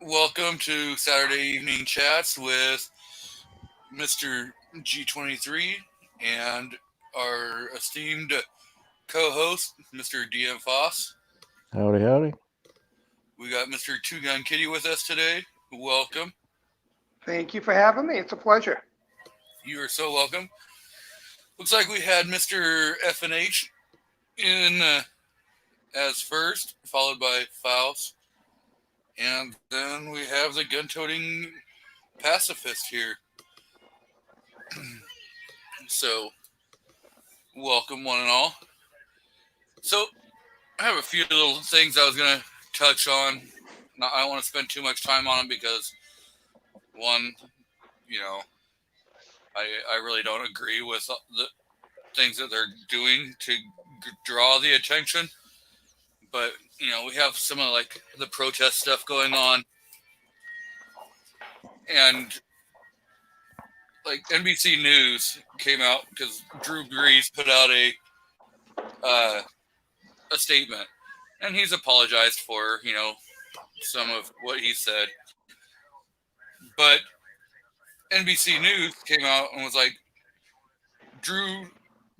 Welcome to Saturday Evening Chats with Mr. G23 and our esteemed co host, Mr. DM Foss. Howdy, howdy. We got Mr. Two Gun Kitty with us today. Welcome. Thank you for having me. It's a pleasure. You are so welcome. Looks like we had Mr. FNH in as first, followed by Faust. And then we have the gun toting pacifist here. So, welcome, one and all. So, I have a few little things I was going to touch on. I don't want to spend too much time on them because, one, you know, I really don't agree with the things that they're doing to draw the attention. But, we have some of the protest stuff going on. And NBC News came out because Drew Brees put out a statement, and he's apologized for some of what he said. But NBC News came out and was like, Drew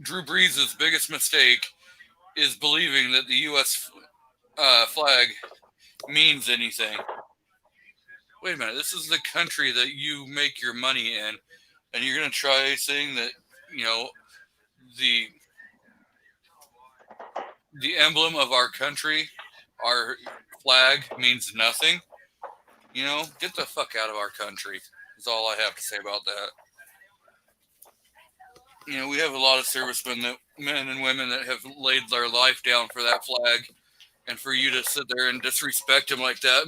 Brees' biggest mistake is believing that the U.S. Flag means anything. Wait a minute, this is the country that you make your money in, and you're going to try saying that the the emblem of our country, our flag, means nothing. Get the fuck out of our country. Is all I have to say about that. We have a lot of servicemen, men and women that have laid their life down for that flag, and for you to sit there and disrespect him like that,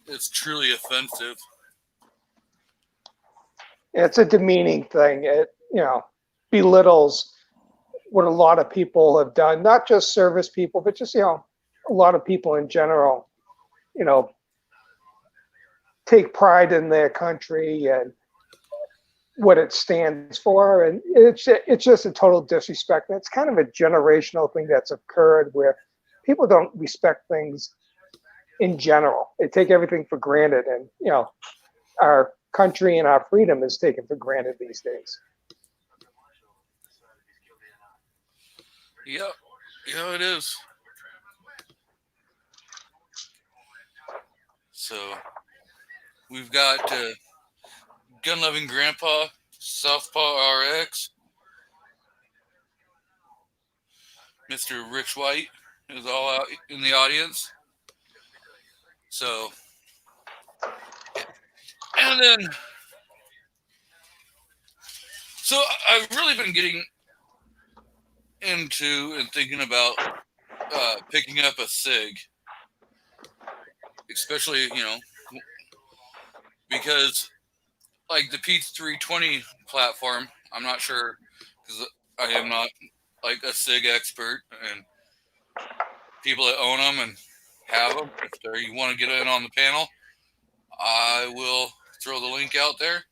it's truly offensive. It's a demeaning thing. It, belittles what a lot of people have done, not just service people, but just, a lot of people in general, you know, take pride in their country and what it stands for. And it's just a total disrespect. And it's kind of a generational thing that's occurred where people don't respect things in general. They take everything for granted. And, our country and our freedom is taken for granted these days. Yep. It is. So, we've got Gun Loving Grandpa, Southpaw RX, Mr. Rich White is all out in the audience. So, and then, so I've really been getting into and thinking about picking up a SIG, especially, because like the P320 platform, I'm not sure because I am not like a SIG expert, and people that own them and have them, if you want to get in on the panel, I will throw the link out there.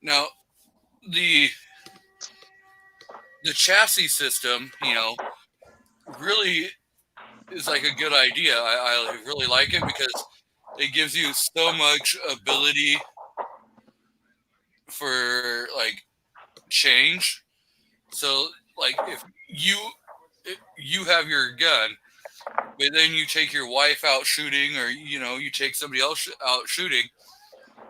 Now, the chassis system, really is like a good idea. I really like it because it gives you so much ability for like change. So like if you have your gun, but then you take your wife out shooting, or you take somebody else out shooting,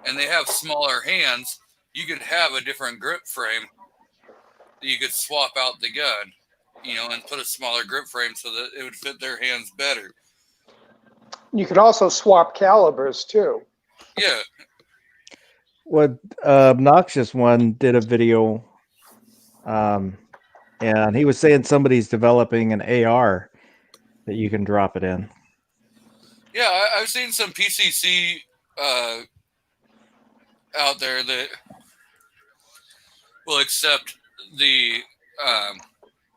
and they have smaller hands, you could have a different grip frame that you could swap out the gun, and put a smaller grip frame so that it would fit their hands better. You could also swap calibers too. Yeah. What Obnoxious One did a video, and he was saying somebody's developing an AR that you can drop it in. Yeah, I've seen some PCC out there that will accept the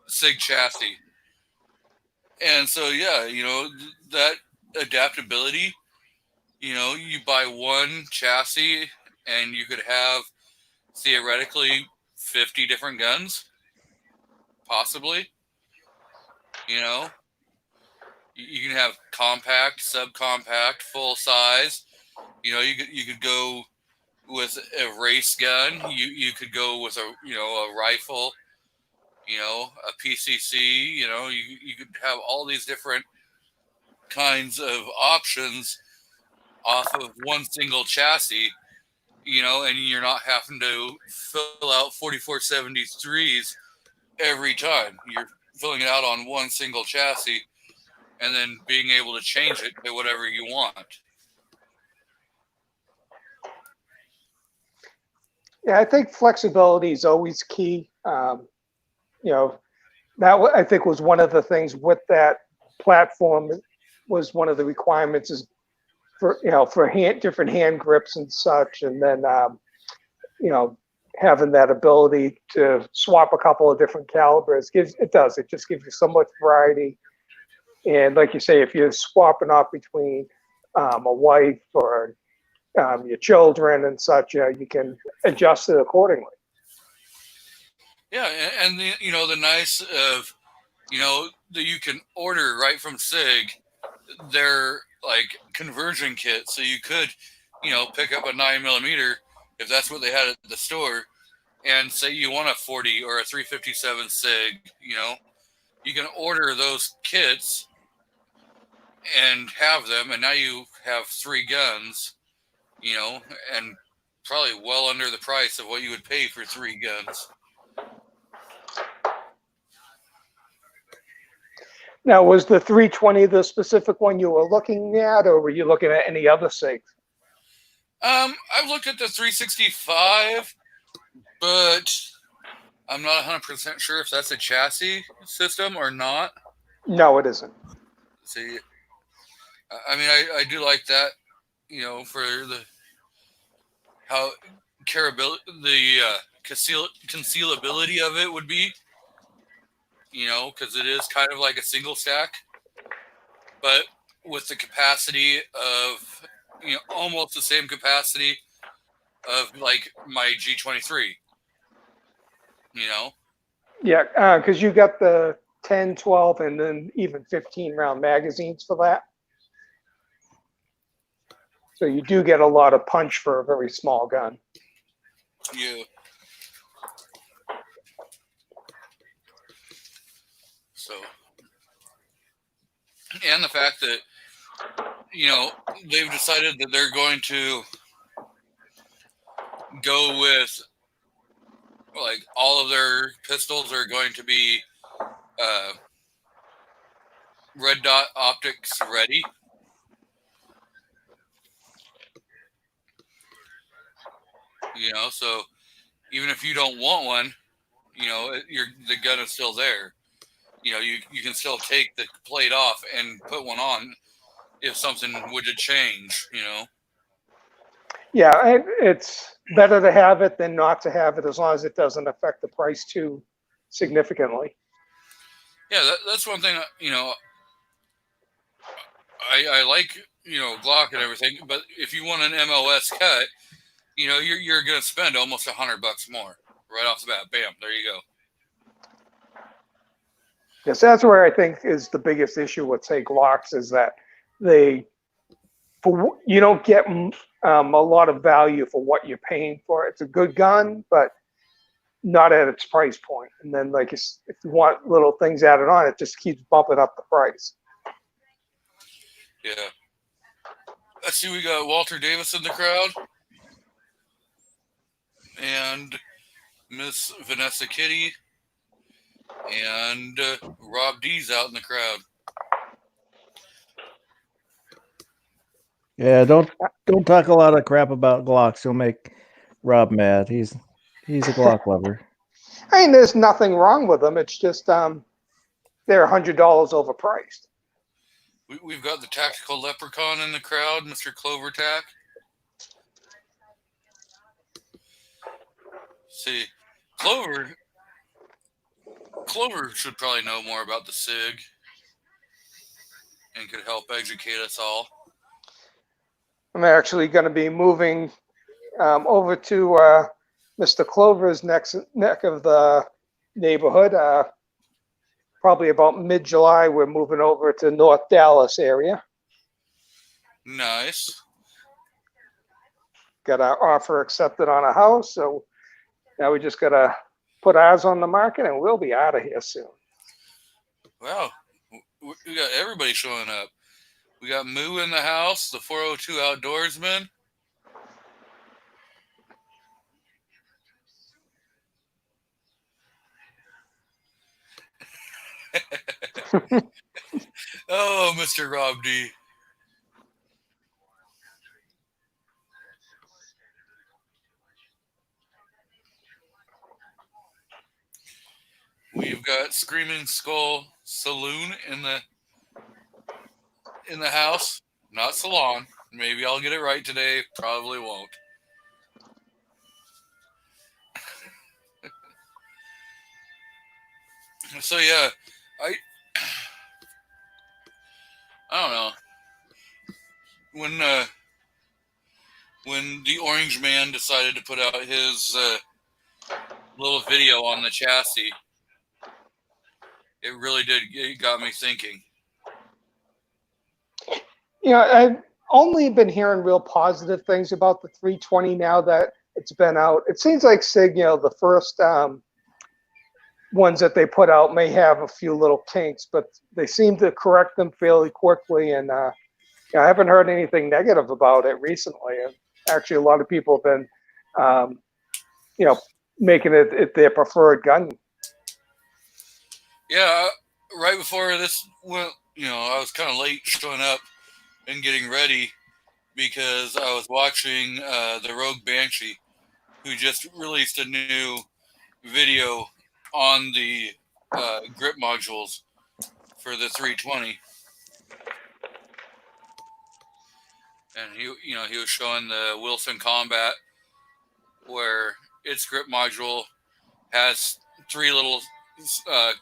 SIG chassis. And so, yeah, that adaptability, you buy one chassis and you could have theoretically 50 different guns, possibly. You know, you can have compact, subcompact, full size. You know, you could go with a race gun. You could go with a rifle. You know, a PCC. You know, you could have all these different kinds of options off of one single chassis. You know, and you're not having to fill out 4473s every time. You're filling it out on one single chassis and then being able to change it to whatever you want. Yeah, I think flexibility is always key. You know, I think was one of the things with that platform was one of the requirements is for for different hand grips and such, and then you know having that ability to swap a couple of different calibers it just gives you so much variety. And like you say, if you're swapping off between a wife or your children and such, you can adjust it accordingly. Yeah, and the nice of that you can order right from SIG their like conversion kit, so you could pick up a 9mm if that's what they had at the store, and say you want a 40 or a 357 SIG. You can order those kits and have them, and now you have 3 guns. And probably well under the price of what you would pay for 3 guns. Now, was the 320 the specific one you were looking at, or were you looking at any other SIGs? I've looked at the 365, but I'm not 100% sure if that's a chassis system or not. No, it isn't. See, I mean, I do like that, for the how the concealability of it would be, because it is kind of like a single stack, but with the capacity of, almost the same capacity of like my G23, Yeah, because you got the 10, 12, and then even 15 round magazines for that. So you do get a lot of punch for a very small gun. Yeah. So, and the fact that, they've decided that they're going to go with, like, all of their pistols are going to be red dot optics ready. So even if you don't want one, the gun is still there. You can still take the plate off and put one on if something would to change. Yeah, it's better to have it than not to have it, as long as it doesn't affect the price too significantly. Yeah, that's one thing. I like Glock and everything, but if you want an MOS cut, you're gonna spend almost $100 more right off the bat. Bam, there you go. Yes, that's where I think is the biggest issue with, say, Glocks, is that you don't get a lot of value for what you're paying for. It's a good gun, but not at its price point. And then, like, if you want little things added on, it just keeps bumping up the price. Yeah. Let's see, we got Walter Davis in the crowd. And Miss Vanessa Kitty. And Rob D's out in the crowd. Yeah, don't talk a lot of crap about Glocks. You'll make Rob mad. He's a Glock lover. I mean, there's nothing wrong with them. It's just they're $100 overpriced. We've got the Tactical Leprechaun in the crowd, Mr. Clover Tack. See, Clover should probably know more about the SIG and could help educate us all. I'm actually going to be moving over to Mr. Clover's neck of the neighborhood probably about mid-July, we're moving over to North Dallas area. Nice. Got our offer accepted on a house, so now we just got to put ours on the market, and we'll be out of here soon. Wow. We got everybody showing up. We got Moo in the house, the 402 Outdoorsman. Oh, Mr. Rob D. We've got Screaming Skull Saloon in the house, not salon. Maybe I'll get it right today. Probably won't. So yeah, I don't know when the Orange Man decided to put out his little video on the chassis, it got me thinking. I've only been hearing real positive things about the 320 now that it's been out. It seems like SIG, the first ones that they put out may have a few little kinks, but they seem to correct them fairly quickly. And I haven't heard anything negative about it recently. And actually, a lot of people have been, making it their preferred gun. Yeah, right before this, I was kind of late showing up and getting ready because I was watching the Rogue Banshee, who just released a new video on the grip modules for the 320, and he was showing the Wilson Combat, where its grip module has 3 little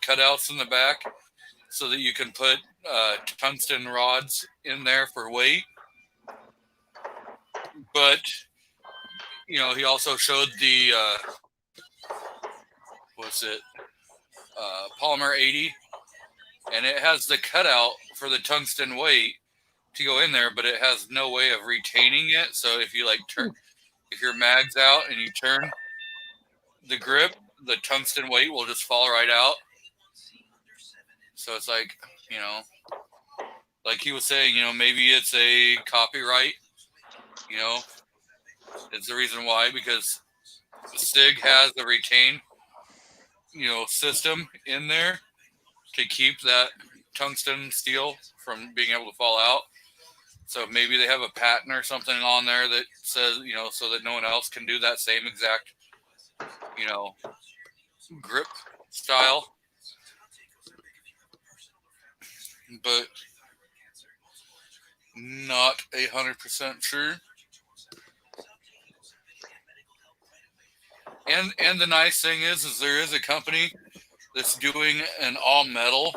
cutouts in the back, so that you can put tungsten rods in there for weight. But he also showed the Polymer 80, and it has the cutout for the tungsten weight to go in there, but it has no way of retaining it. So if you if your mag's out and you turn the grip, the tungsten weight will just fall right out. So it's like he was saying, maybe it's a copyright. It's the reason why, because SIG has the retain system in there to keep that tungsten steel from being able to fall out. So maybe they have a patent or something on there that says, so that no one else can do that same exact, grip style. But not 100% sure. And the nice thing is there is a company that's doing an all metal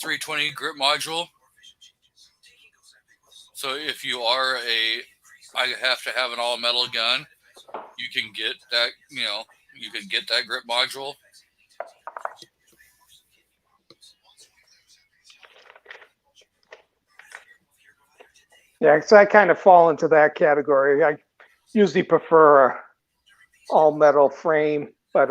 320 grip module. So if you are I have to have an all metal gun, you can get that, you can get that grip module. Yeah, because I kind of fall into that category. I usually prefer a all metal frame, but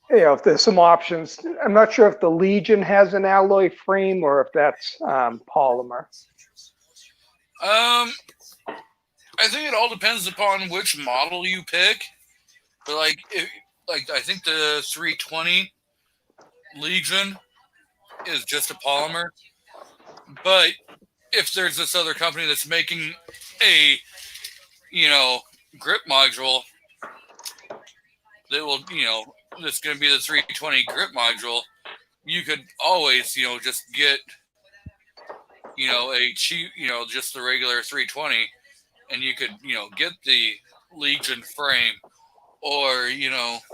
if there's some options, I'm not sure if the Legion has an alloy frame or if that's polymer. I think it all depends upon which model you pick. But I think the 320 Legion is just a polymer. But if there's this other company that's making a grip module that will that's going to be the 320 grip module, you could always just get a cheap just the regular 320, and you could get the Legion frame or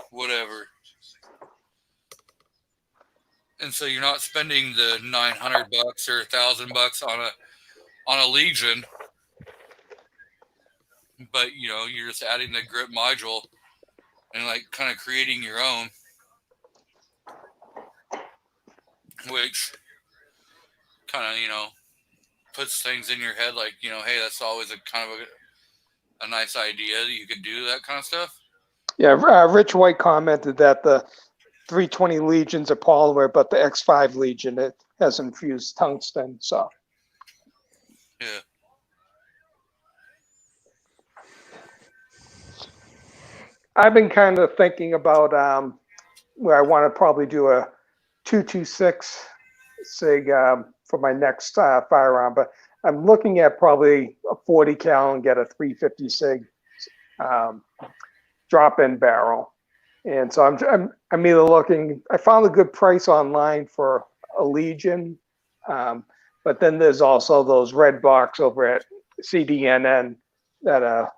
whatever. And so you're not spending the $900 or $1,000 on a Legion, but you're just adding the grip module and like kind of creating your own, which kind of puts things in your head like hey, that's always a kind of a nice idea that you could do that kind of stuff. Yeah, Rich White commented that the 320 Legion's a polymer, but the X5 Legion, it has infused tungsten. So Yeah. I've been kind of thinking about where I want to probably do a 226 SIG for my next firearm, but I'm looking at probably a 40 cal and get a 350 SIG drop-in barrel. And so I'm either looking. I found a good price online for a Legion, but then there's also those red box over at CDNN that are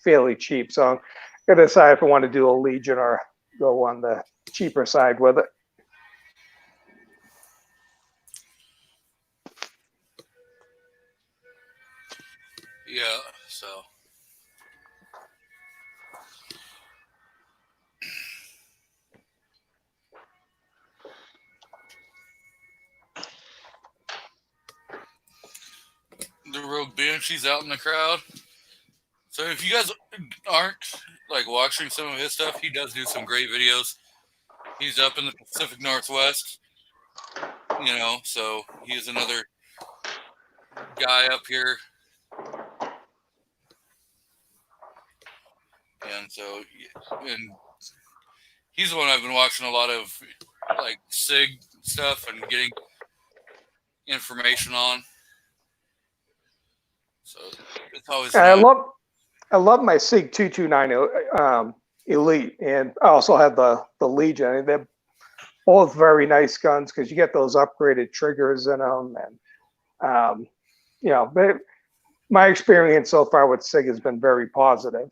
fairly cheap. So I'm gonna decide if I want to do a Legion or go on the cheaper side with it. Yeah. So. The Rogue Banshee's out in the crowd. So if you guys aren't like watching some of his stuff, he does do some great videos. He's up in the Pacific Northwest, so he's another guy up here. And he's the one I've been watching a lot of like SIG stuff and getting information on. So it's always I fun. love my SIG 229 Elite, and I also have the Legion. I mean, they're both very nice guns because you get those upgraded triggers in them, and my experience so far with SIG has been very positive.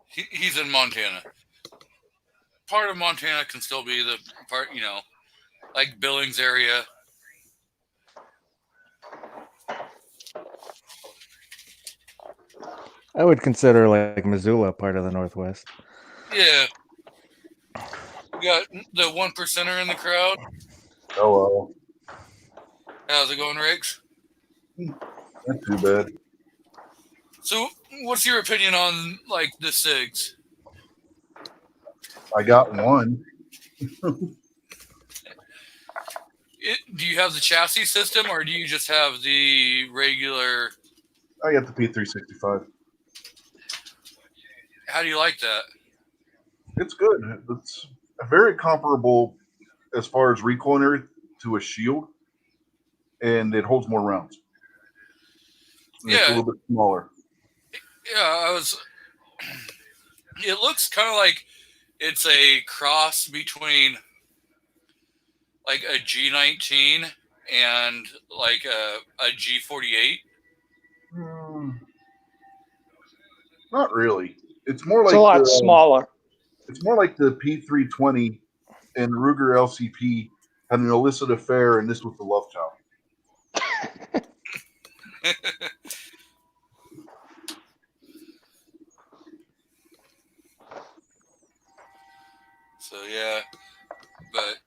He's in Montana. Part of Montana can still be the part, like Billings area. I would consider like Missoula part of the Northwest. Yeah. We got the 1%er in the crowd. Oh, How's it going, Riggs? not too bad. So, what's your opinion on like the SIGs? I got one. Do you have the chassis system, or do you just have the regular? I got the P365. How do you like that? It's good. It's very comparable as far as recoil and everything to a shield, and it holds more rounds. And it's a little bit smaller. Yeah, it looks kind of like it's a cross between like a G19 and like a G48. Not really. It's more like it's a lot smaller. It's more like the P320 and Ruger LCP had an illicit affair, and this was the love child. So yeah, but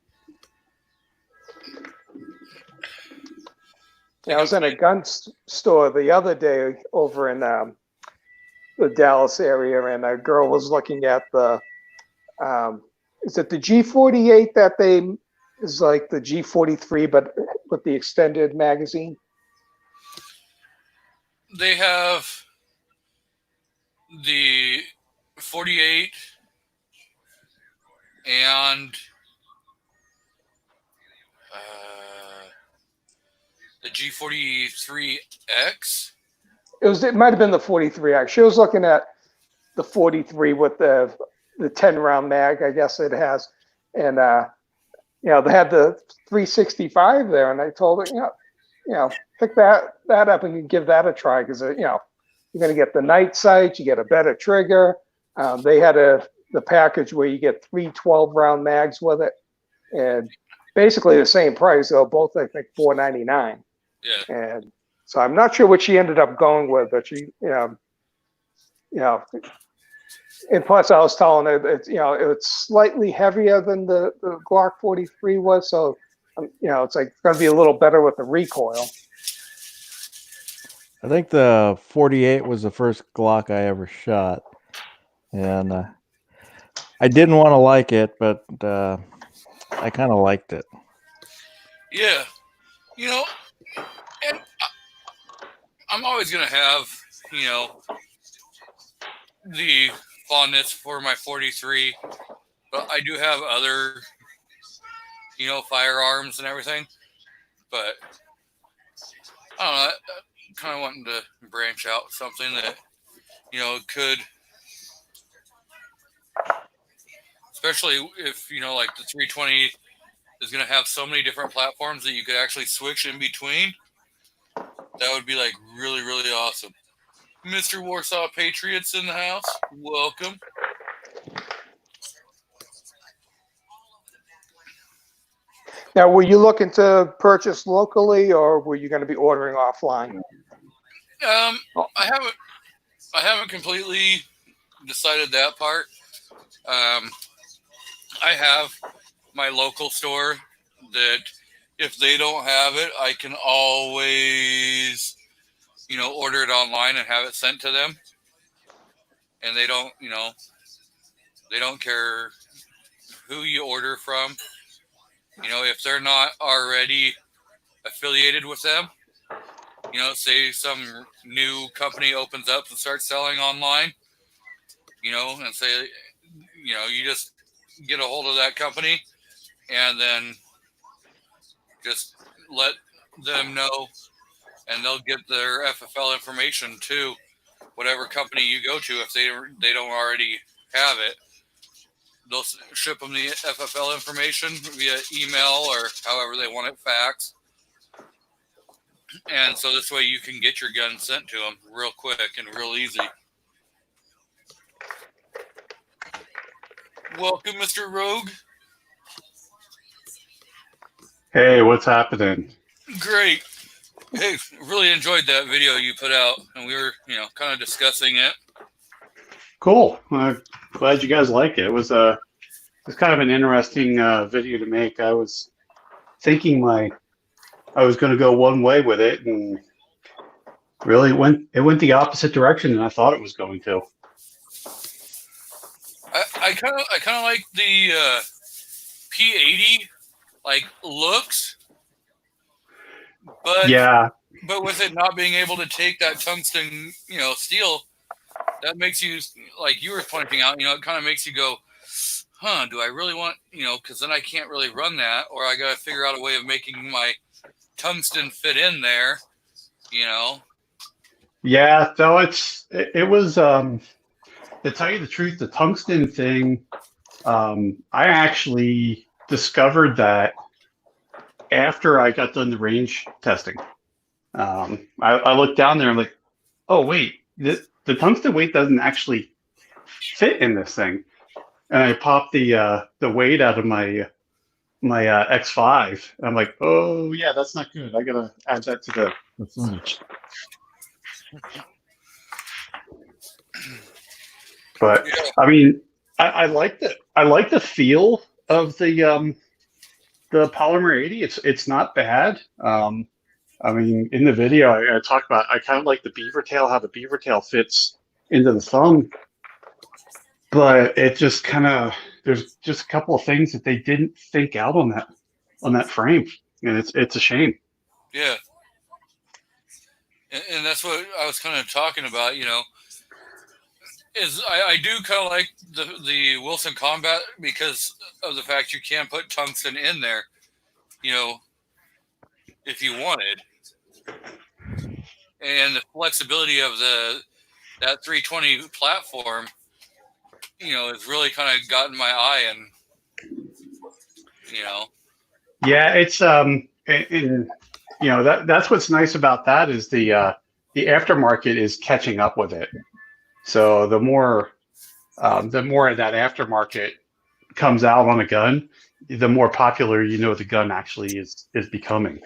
I was in a gun store the other day over in the Dallas area, and a girl was looking at the is it the G48 that is like the G43 but with the extended magazine? They have the 48 and the G43X. It might have been the 43X. She was looking at the 43 with the 10 round mag, I guess it has, and they had the 365 there, and I told her, pick that up and give that a try because you're going to get the night sight, you get a better trigger. They had the package where you get 3 12-round mags with it, and basically the same price. They're both, I think, $499. Yeah. And so I'm not sure what she ended up going with, but she, you know, and plus I was telling her that, you know, it's slightly heavier than the Glock 43 was, so you know, it's like going to be a little better with the recoil. I think the 48 was the first Glock I ever shot, and I didn't want to like it, but I kind of liked it. Yeah, you know, and I'm always gonna have, you know, the fondness for my 43, but I do have other, you know, firearms and everything. But I don't know. I kind of wanting to branch out something that, you know, could, especially if, you know, like the 320 is going to have so many different platforms that you could actually switch in between. That would be like really, really awesome. Mr. Warsaw Patriots in the house. Welcome. Now, were you looking to purchase locally, or were you going to be ordering offline? I haven't completely decided that part. I have my local store that if they don't have it, I can always, you know, order it online and have it sent to them. And they don't, you know, they don't care who you order from. You know, if they're not already affiliated with them, you know, say some new company opens up and starts selling online, you know, and say, you know, you just get a hold of that company and then just let them know, and they'll get their FFL information to whatever company you go to. If they don't already have it, they'll ship them the FFL information via email or however they want it, fax. And so this way you can get your gun sent to them real quick and real easy. Welcome, Mr. Rogue. Hey, what's happening? Great. Hey, really enjoyed that video you put out, and we were, you know, kind of discussing it. Cool. I'm glad you guys like it. It was kind of an interesting video to make. I was thinking I was going to go one way with it, and really it went the opposite direction than I thought it was going to. I kind of like the P80 like looks, but Yeah, but with it not being able to take that tungsten, you know, steel, that makes you, like you were pointing out, you know, it kind of makes you go, huh, do I really want, you know, because then I can't really run that, or I got to figure out a way of making my tungsten fit in there, you know. yeah. So it was to tell you the truth, the tungsten thing. I actually discovered that after I got done the range testing. I looked down there and I'm like, oh wait, the tungsten weight doesn't actually fit in this thing. And I popped the weight out of my X5. I'm like, oh yeah, that's not good. I gotta add that to the footage. But Yeah. I mean, I like the feel of the polymer 80. It's not bad. I mean, in the video, I talked about, I kind of like the beaver tail, how the beaver tail fits into the thumb, but it just kind of, there's just a couple of things that they didn't think out on that frame, and it's a shame. Yeah. And that's what I was kind of talking about, you know, is I do kind of like the Wilson Combat because of the fact you can put tungsten in there, you know, if you wanted. And the flexibility of that 320 platform, you know, has really kind of gotten my eye, and you know. Yeah, it's and you know, that's what's nice about that is the aftermarket is catching up with it. So the more of that aftermarket comes out on a gun, the more popular, you know, the gun actually is becoming.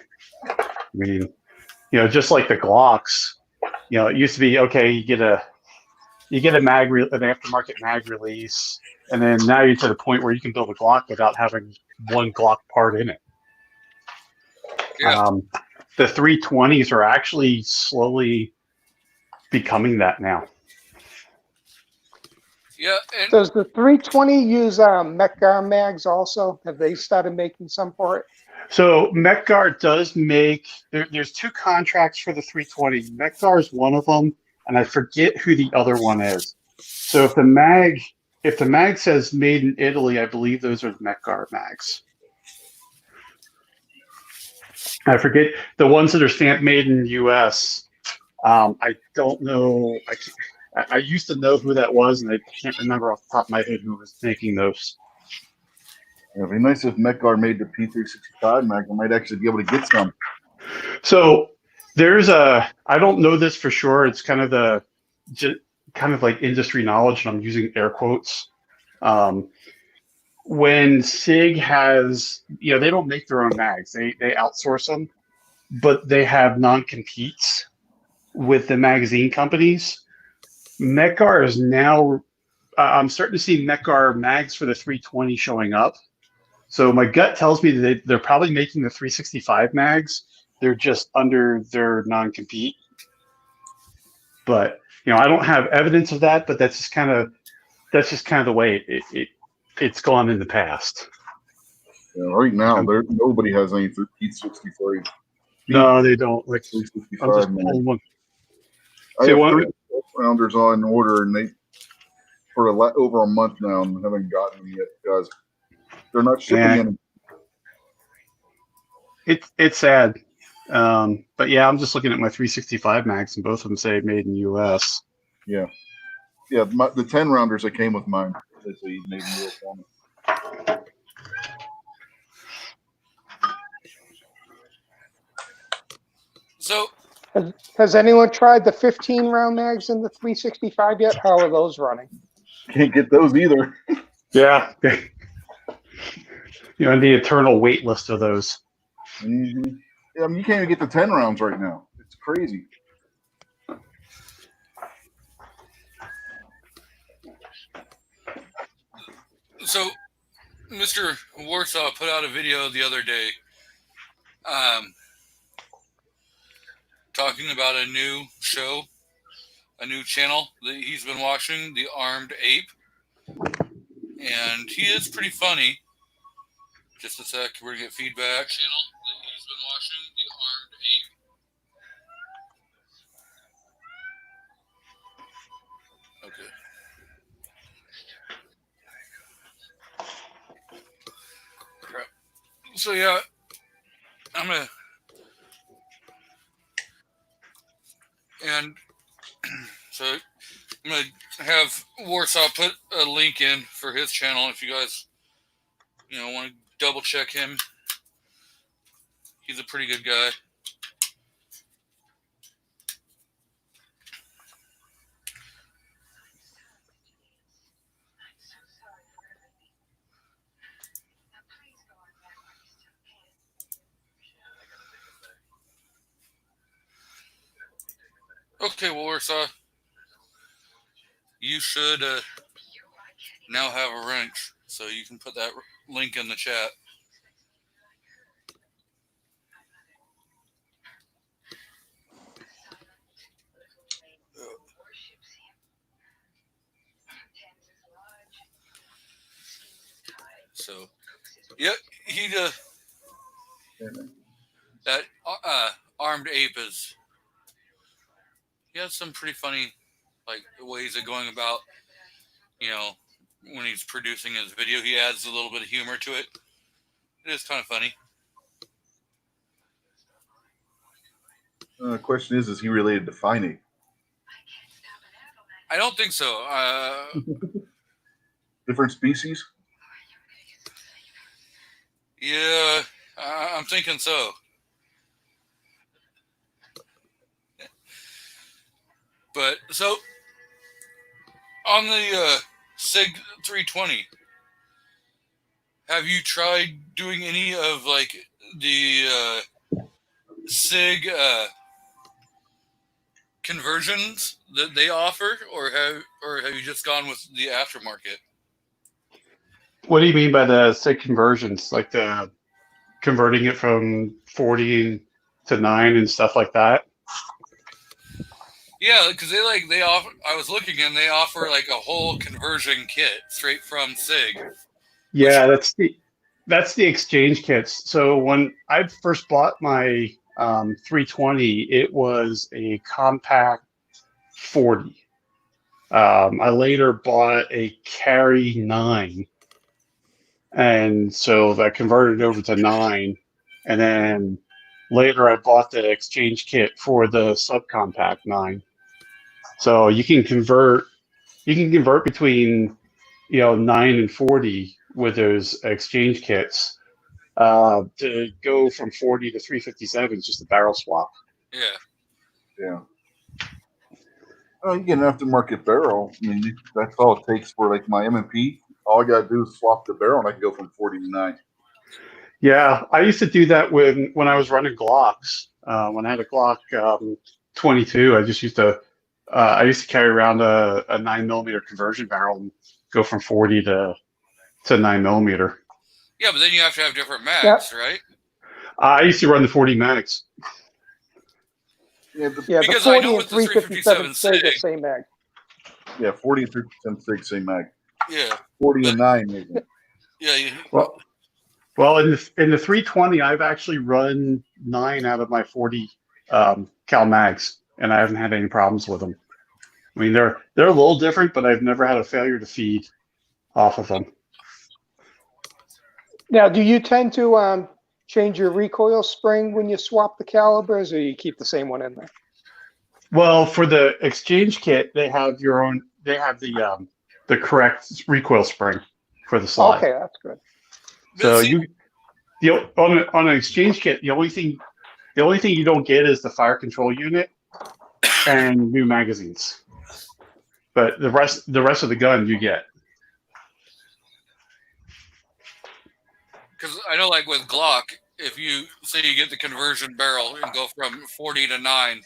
I mean, you know, just like the Glocks, you know, it used to be, okay, you get a You get an aftermarket mag release, and then now you're to the point where you can build a Glock without having one Glock part in it. Yeah. The 320s are actually slowly becoming that now. Yeah, and Does the 320 use Metgar mags also? Have they started making some for it? So Metgar does make there's two contracts for the 320. Metgar is one of them, and I forget who the other one is. So if the mag says made in Italy, I believe those are the Metgar mags. I forget the ones that are stamped made in the U.S. I don't know. I used to know who that was, and I can't remember off the top of my head who was making those. It'd be nice if Metgar made the P365 mag. I might actually be able to get some. So I don't know this for sure. It's kind of like industry knowledge, and I'm using air quotes. When SIG has, they don't make their own mags. They outsource them, but they have non-competes with the magazine companies. Metgar is now, I'm starting to see Metgar mags for the 320 showing up. So my gut tells me that they're probably making the 365 mags. They're just under their non-compete. But I don't have evidence of that. But that's just kind of the way it's gone in the past. Yeah, right now, nobody has any P63. No, they don't. Like, I'm just 365 mag. pulling one. I have 3 rounders on order, and they for over a month now, and haven't gotten them yet because they're not shipping any. It's sad. But yeah, I'm just looking at my 365 mags, and both of them say made in U.S. Yeah. The 10 rounders that came with mine, they say made in U.S. on it. so Has anyone tried the 15 round mags in the 365 yet? How are those running? Can't get those either. Yeah. The eternal wait list of those. Mm-hmm. Yeah, you can't even get the 10 rounds right now. It's crazy. So Mr. Warsaw put out a video the other day talking about a new show, a new channel that he's been watching, The Armed Ape. And he is pretty funny. Just a sec, we're going to get feedback. Channel that he's been watching, The Armed Ape. Okay. Crap. So yeah, I'm going to... And so I'm going to have Warsaw put a link in for his channel if you guys, want to double check him. He's a pretty good guy. Okay, well, Warsaw, you should now have a wrench, so you can put that link in the chat. So, yeah, that Armed Ape he has some pretty funny, ways of going about, when he's producing his video, he adds a little bit of humor to it. It is kind of funny. The question is he related to Fine Ape? I don't think so. Different species? Yeah, I'm thinking so. But, so, on the SIG 320, have you tried doing any of, the SIG conversions that they offer, or have you just gone with the aftermarket? What do you mean by the SIG conversions? Like the converting it from 40 to 9 and stuff like that? Yeah, because they offer. I was looking and they offer like a whole conversion kit straight from SIG. Yeah, that's the exchange kits. So when I first bought my 320, it was a compact 40. I later bought a carry 9, and so that converted over to 9, and then later I bought the exchange kit for the subcompact 9. So you can convert between 9 and 40 with those exchange kits. To go from 40 to 357 is just a barrel swap. Yeah. Yeah. You get an aftermarket barrel. I mean, that's all it takes for like my M&P. All I gotta do is swap the barrel, and I can go from 40 to 9. Yeah, I used to do that when I was running Glocks. When I had a Glock 22, I used to carry around a 9mm conversion barrel and go from 40 to 9mm. Yeah, but then you have to have different mags, right? I used to run the 40 mags. Yeah, Because the I 40 know and with the 357 SIG SIG, are same mag. Yeah, 40 and 3% SIG, same mag. yeah, 40 and 9, maybe. yeah, Well, in the 320, I've actually run 9 out of my 40 cal mags, and I haven't had any problems with them. I mean, they're a little different, but I've never had a failure to feed off of them. Now, do you tend to change your recoil spring when you swap the calibers, or you keep the same one in there? Well, for the exchange kit, they have the correct recoil spring for the slide. Okay, that's good. So on an exchange kit, the only thing you don't get is the fire control unit and new magazines. But the rest of the gun you get. because I know, like with Glock, if you say you get the conversion barrel and go from 40 to 9,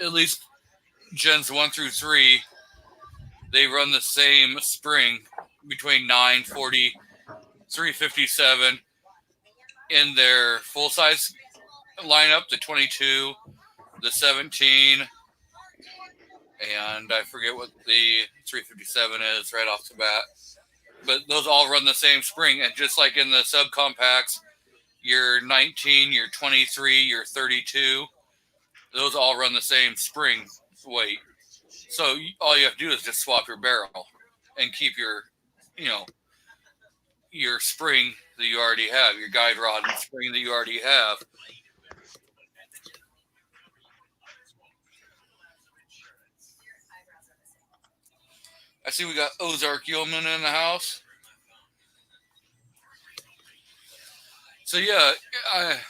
at least gens 1 through 3, they run the same spring between 9, 40, 357 in their full size lineup, the 22, the 17, and I forget what the 357 is right off the bat. But those all run the same spring, and just like in the subcompacts, your 19, your 23, your 32, those all run the same spring weight. So all you have to do is just swap your barrel and keep your, your spring that you already have, your guide rod and spring that you already have. I see we got Ozark Yeoman in the house. So yeah, I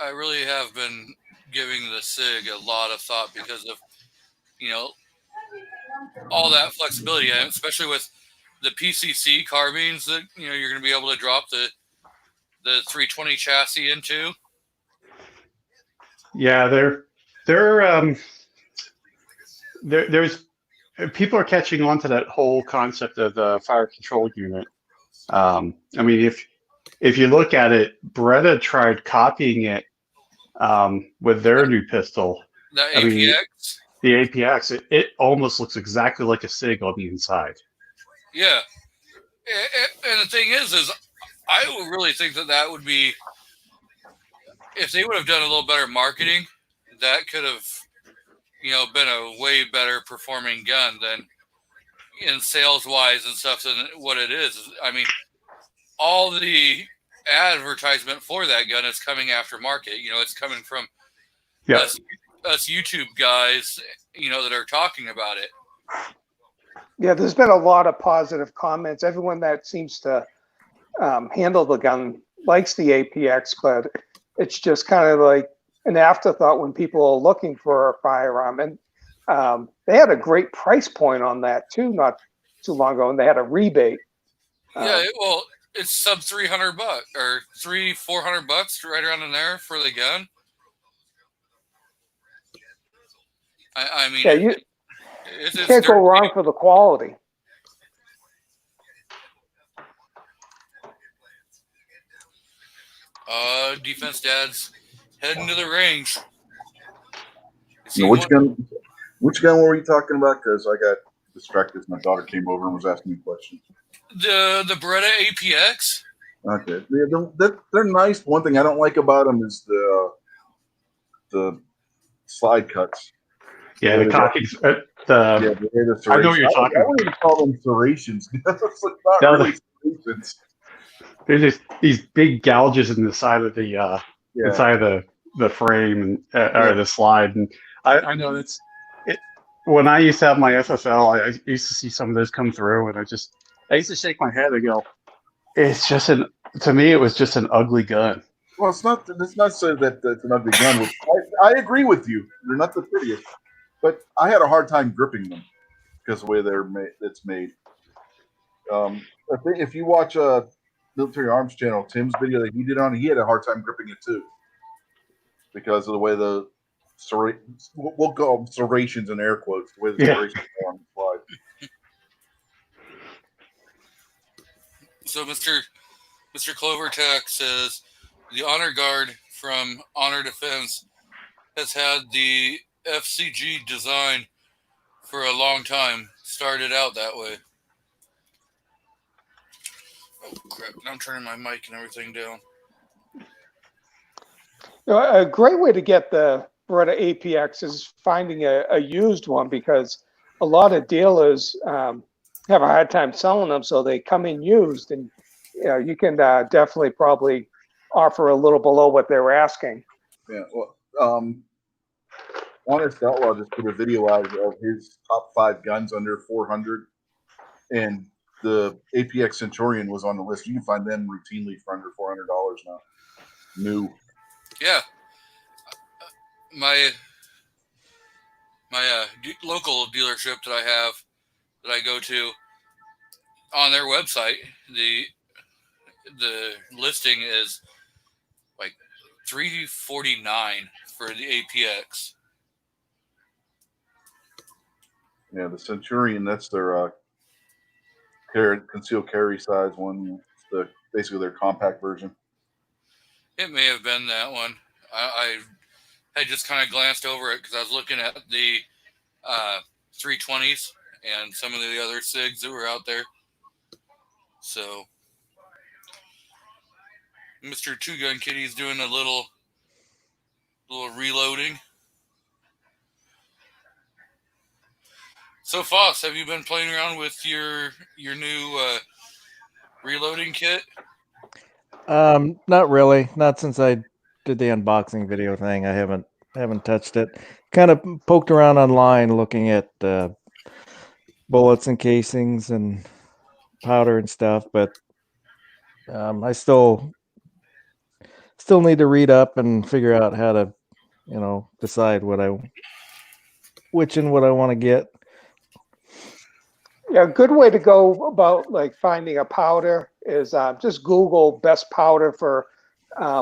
really have been giving the SIG a lot of thought because of, all that flexibility, and especially with the PCC carbines that, you're going to be able to drop the 320 chassis into. Yeah, there's people are catching on to that whole concept of the fire control unit. I mean, if you look at it, Beretta tried copying it with their new pistol. The APX? I mean, the APX, it almost looks exactly like a SIG on the inside. Yeah. And the thing is I would really think that would be, if they would have done a little better marketing, that could have, been a way better performing gun than in sales wise and stuff than what it is. I mean, all the advertisement for that gun is coming after market. It's coming from us YouTube guys, that are talking about it. Yeah, there's been a lot of positive comments. Everyone that seems to handle the gun likes the APX, but it's just kind of like an afterthought when people are looking for a firearm. And they had a great price point on that too, not too long ago, and they had a rebate. Yeah, well, it's sub $300 or $400 right around in there for the gun. I mean, Yeah, you it's can't go dirty. wrong for the quality. Defense dad's heading to the range. Is Now, he one- which gun were we talking about? Because I got distracted. My daughter came over and was asking me questions. the Beretta APX? Okay, yeah, they're nice. One thing I don't like about them is the slide cuts. Yeah, the cocking. Yeah, the I know what serration. you're I talking wouldn't even call them serrations. It's like not about. really serrations. There's just these big gouges in the side of the Yeah, inside of the frame and Yeah. or the slide, and I know that's it. When I used to have my SSL, I used to see some of those come through, and I used to shake my head and go, "It's just to me, it was just an ugly gun." well, it's not. It's not so that it's an ugly gun. Which I agree with you. They're not the prettiest, but I had a hard time gripping them because of the way they're made. It's made. I think if you watch Military Arms Channel, Tim's video that he did on it, he had a hard time gripping it too because of the way the we'll call them serrations in air quotes. The way the Yeah. serrations are on the slide. So Mr. Clovertack says the Honor Guard from Honor Defense has had the FCG design for a long time. Started out that way. Oh crap! Now I'm turning my mic and everything down. You know, a great way to get the Beretta APX is finding a used one, because a lot of dealers have a hard time selling them, so they come in used, and you know, you can definitely probably offer a little below what they're asking. Yeah. Well, Honest Outlaw just put a video out of his top 5 guns under 400, and the APX Centurion was on the list. You can find them routinely for under $400 now. New. Yeah. My local dealership that I go to, on their website, the listing is like $349 for the APX. Yeah, the Centurion. That's their concealed carry size one. It's basically their compact version. It may have been that one. I had just kind of glanced over it because I was looking at the 320s and some of the other SIGs that were out there. So, Mr. Two Gun Kitty's doing a little reloading. So, Foss, have you been playing around with your new reloading kit? Not really. Not since I did the unboxing video thing. I haven't touched it. Kind of poked around online looking at bullets and casings and powder and stuff, but I still need to read up and figure out how to, decide what I want to get. Yeah, a good way to go about like finding a powder is just Google best powder for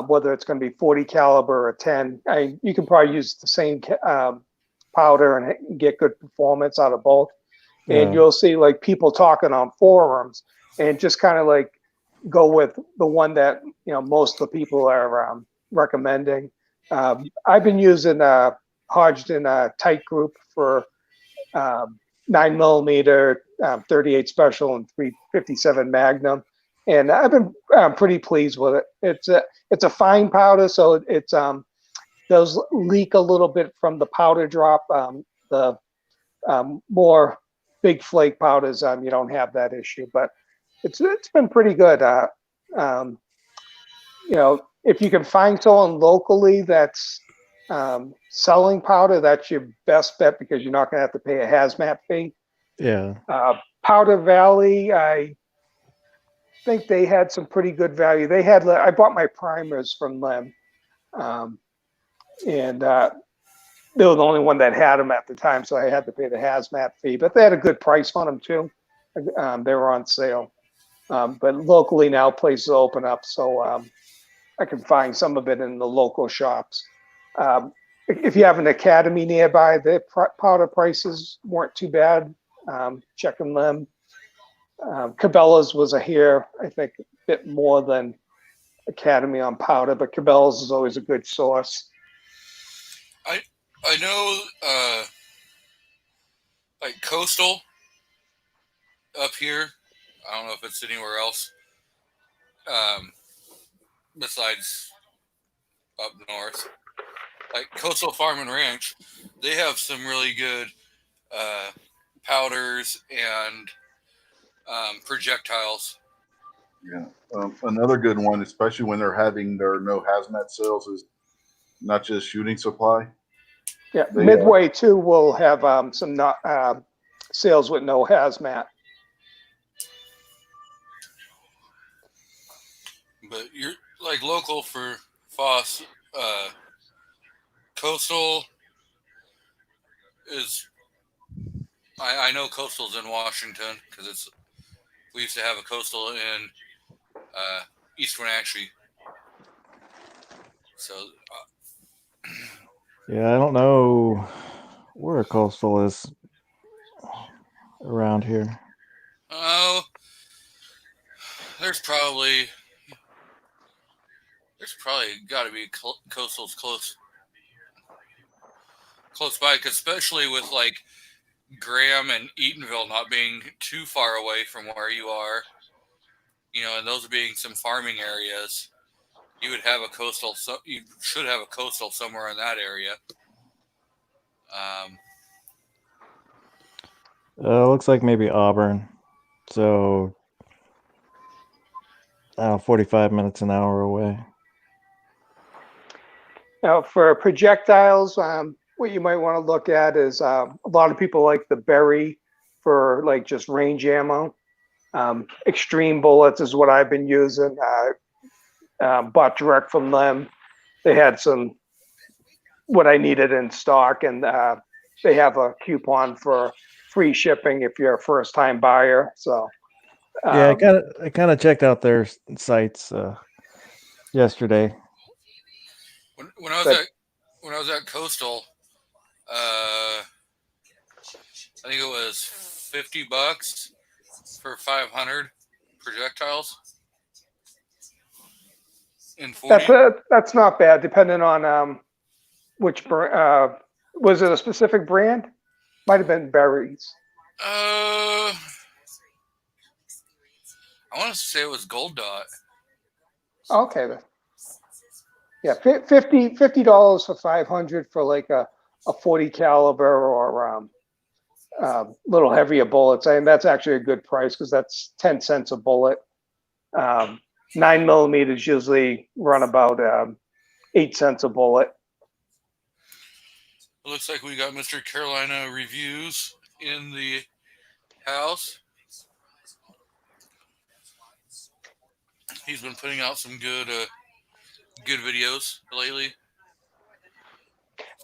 whether it's going to be 40 caliber or 10. You can probably use the same powder and get good performance out of both. And Yeah. you'll see like people talking on forums, and just kind of like go with the one that most of the people are recommending. I've been using Hodgdon tight group for 9mm 38 special and 357 Magnum, and I've been pretty pleased with it. It's a fine powder, so it's does leak a little bit from the powder drop. The more big flake powders, you don't have that issue, but it's been pretty good. If you can find someone locally that's selling powder, that's your best bet, because you're not going to have to pay a hazmat fee. Yeah. Powder Valley, I think they had some pretty good value. I bought my primers from them, and they were the only one that had them at the time, so I had to pay the hazmat fee. But they had a good price on them too. They were on sale. But locally now, places open up, so I can find some of it in the local shops. if you have an academy nearby, the powder prices weren't too bad. Checking them. Cabela's was a hair, I think, a bit more than Academy on powder, but Cabela's is always a good source. I know, like Coastal up here. I don't know if it's anywhere else besides up north. Like Coastal Farm and Ranch, they have some really good powders and projectiles. Yeah. Another good one, especially when they're having their no hazmat sales, is not just shooting supply. Yeah, Midway too will have some sales with no hazmat. But you're like local for Foss. Coastal is. I know Coastal's in Washington because we used to have a Coastal in East Wenatchee. So. Yeah, I don't know where a Coastal is around here. Oh, there's probably got to be Coastals close by, cause especially with like Graham and Eatonville not being too far away from where you are, and those being some farming areas, you would have a Coastal. So you should have a Coastal somewhere in that area. Looks like maybe Auburn. So, 45 minutes an hour away. Now, for projectiles, what you might want to look at is a lot of people like the Berry for like just range ammo. Extreme bullets is what I've been using. Bought direct from them. They had what I needed in stock, and they have a coupon for free shipping if you're a first-time buyer. So yeah, I kind of checked out their sites yesterday. When I was at Coastal, I think it was $50 for 500 projectiles. In 40. That's not bad, depending on which was it a specific brand? Might have been Berries. I want to say it was Gold Dot. Okay. Yeah, $50 for 500 for like a 40 caliber or little heavier bullets. I mean, that's actually a good price because that's 10 cents a bullet. 9mm usually run about 8 cents a bullet. It looks like we got Mr. Carolina Reviews in the house. He's been putting out some good videos lately.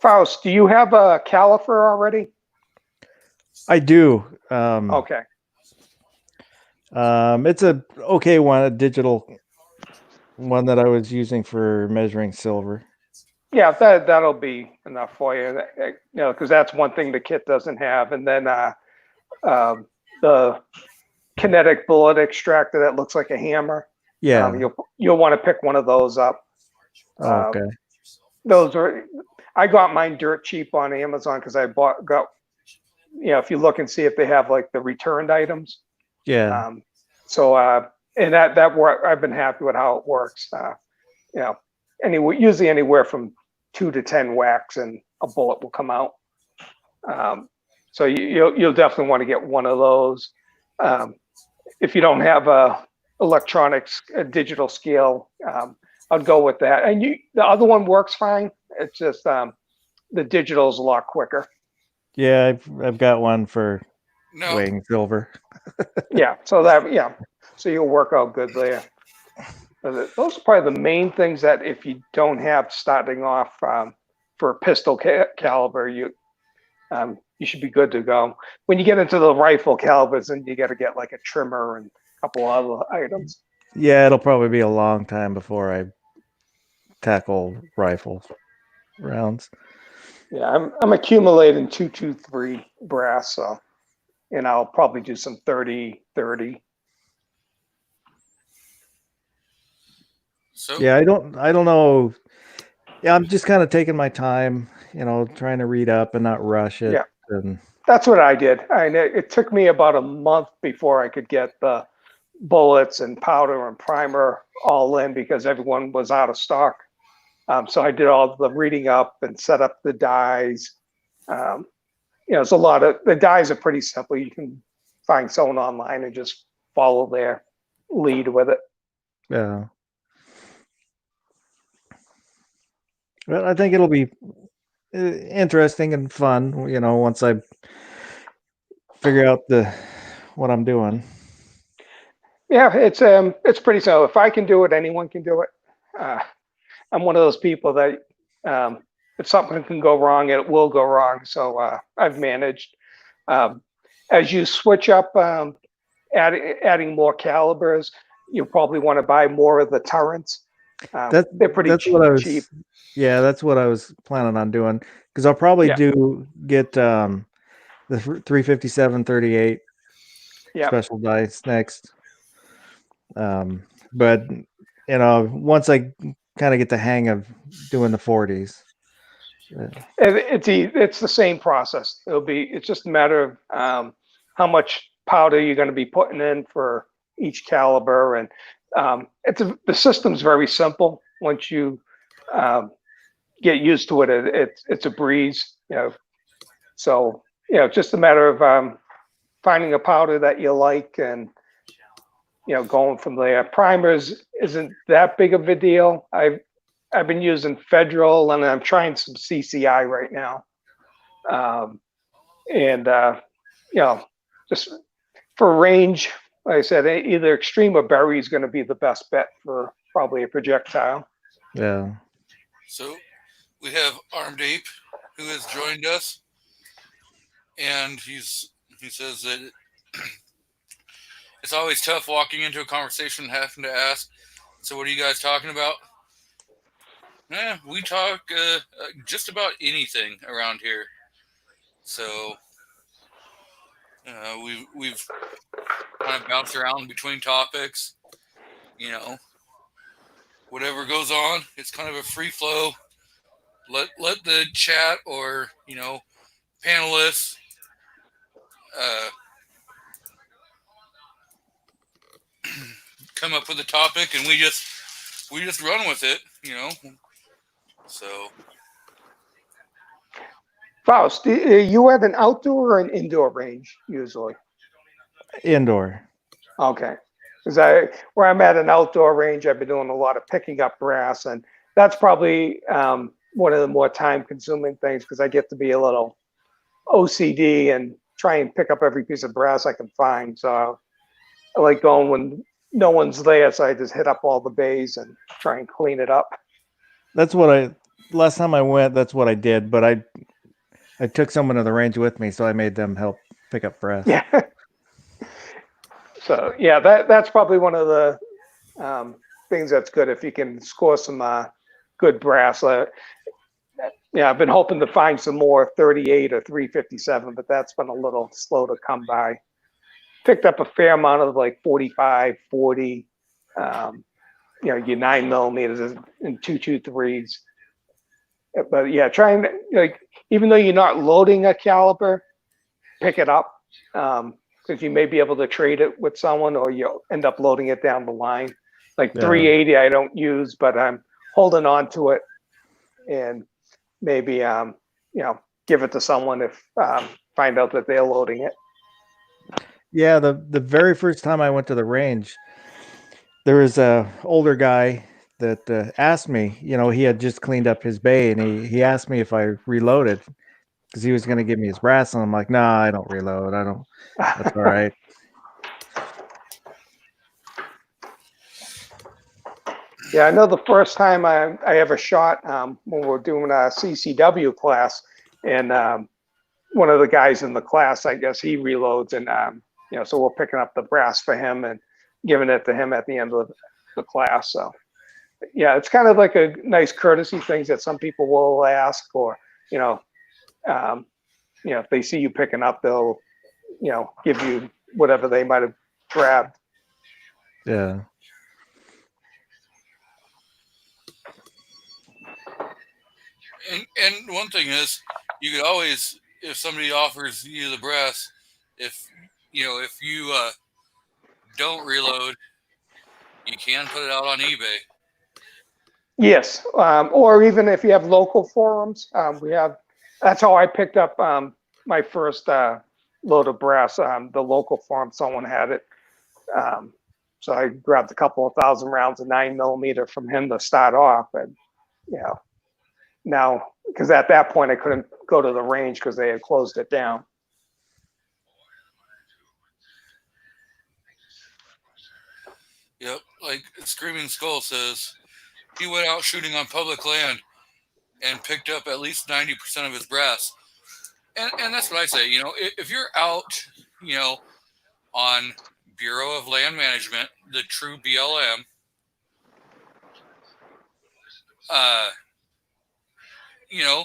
Faust, do you have a caliper already? I do. Okay. It's a okay one, a digital one that I was using for measuring silver. Yeah, that'll be enough for you. Because that's one thing the kit doesn't have. And then the kinetic bullet extractor that looks like a hammer. Yeah. You'll want to pick one of those up. Okay. I got mine dirt cheap on Amazon because if you look and see if they have like the returned items. Yeah. And that work, I've been happy with how it works. Usually anywhere from 2 to 10 whacks and a bullet will come out. So you'll definitely want to get one of those. If you don't have a digital scale, I'd go with that. And the other one works fine. It's just the digital is a lot quicker. Yeah, I've got one for weighing silver. Yeah, so you'll work out good there. Those are probably the main things that if you don't have starting off for a pistol caliber, you should be good to go. When you get into the rifle calibers, then you got to get like a trimmer and a couple other items. Yeah, it'll probably be a long time before I tackle rifle rounds. Yeah, I'm accumulating 223 brass, so, and I'll probably do some 30-30. So Yeah, I don't know. Yeah, I'm just kind of taking my time, trying to read up and not rush it. Yeah. And That's what I did. It took me about a month before I could get the bullets and powder and primer all in because everyone was out of stock. So I did all the reading up and set up the dies. It's a lot of the dies are pretty simple. You can find someone online and just follow their lead with it. yeah. Well, I think it'll be interesting and fun, once I figure out what I'm doing. Yeah, it's pretty simple. If I can do it, anyone can do it. I'm one of those people that if something can go wrong, it will go wrong. So I've managed. Um, as you switch up, adding more calibers, you probably want to buy more of the turrets. They're pretty That's what I cheap. was. Yeah, that's what I was planning on doing because I'll probably Yeah. get the 357 38 Yeah. special dice next. But once I kind of get the hang of doing the 40s. It's the same process. It's just a matter of how much powder you're going to be putting in for each caliber, and the system's very simple. Once you get used to it, it's a breeze. So it's just a matter of finding a powder that you like and going from there. Primers isn't that big of a deal. I've been using Federal and I'm trying some CCI right now. And just for range, like I said, either Extreme or Berry is going to be the best bet for probably a projectile. Yeah. So we have Armed Ape who has joined us, and he says that it's always tough walking into a conversation and having to ask, so what are you guys talking about? We talk just about anything around here. So we've kind of bounced around between topics. Whatever goes on, it's kind of a free flow. Let the chat or panelists come up with a topic, and we just run with it. So. Faust, you have an outdoor or an indoor range usually? Indoor. Okay. Because where I'm at an outdoor range, I've been doing a lot of picking up brass, and that's probably one of the more time-consuming things because I get to be a little OCD and try and pick up every piece of brass I can find. So I like going when no one's there, so I just hit up all the bays and try and clean it up. That's what last time I went, that's what I did, but I took someone to the range with me, so I made them help pick up brass. Yeah. So yeah, that's probably one of the things that's good if you can score some good brass. I've been hoping to find some more 38 or 357, but that's been a little slow to come by. Picked up a fair amount of like 45, 40, your 9mm and 223s. But yeah, trying even though you're not loading a caliber, pick it up because you may be able to trade it with someone, or you'll end up loading it down the line. Like 380, I don't use, but I'm holding on to it, and maybe give it to someone if find out that they're loading it. Yeah, the very first time I went to the range, there was a older guy that asked me, he had just cleaned up his bay, and he asked me if I reloaded because he was going to give me his brass, and I'm like, nah, I don't reload. I don't. That's all right. Yeah, I know the first time I ever shot when we were doing a CCW class, and one of the guys in the class, I guess he reloads, and so we're picking up the brass for him and giving it to him at the end of the class. So yeah, it's kind of like a nice courtesy things that some people will ask, or You know, if they see you picking up, they'll, you know, give you whatever they might have grabbed. Yeah. And one thing is, you could always, if somebody offers you the brass, if you don't reload, you can put it out on eBay. Yes, or even if you have local forums, we have. That's how I picked up my first load of brass. The local forum, someone had it, so I grabbed a couple of thousand rounds of 9mm from him to start off, and you know, now because at that point I couldn't go to the range because they had closed it down. Yep, like Screaming Skull says, he went out shooting on public land and picked up at least 90% of his brass. And that's what I say, you know, if you're out, you know, on Bureau of Land Management, the true BLM, you know,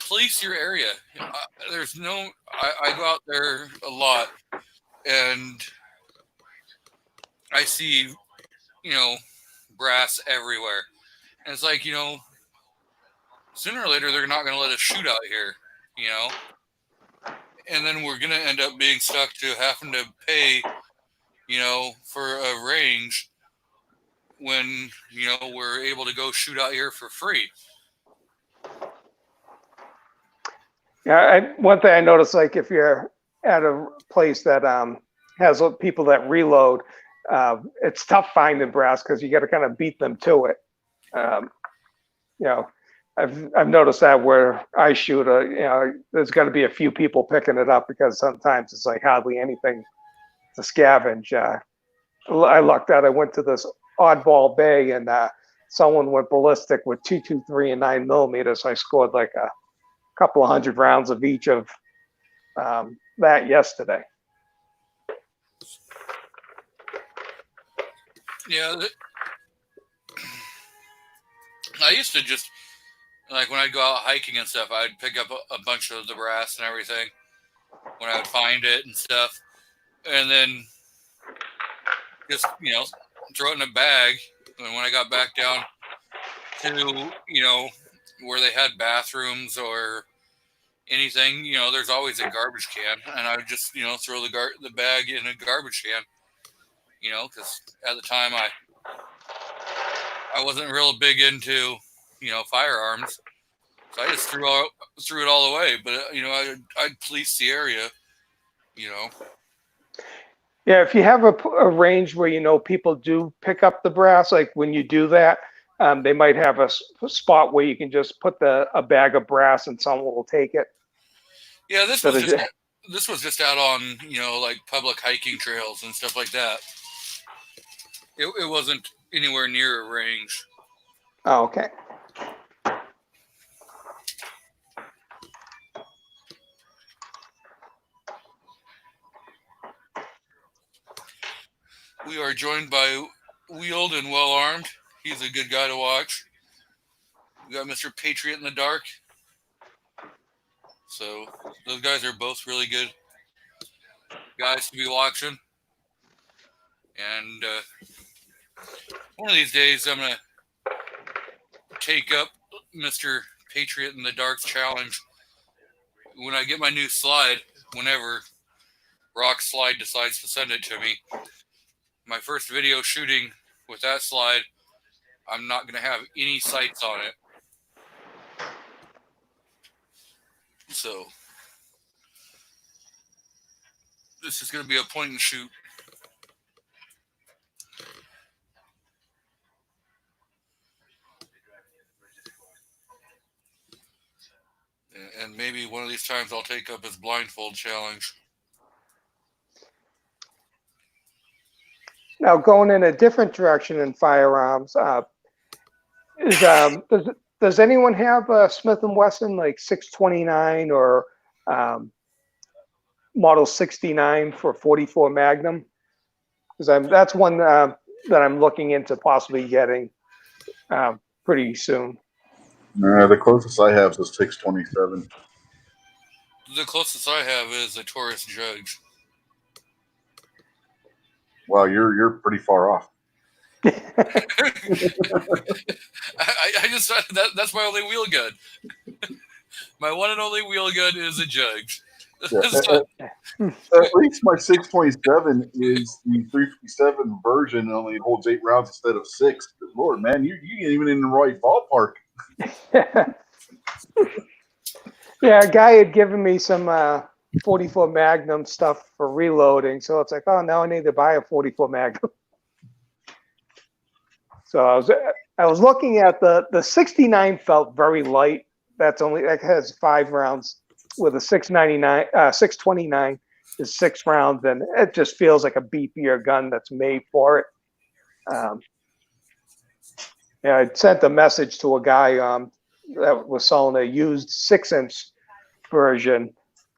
police your area. There's no, I go out there a lot and I see, you know, brass everywhere. And it's like, you know, sooner or later they're not going to let us shoot out here, you know? And then we're going to end up being stuck to having to pay, you know, for a range when, you know, we're able to go shoot out here for free. Yeah, one thing I noticed, like if you're at a place that has people that reload, it's tough finding brass because you got to kind of beat them to it. You know, I've noticed that where I shoot, you know, there's got to be a few people picking it up because sometimes it's like hardly anything to scavenge. I lucked out. I went to this oddball bay and someone went ballistic with 223 and 9mm. So I scored like a couple of hundred rounds of each of that yesterday. Yeah, I used to just, like when I'd go out hiking and stuff, I'd pick up a bunch of the brass and everything when I would find it and stuff. And then just, you know, throw it in a bag. And when I got back down to, you know, where they had bathrooms or anything, you know, there's always a garbage can. And I would just, you know, throw the bag in a garbage can, you know, because at the time I wasn't real big into, you know, firearms. So I just threw it all away. But, you know, I'd police the area, you know. Yeah, if you have a range where you know people do pick up the brass, like when you do that, they might have a spot where you can just put a bag of brass and someone will take it. Yeah, this was just out on, you know, like public hiking trails and stuff like that. It wasn't anywhere near a range. Oh, okay. We are joined by Wheeled and Well Armed. He's a good guy to watch. We got Mr. Patriot in the Dark. So those guys are both really good guys to be watching. And one of these days I'm going to take up Mr. Patriot in the Dark's challenge when I get my new slide, whenever Rock Slide decides to send it to me. My first video shooting with that slide, I'm not going to have any sights on it. So this is going to be a point and shoot. And maybe one of these times I'll take up his blindfold challenge. Now, going in a different direction in firearms, does anyone have a Smith & Wesson like 629 or Model 69 for 44 Magnum? Because that's one that I'm looking into possibly getting pretty soon. The closest I have is 627. The closest I have is a Taurus Judge. Wow, you're pretty far off. I just that's my only wheel gun. My one and only wheel gun is a Judge. Yeah, So, at least my 627 is the 357 version. Only holds 8 rounds instead of 6. Good Lord, man, you ain't even in the right ballpark. Yeah, a guy had given me some 44 Magnum stuff for reloading, so it's like, oh, now I need to buy a 44 Magnum. So I was looking at the 69 felt very light. That has 5 rounds with a 629 is 6 rounds, and it just feels like a beefier gun that's made for it. Yeah, I sent a message to a guy that was selling a used 6-inch version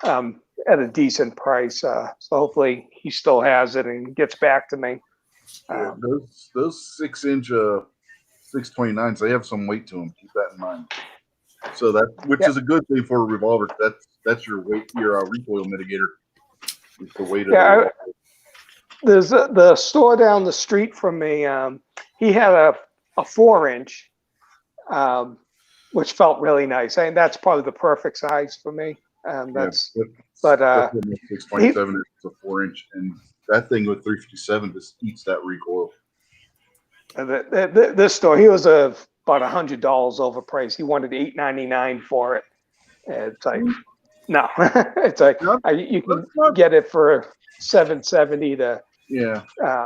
at a decent price. So hopefully he still has it and gets back to me. Those 6-inch 629s, they have some weight to them. Keep that in mind. So which is a good thing for a revolver. That's your weight, your recoil mitigator. Is the weight of the revolver. There's the store down the street from me. He had a 4-inch, which felt really nice. And that's probably the perfect size for me. That's 627 is a 4-inch, and that thing with 357 just eats that recoil. This store, he was about $100 overpriced. He wanted $8.99 for it. And it's like, no, it's like you can get it for $770 to. Yeah,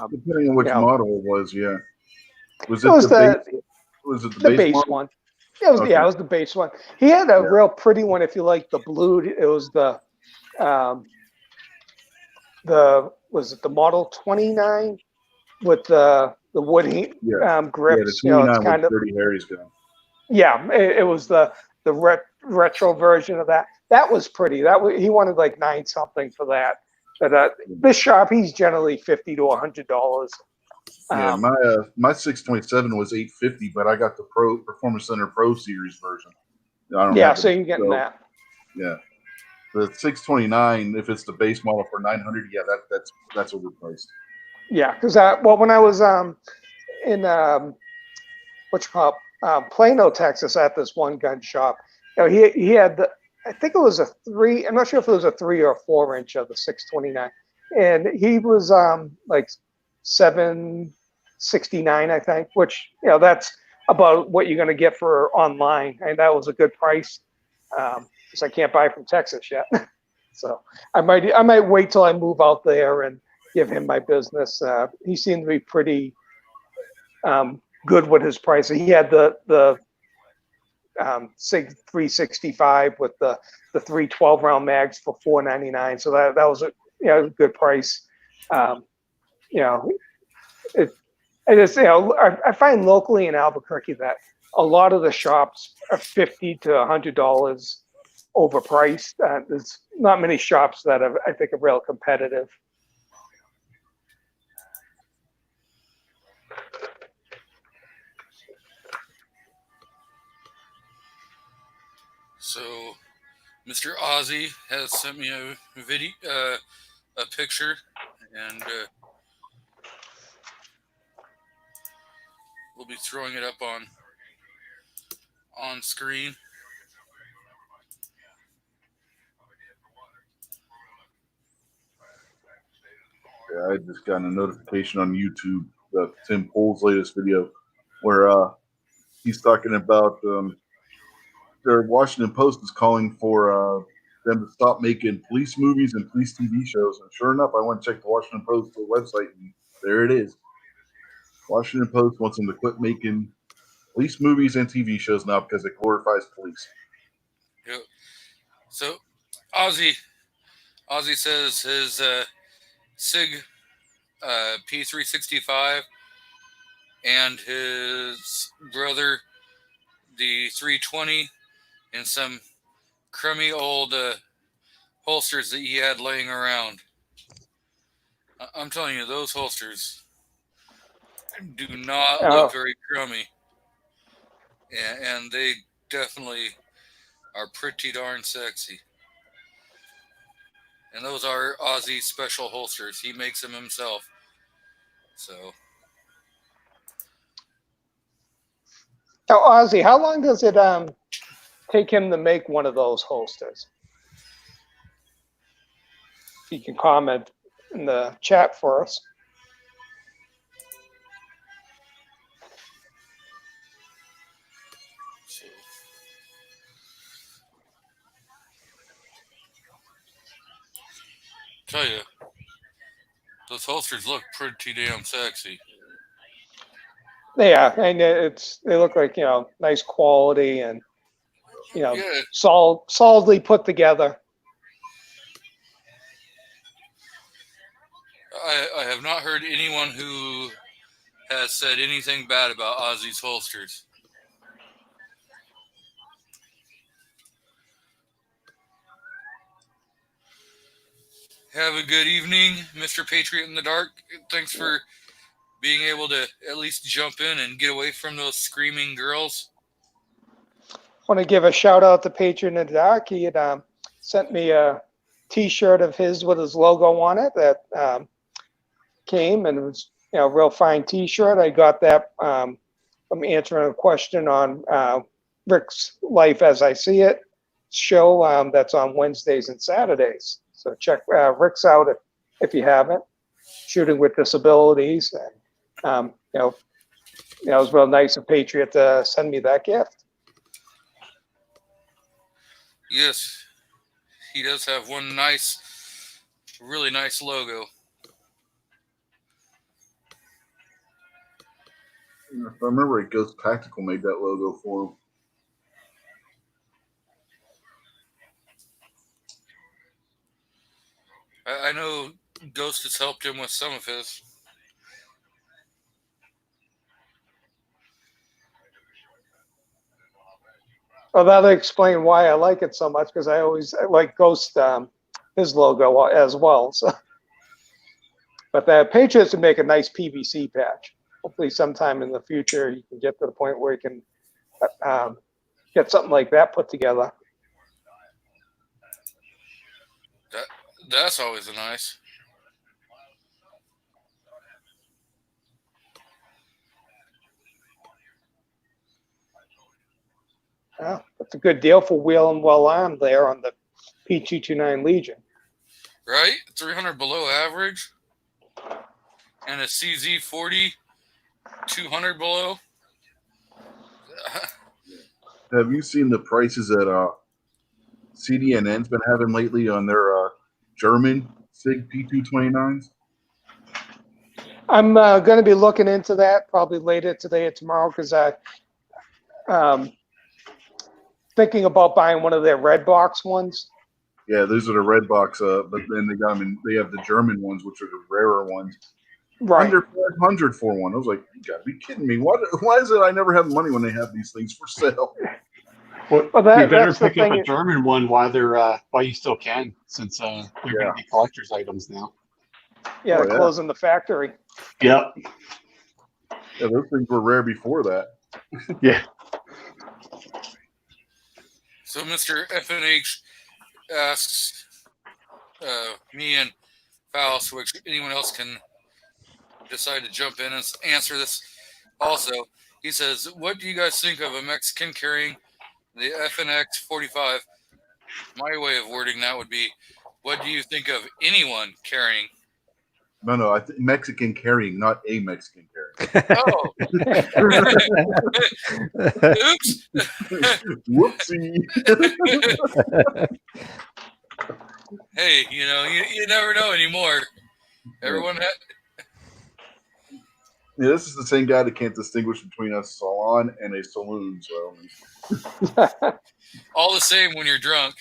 depending on which model it was. Yeah, was it the base one? Yeah, it was the base one. He had a real pretty one. If you like the blue, it was the was it the Model 29 with the wood grips? Yeah, the 29 it's kind of Dirty Harry's gun. Yeah, it was the retro version of that. That was pretty. He wanted like $9 something for that. But this shop, he's generally $50 to $100. Yeah, my 627 was $850, but I got the Performance Center Pro Series version. So you're getting that. Yeah, the 629, if it's the base model for $900, yeah, that's overpriced. Yeah, because when I was in Plano, Texas, at this one gun shop, he had I think it was a 3. I'm not sure if it was a 3 or a 4-inch of the 629, and he was like $769, I think, which that's about what you're going to get for online, and that was a good price because I can't buy from Texas yet. So I might wait till I move out there and give him my business. He seemed to be pretty good with his price. He had the SIG 365 with the 312 round mags for $499. So that was a good price. I find locally in Albuquerque that a lot of the shops are $50 to $100 overpriced. There's not many shops that I think are real competitive. So, Mr. Ozzy has sent me a video, a picture, and we'll be throwing it up on screen. Yeah, I just got a notification on YouTube of Tim Pool's latest video where he's talking about their Washington Post is calling for them to stop making police movies and police TV shows. And sure enough, I went to check the Washington Post website, and there it is. Washington Post wants them to quit making police movies and TV shows now because it glorifies police. Yep. So, Ozzy says his SIG P365 and his brother, the 320, and some crummy old holsters that he had laying around. I'm telling you, those holsters do not look very crummy. And they definitely are pretty darn sexy. And those are Ozzy's special holsters. He makes them himself. So, Now, Ozzy, how long does it take him to make one of those holsters? If you can comment in the chat for us. tell you, those holsters look pretty damn sexy. Yeah, and they look like nice quality and Yeah, solidly put together. I have not heard anyone who has said anything bad about Ozzy's holsters. Have a good evening, Mr. Patriot in the Dark. Thanks for being able to at least jump in and get away from those screaming girls. Want to give a shout out to Patron in the Dark. He had sent me a T-shirt of his with his logo on it that came, and it was a real fine T-shirt. I got that from answering a question on Rick's Life as I See It show that's on Wednesdays and Saturdays. So check Rick's out if you haven't. Shooting with Disabilities, and it was real nice of Patriot to send me that gift. Yes, he does have one really nice logo. If I remember right, Ghost Tactical made that logo for him. I know Ghost has helped him with some of his. Well, that'll explain why I like it so much, because I like Ghost, his logo as well. So, but the Patriots would make a nice PVC patch. Hopefully, sometime in the future, you can get to the point where you can get something like that put together. That's always a nice. Yeah, that's a good deal for Wheel and Well Armed there on the P229 Legion. Right? 300 below average. And a CZ40, 200 below. Have you seen the prices that CDNN's been having lately on their German SIG P229s? I'm going to be looking into that probably later today or tomorrow, because I'm thinking about buying one of their red box ones. Yeah, those are the red box, but then they got them in, they have the German ones, which are the rarer ones. Right. Under 500 for one. I was like, you gotta be kidding me. Why is it I never have money when they have these things for sale? Well, Well, you better that's the pick up thing. a German one while you still can, since they're going to be collector's items now. Yeah, Oh, yeah. closing the factory. Yep. Yeah, those things were rare before that. Yeah. So Mr. FNH asks me and Faust, which anyone else can decide to jump in and answer this also. He says, what do you guys think of a Mexican carrying the FNX 45? My way of wording that would be, what do you think of anyone carrying? No, I think Mexican carrying, not a Mexican carrying. Oh. Oops. Whoopsie. Hey, you never know anymore. Everyone Yeah, this is the same guy that can't distinguish between a salon and a saloon. So all the same when you're drunk.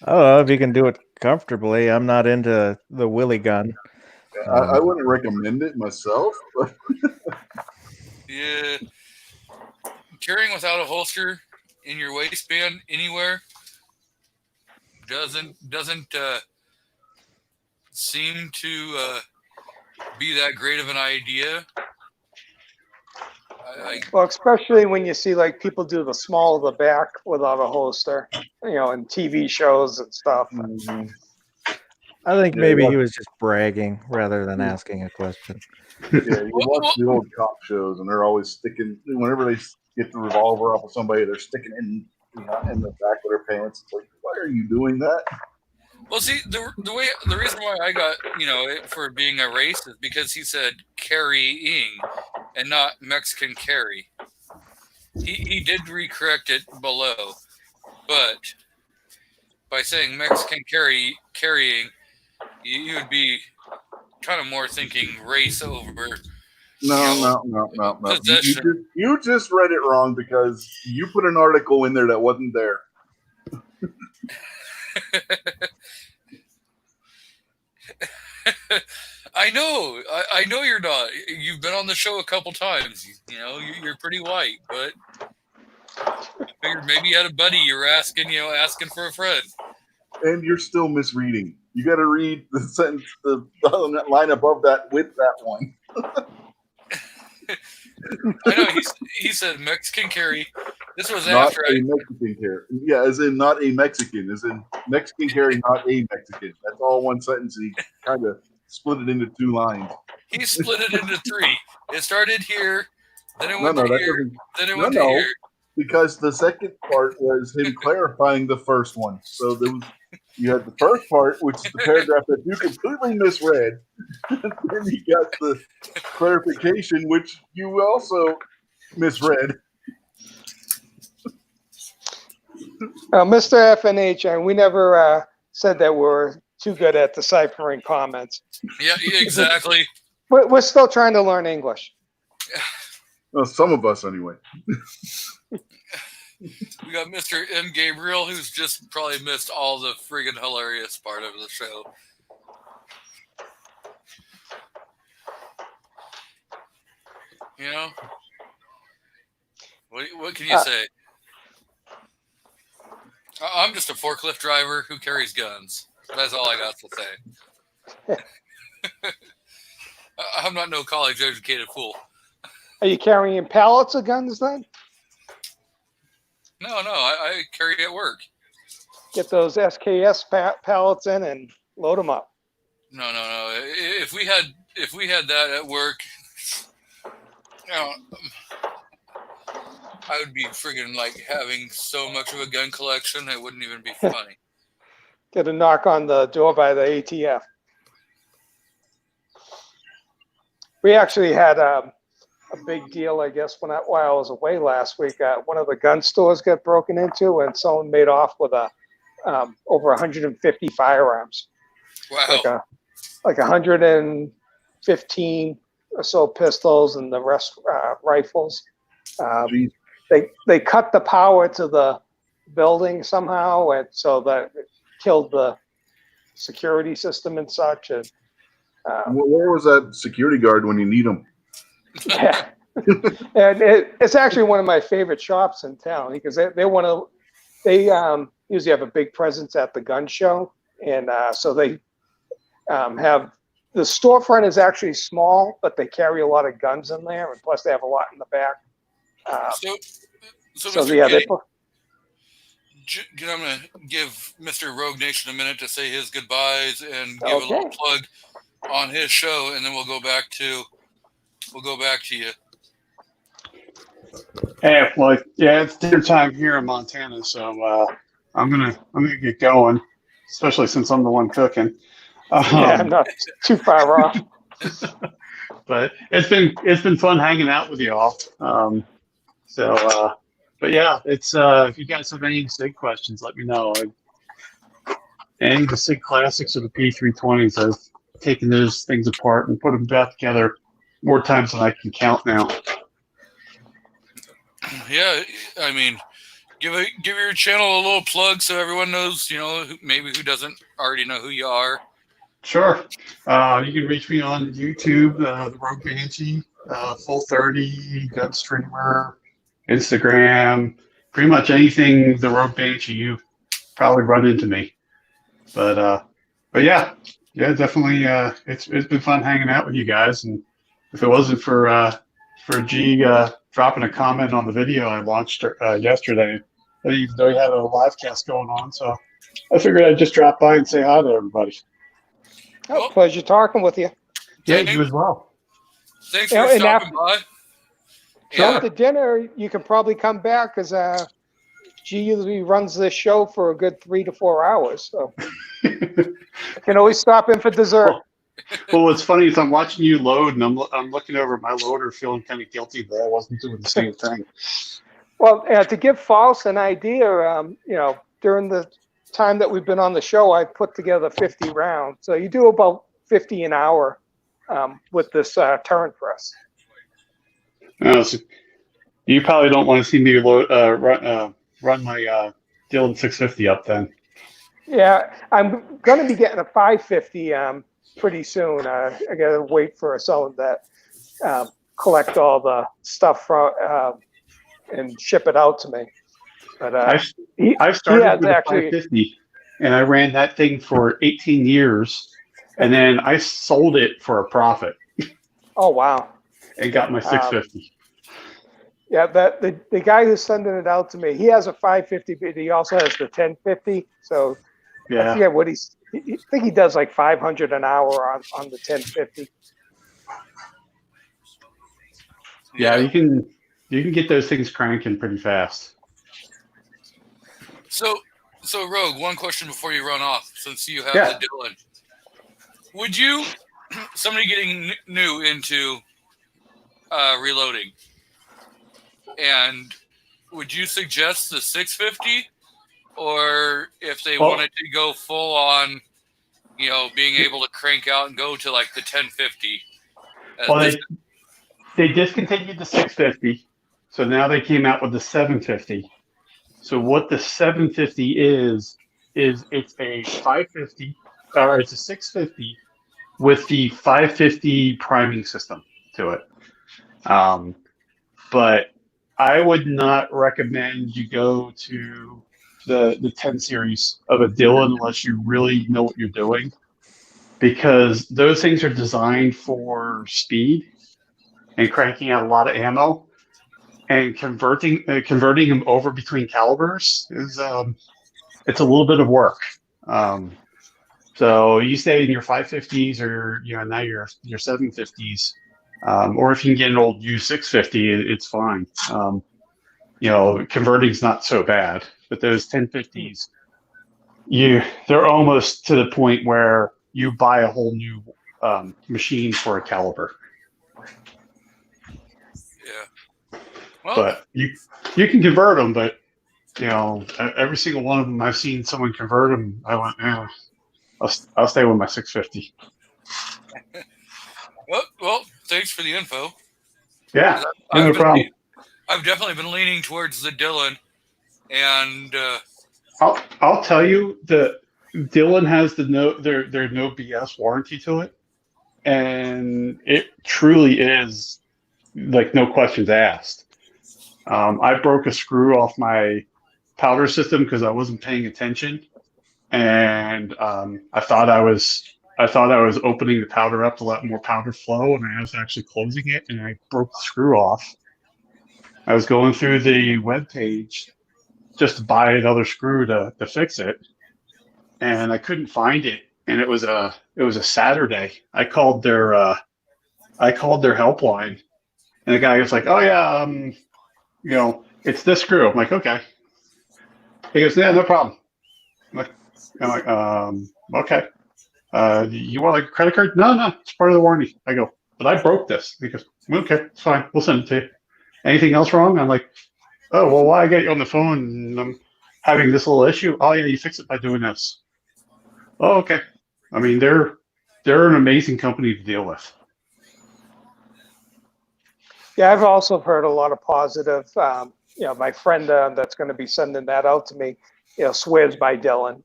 I don't know if you can do it comfortably. I'm not into the Willy gun. I wouldn't recommend it myself. But Yeah. Carrying without a holster in your waistband anywhere doesn't seem to be that great of an idea. Well, especially when you see like people do the small of the back without a holster, in TV shows and stuff. Mhm. I think Yeah, maybe yeah. he was just bragging rather than asking a question. Yeah, you watch the old cop shows, and they're always sticking. Whenever they get the revolver off of somebody, they're sticking it in the back of their pants. It's like, why are you doing that? Well, see, the reason why I got it for being a race is because he said carrying and not Mexican carry. He did recorrect it below, but by saying Mexican carrying, you would be kind of more thinking race over No. possession. You just read it wrong because you put an article in there that wasn't there. I know. I know you're not. You've been on the show a couple times. You're pretty white, but I figured maybe you had a buddy you were asking for a friend. And you're still misreading. You got to read the sentence, the line above that with that one. I know. He said Mexican carry. This was Not after a Mexican carry. Yeah, as in not a Mexican. As in Mexican carry, not a Mexican. That's all one sentence. He kind of split it into two lines. he split it into three. It started here, then it went No, to that here, doesn't. then it went to here. Because the second part was him clarifying the first one. So you had the first part, which is the paragraph that you completely misread. Then you got the clarification, which you also misread. Mr. FNH, and we never said that we're too good at deciphering comments. Yeah, exactly. We're still trying to learn English. Well, some of us, anyway. We got Mr. M. Gabriel, who's just probably missed all the friggin' hilarious part of the show. What can you say? I'm just a forklift driver who carries guns. That's all I got to say. I'm not no college-educated fool. Are you carrying pallets of guns then? No, I carry at work. Get those SKS pallets in and load them up. No. If we had that at work, I would be friggin' like having so much of a gun collection, it wouldn't even be funny. Get a knock on the door by the ATF. We actually had a big deal, I guess, while I was away last week. One of the gun stores got broken into, and someone made off with over 150 firearms. Wow. Like 115 or so pistols, and the rest rifles. They cut the power to the building somehow, and so that it killed the security system and such. And where was that security guard when you need him? yeah, and it's actually one of my favorite shops in town because they usually have a big presence at the gun show, and so they have the storefront is actually small, but they carry a lot of guns in there, and plus they have a lot in the back. So So Mr. yeah, K, I'm going to give Mr. Rogue Nation a minute to say his goodbyes and give a little plug on his show, and then we'll go back to you. Hey, well, yeah, it's dinner time here in Montana, so I'm gonna get going, especially since I'm the one cooking. yeah, I'm not too far off. But it's been fun hanging out with y'all. But yeah, it's if you guys have any SIG questions, let me know. Any of the SIG classics or the P320s, I've taken those things apart and put them back together more times than I can count now. Yeah, I mean, give your channel a little plug so everyone knows, maybe who doesn't already know who you are. Sure. You can reach me on YouTube, the Rogue Banshee, Full 30, Gun Streamer, Instagram, pretty much anything the Rogue Banshee, you probably run into me. But yeah, definitely. It's been fun hanging out with you guys, and if it wasn't for G dropping a comment on the video I launched yesterday. Even though he had a live cast going on, so I figured I'd just drop by and say hi to everybody. Oh, Well, pleasure talking with you. Yeah, you as well. Thanks You know, for and stopping by. Sure. After dinner, you can probably come back because she usually runs this show for a good 3 to 4 hours. So you can always stop in for dessert. Well, what's funny is I'm watching you load, and I'm looking over my loader, feeling kind of guilty that I wasn't doing the same thing. Well, to give False an idea, during the time that we've been on the show, I've put together 50 rounds. So you do about 50 an hour with this turret press. So you probably don't want to see me run my Dylan 650 up then. Yeah, I'm going to be getting a 550 pretty soon. I got to wait for someone that collect all the stuff from and ship it out to me. But I've started with actually, a 550, and I ran that thing for 18 years, and then I sold it for a profit. Oh wow! And got my 650. Yeah, the guy who's sending it out to me, he has a 550, but he also has the 1050. So yeah. I forget what I think he does like 500 an hour on the 1050. Yeah, you can get those things cranking pretty fast. So Rogue, one question before you run off, since you have the Dylan. Would you, somebody getting new into reloading, and would you suggest the 650, or if they wanted to go full on, being able to crank out and go to like the 1050? Well, they discontinued the 650, so now they came out with the 750. So what the 750 is it's a 550, or it's a 650 with the 550 priming system to it. But I would not recommend you go to the 10 series of a Dylan unless you really know what you're doing, because those things are designed for speed and cranking out a lot of ammo, and converting them over between calibers is it's a little bit of work. So you stay in your 550s, or now your 750s, or if you can get an old U650, it's fine. Converting is not so bad, but those 1050s, they're almost to the point where you buy a whole new machine for a caliber. Yeah. Well, but you can convert them, but every single one of them I've seen someone convert them. I went, I'll stay with my 650. Well, thanks for the info. Yeah, no problem. I've definitely been leaning towards the Dylan, and I'll tell you, the Dylan has their no BS warranty to it, and it truly is like no questions asked. I broke a screw off my powder system because I wasn't paying attention, and I thought I was opening the powder up to let more powder flow, and I was actually closing it, and I broke the screw off. I was going through the web page just to buy another screw to fix it, and I couldn't find it. And it was a Saturday. I called their helpline, and the guy was like, "Oh yeah, it's this screw." I'm like, "Okay." He goes, "Yeah, no problem." I'm like, "Okay. You want like a credit card?" No, it's part of the warranty. I go, "But I broke this." He goes, "Okay, it's fine. We'll send it to you. Anything else wrong?" I'm like, "Oh, well, why I get you on the phone and I'm having this little issue?" "Oh yeah, you fix it by doing this." "Oh, okay." I mean, they're an amazing company to deal with. Yeah, I've also heard a lot of positive. My friend that's going to be sending that out to me, swears by Dylan.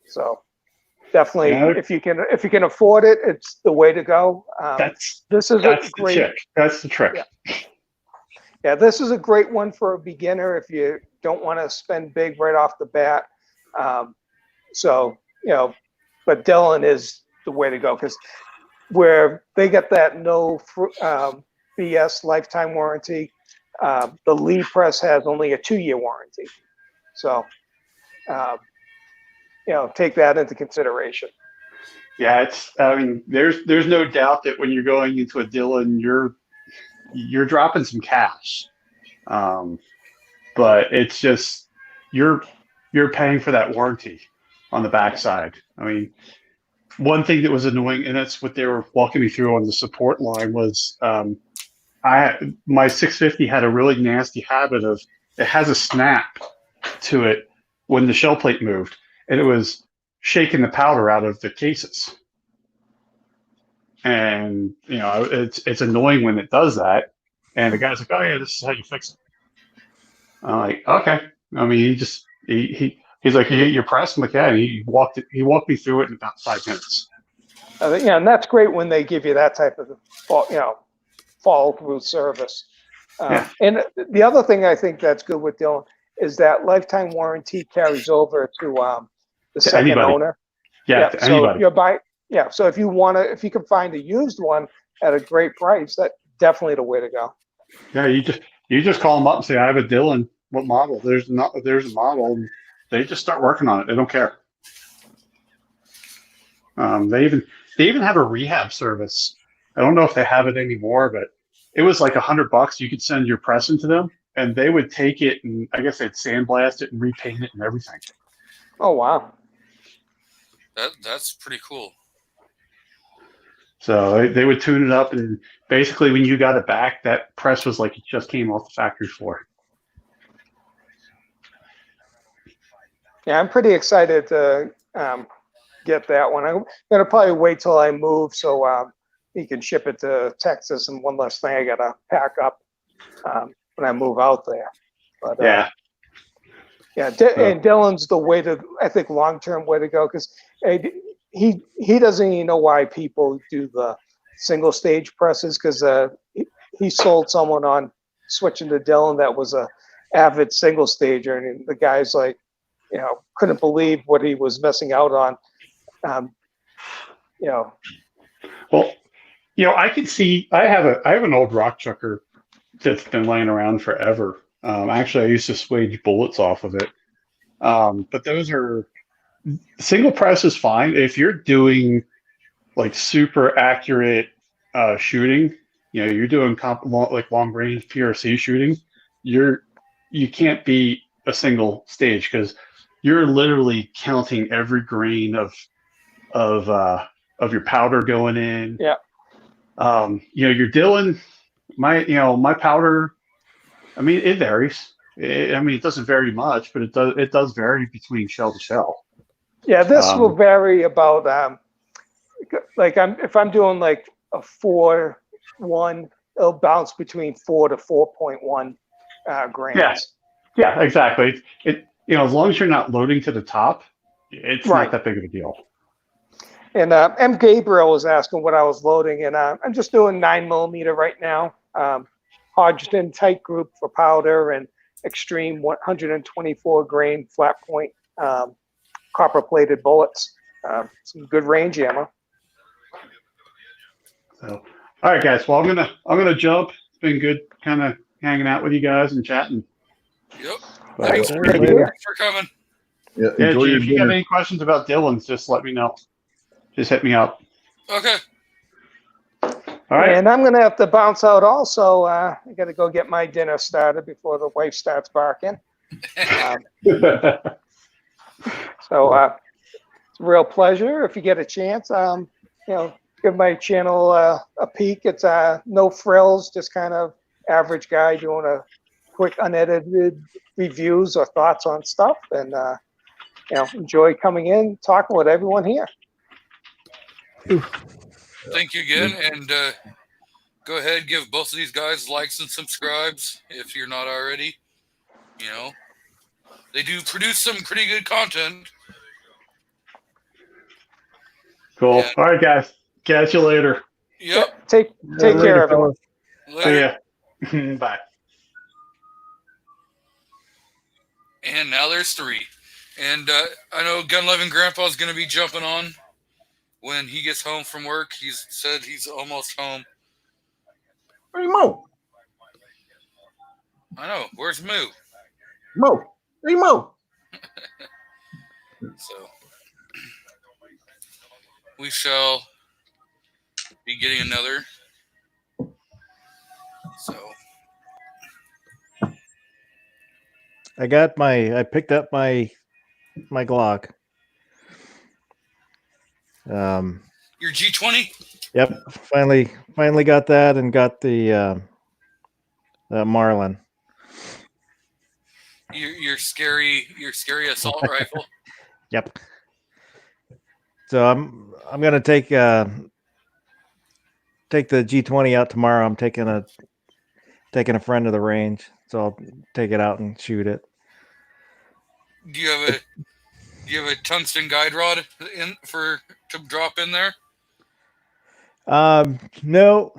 So definitely, if you can afford it, it's the way to go. That's the trick. Yeah, this is a great one for a beginner if you don't want to spend big right off the bat. But Dylan is the way to go, because where they get that no BS lifetime warranty, The Lee press has only a 2-year warranty. So, take that into consideration. Yeah, I mean, there's no doubt that when you're going into a Dylan, you're dropping some cash. But it's just you're paying for that warranty on the backside. I mean, one thing that was annoying, and that's what they were walking me through on the support line, was my 650 had a really nasty habit of it has a snap to it when the shell plate moved, and it was shaking the powder out of the cases. And it's annoying when it does that. And the guy's like, "Oh yeah, this is how you fix it." I'm like, "Okay." I mean, he's like, "You're pressed?" I'm like, "Yeah." And he walked me through it in about 5 minutes. And that's great when they give you that type of follow through service. Yeah. And the other thing I think that's good with Dylan is that lifetime warranty carries over to the second anybody. owner. Yeah, to so anybody. if you're buying, so if you can find a used one at a great price, that's definitely the way to go. Yeah, you just call them up and say, "I have a Dylan. What model?" There's a model, and they just start working on it. They don't care. They even have a rehab service. I don't know if they have it anymore, but it was like $100. You could send your press into them, and they would take it and I guess they'd sandblast it and repaint it and everything. Oh wow, that's pretty cool. So they would tune it up, and basically when you got it back, that press was like it just came off the factory floor. Yeah, I'm pretty excited to get that one. I'm gonna probably wait till I move so he can ship it to Texas. And one less thing I gotta pack up when I move out there. But and Dylan's the way to, I think, long-term way to go, because he doesn't even know why people do the single stage presses, because he sold someone on switching to Dylan that was a avid single stager, and the guy's like, couldn't believe what he was missing out on. Well, I can see. I have an old rock chucker that's been laying around forever. Actually, I used to swage bullets off of it. But those are single press is fine if you're doing like super accurate shooting. You're doing like long range PRC shooting. You can't be a single stage because you're literally counting every grain of your powder going in. Yeah. You're Dylan. My powder. I mean, it varies. It doesn't vary much, but it does vary between shell to shell. Yeah, this will vary about if I'm doing like a 4.1, it'll bounce between 4 to 4.1 grains. Yeah, exactly. As long as you're not loading to the top, it's not that big of a deal. And M. Gabriel was asking what I was loading, and I'm just doing 9mm right now. Hodgdon tight group for powder and extreme 124 grain flat point copper plated bullets. Some good range ammo. So, all right, guys. Well, I'm gonna jump. It's been good, kind of hanging out with you guys and chatting. Yep. Thanks for coming. Yeah, Yeah, enjoy G, your if you have dinner. any questions about Dylan's, just let me know. Just hit me up. Okay. All right. And I'm gonna have to bounce out also. I gotta go get my dinner started before the wife starts barking. So it's a real pleasure. If you get a chance, give my channel a peek. It's no frills, just kind of average guy doing a quick unedited reviews or thoughts on stuff, and enjoy coming in, talking with everyone here. Thank you again, and go ahead, give both of these guys likes and subscribes if you're not already. They do produce some pretty good content. Cool. Yeah. All right, guys. Catch you later. Yep. Take care, everyone. Later. See ya. Bye. And now there's 3. And I know Gun Loving Grandpa is going to be jumping on when he gets home from work. He's said he's almost home. Hey, Mo. I know. Where's Moo? Mo, hey Mo. So we shall be getting another. So I picked up my Glock. your G20. Yep, finally got that and got the Marlin. Your scary assault rifle. Yep. So I'm gonna take the G20 out tomorrow. I'm taking a friend to the range, so I'll take it out and shoot it. Do you have a tungsten guide rod in for to drop in there? No,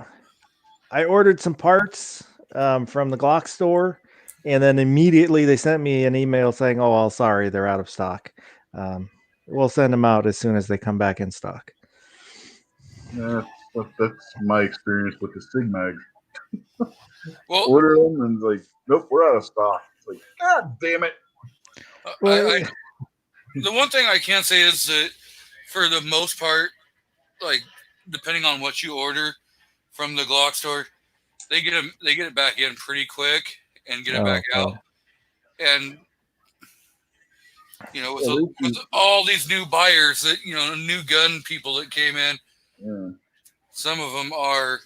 I ordered some parts from the Glock store, and then immediately they sent me an email saying, "Oh, well, sorry, they're out of stock. We'll send them out as soon as they come back in stock." That's my experience with the Sig mags. Well, Order them and like, nope, we're out of stock. It's like, God damn it. I the one thing I can say is that for the most part, like depending on what you order from the Glock store, they get it back in pretty quick and get it back out. And with all these new buyers that new gun people that came in, some of them are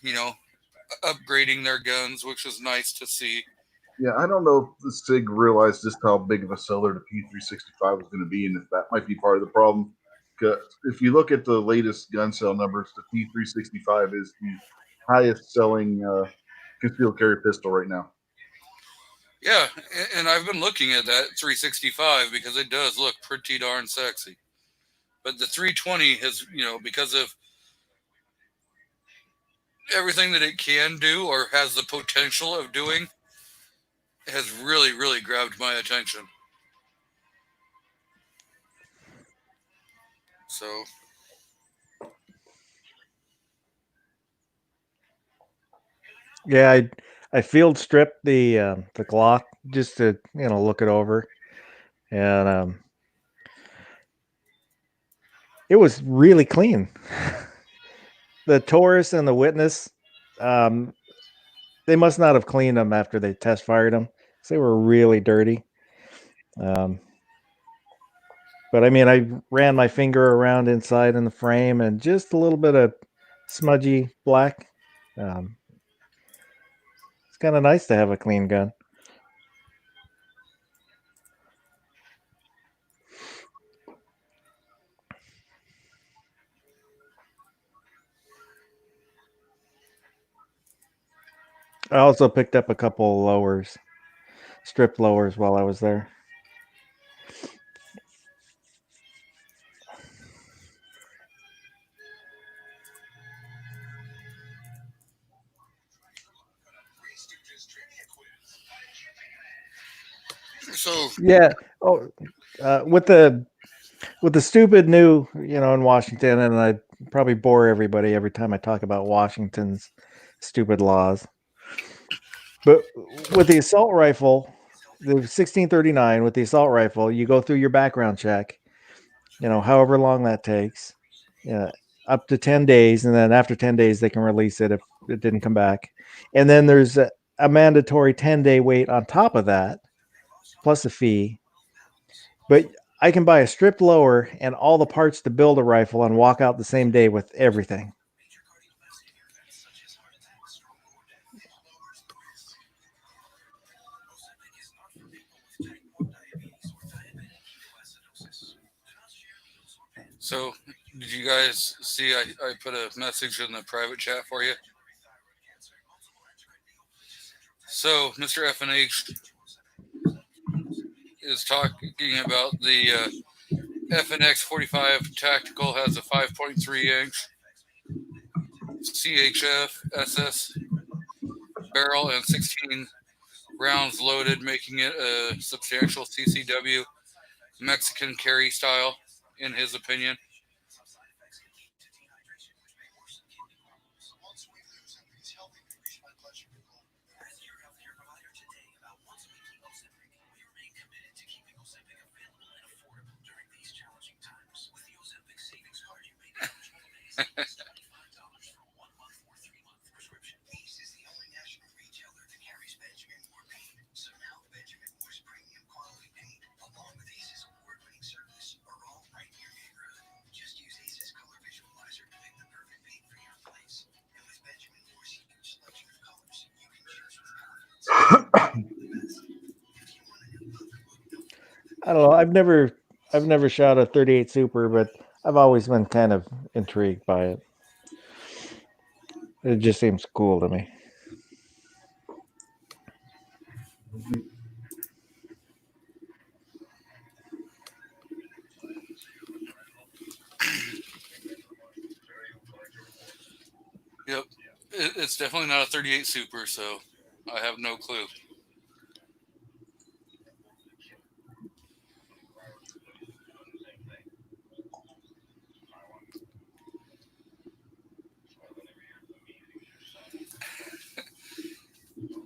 upgrading their guns, which is nice to see. Yeah, I don't know if the Sig realized just how big of a seller the P365 was going to be, and if that might be part of the problem. Because if you look at the latest gun sale numbers, the P365 is the highest selling concealed carry pistol right now. Yeah, and I've been looking at that 365 because it does look pretty darn sexy. But the 320 has, because of everything that it can do or has the potential of doing, has really, really grabbed my attention. So, Yeah, I field stripped the Glock just to look it over, and it was really clean. The Taurus and the Witness, they must not have cleaned them after they test fired them. So they were really dirty. But I mean, I ran my finger around inside in the frame and just a little bit of smudgy black. It's kind of nice to have a clean gun. I also picked up a couple lowers, strip lowers while I was there. so Yeah. Oh, with the stupid new, in Washington, and I probably bore everybody every time I talk about Washington's stupid laws. But with the assault rifle, the 1639 with the assault rifle, you go through your background check, however long that takes, up to 10 days. And then after 10 days, they can release it if it didn't come back. And then there's a mandatory 10-day wait on top of that, plus a fee. But I can buy a stripped lower and all the parts to build a rifle and walk out the same day with everything. So, did you guys see? I put a message in the private chat for you. So, Mr. FNH is talking about the FNX 45 Tactical has a 5.3 inch CHF SS barrel and 16 rounds loaded, making it a substantial CCW Mexican carry style, in his opinion. I don't know. I've never shot a 38 Super, but I've always been kind of intrigued by it. It just seems cool to me. Yep. It's definitely not a 38 Super, so I have no clue.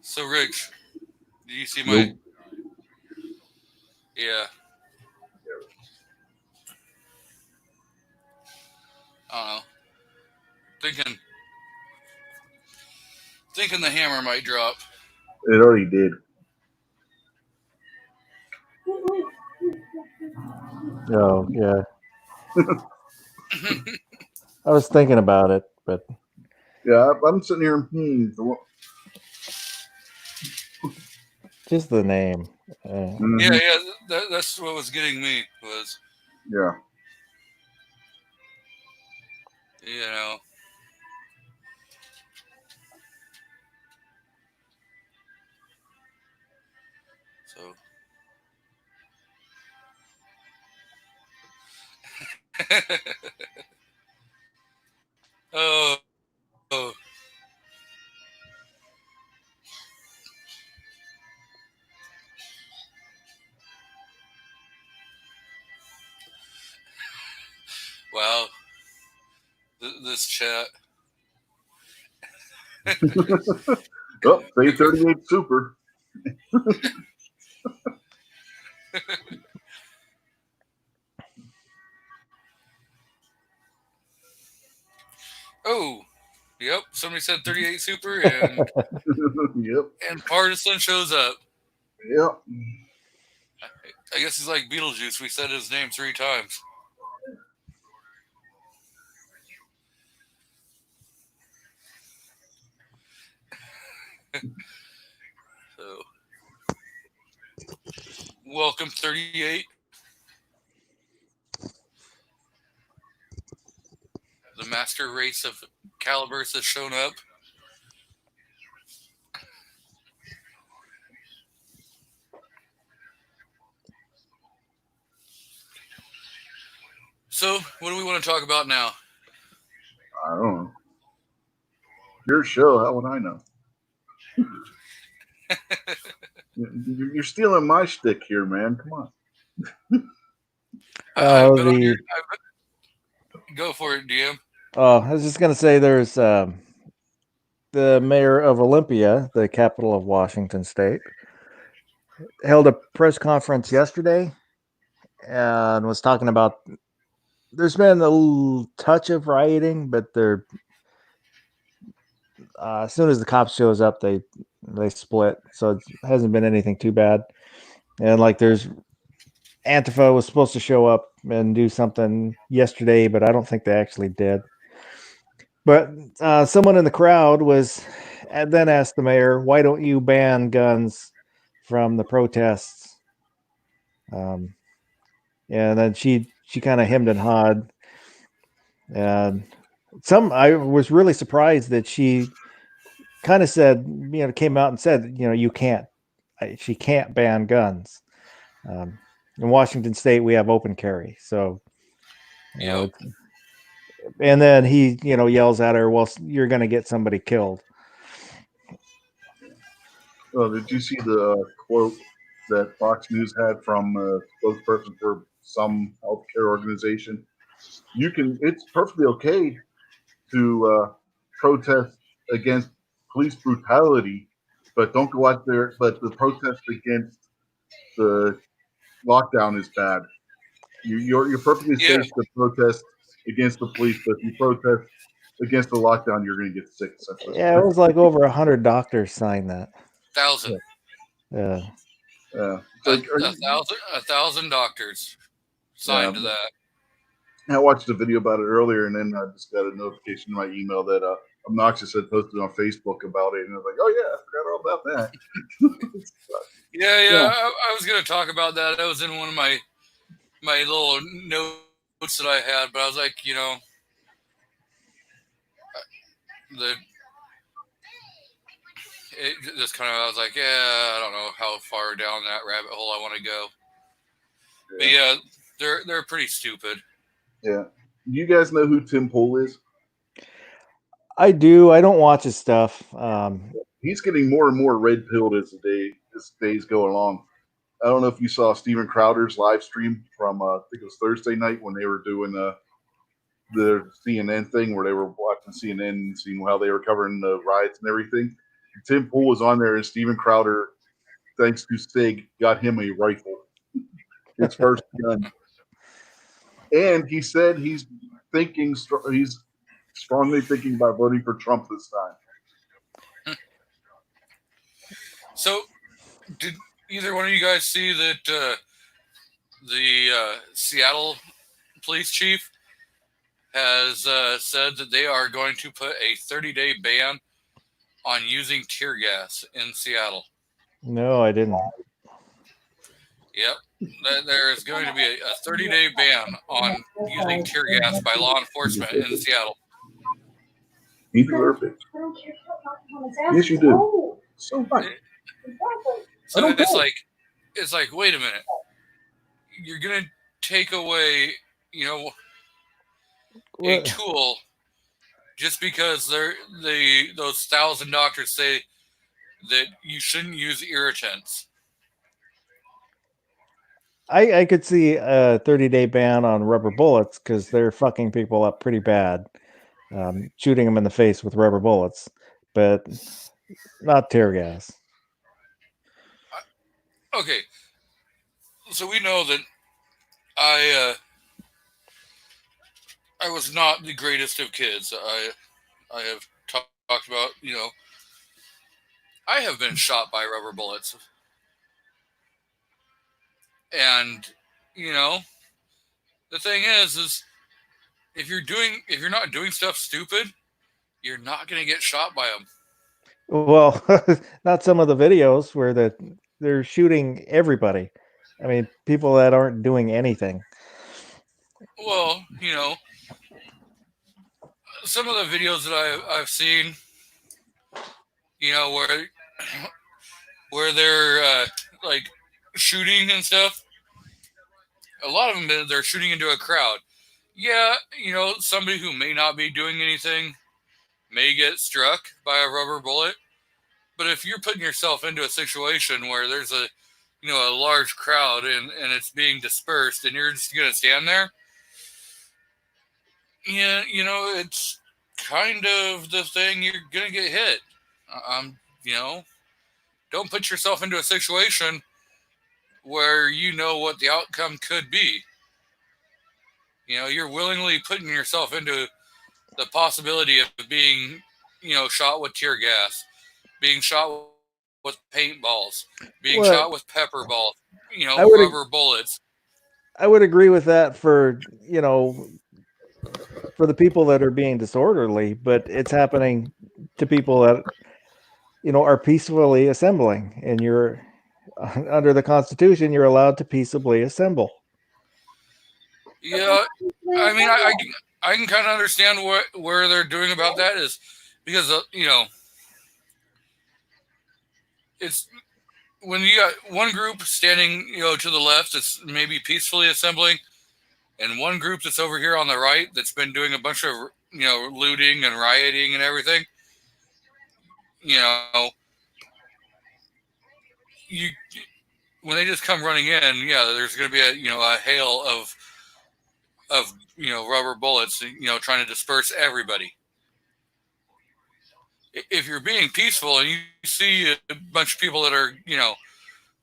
So, Riggs, do you see my? Nope. Yeah. I don't know. Thinking the hammer might drop. It already did. Oh yeah, I was thinking about it, but Yeah, I'm sitting here. just the name. Yeah, yeah. That's what was getting me was, Yeah. you know. So. oh, oh. Wow. This chat. Oh, say 38 Super. Oh, yep. Somebody said 38 Super, and Yep. Partisan shows up. Yep. I guess he's like Beetlejuice. We said his name 3 times. So, welcome 38. The master race of calibers has shown up. So, what do we want to talk about now? I don't know. Your show. How would I know? You're stealing my shtick here, man. Come on. I've been on your. Go for it, DM. I was just gonna say there's the mayor of Olympia, the capital of Washington State, held a press conference yesterday and was talking about there's been a little touch of rioting, but they're as soon as the cops shows up, they split, so it hasn't been anything too bad. And like there's Antifa was supposed to show up and do something yesterday, but I don't think they actually did. But someone in the crowd was then asked the mayor, "Why don't you ban guns from the protests?" And then she kind of hemmed and hawed, and I was really surprised that she kind of said, came out and said, you can't, she can't ban guns. In Washington State, we have open carry, so Yep. and then he, yells at her, "Well, you're going to get somebody killed." Oh, did you see the quote that Fox News had from a spokesperson for some healthcare organization? It's perfectly okay to protest against police brutality, but don't go out there. But the protest against the lockdown is bad. You're perfectly Yeah. safe to protest against the police, but if you protest against the lockdown, you're going to get sick. Essentially. Yeah, it was like over 100 doctors signed that. 1,000. Yeah. It's like, A thousand doctors signed to that. I watched a video about it earlier, and then I just got a notification in my email that Obnoxious had posted on Facebook about it, and I was like, "Oh yeah, I forgot all about that." Yeah. I was going to talk about that. That was in one of my little notes that I had, but I was like, it just kind of, I was like, yeah, I don't know how far down that rabbit hole I want to go. But yeah, they're pretty stupid. Yeah. Do you guys know who Tim Pool is? I do. I don't watch his stuff. He's getting more and more red pilled as days go along. I don't know if you saw Steven Crowder's live stream from I think it was Thursday night when they were doing the CNN thing where they were watching CNN and seeing how they were covering the riots and everything. Tim Pool was on there, and Steven Crowder, thanks to Sig, got him a rifle, his first gun. And he said he's strongly thinking about voting for Trump this time. So, did either one of you guys see that the Seattle police chief has said that they are going to put a 30-day ban on using tear gas in Seattle? No, I didn't. Yep. There is going to be a 30-day ban on using tear gas by law enforcement in Seattle. He deserved it. Yes, you do. So what? So it's like, wait a minute. You're gonna take away, a tool just because those 1,000 doctors say that you shouldn't use irritants. I could see a 30-day ban on rubber bullets because they're fucking people up pretty bad, shooting them in the face with rubber bullets, but not tear gas. Okay, so we know that I was not the greatest of kids. I have talked about, I have been shot by rubber bullets. And, the thing is if you're not doing stuff stupid, you're not going to get shot by them. Well, not some of the videos where they're shooting everybody. I mean, people that aren't doing anything. Well, some of the videos that I've seen, where they're like shooting and stuff. A lot of them, they're shooting into a crowd. Yeah, somebody who may not be doing anything may get struck by a rubber bullet. But if you're putting yourself into a situation where there's a large crowd and it's being dispersed and you're just going to stand there, yeah, it's kind of the thing, you're going to get hit. Don't put yourself into a situation where you know what the outcome could be. You're willingly putting yourself into the possibility of being, shot with tear gas, being shot with paintballs, being shot with pepper balls, rubber bullets. I would agree with that for the people that are being disorderly, but it's happening to people that are peacefully assembling, and you're under the Constitution, you're allowed to peaceably assemble. Yeah, I mean, I can kind of understand where they're doing about that is because it's when you got one group standing to the left that's maybe peacefully assembling, and one group that's over here on the right that's been doing a bunch of looting and rioting and everything. When they just come running in, there's going to be a hail of rubber bullets, trying to disperse everybody. If you're being peaceful and you see a bunch of people that are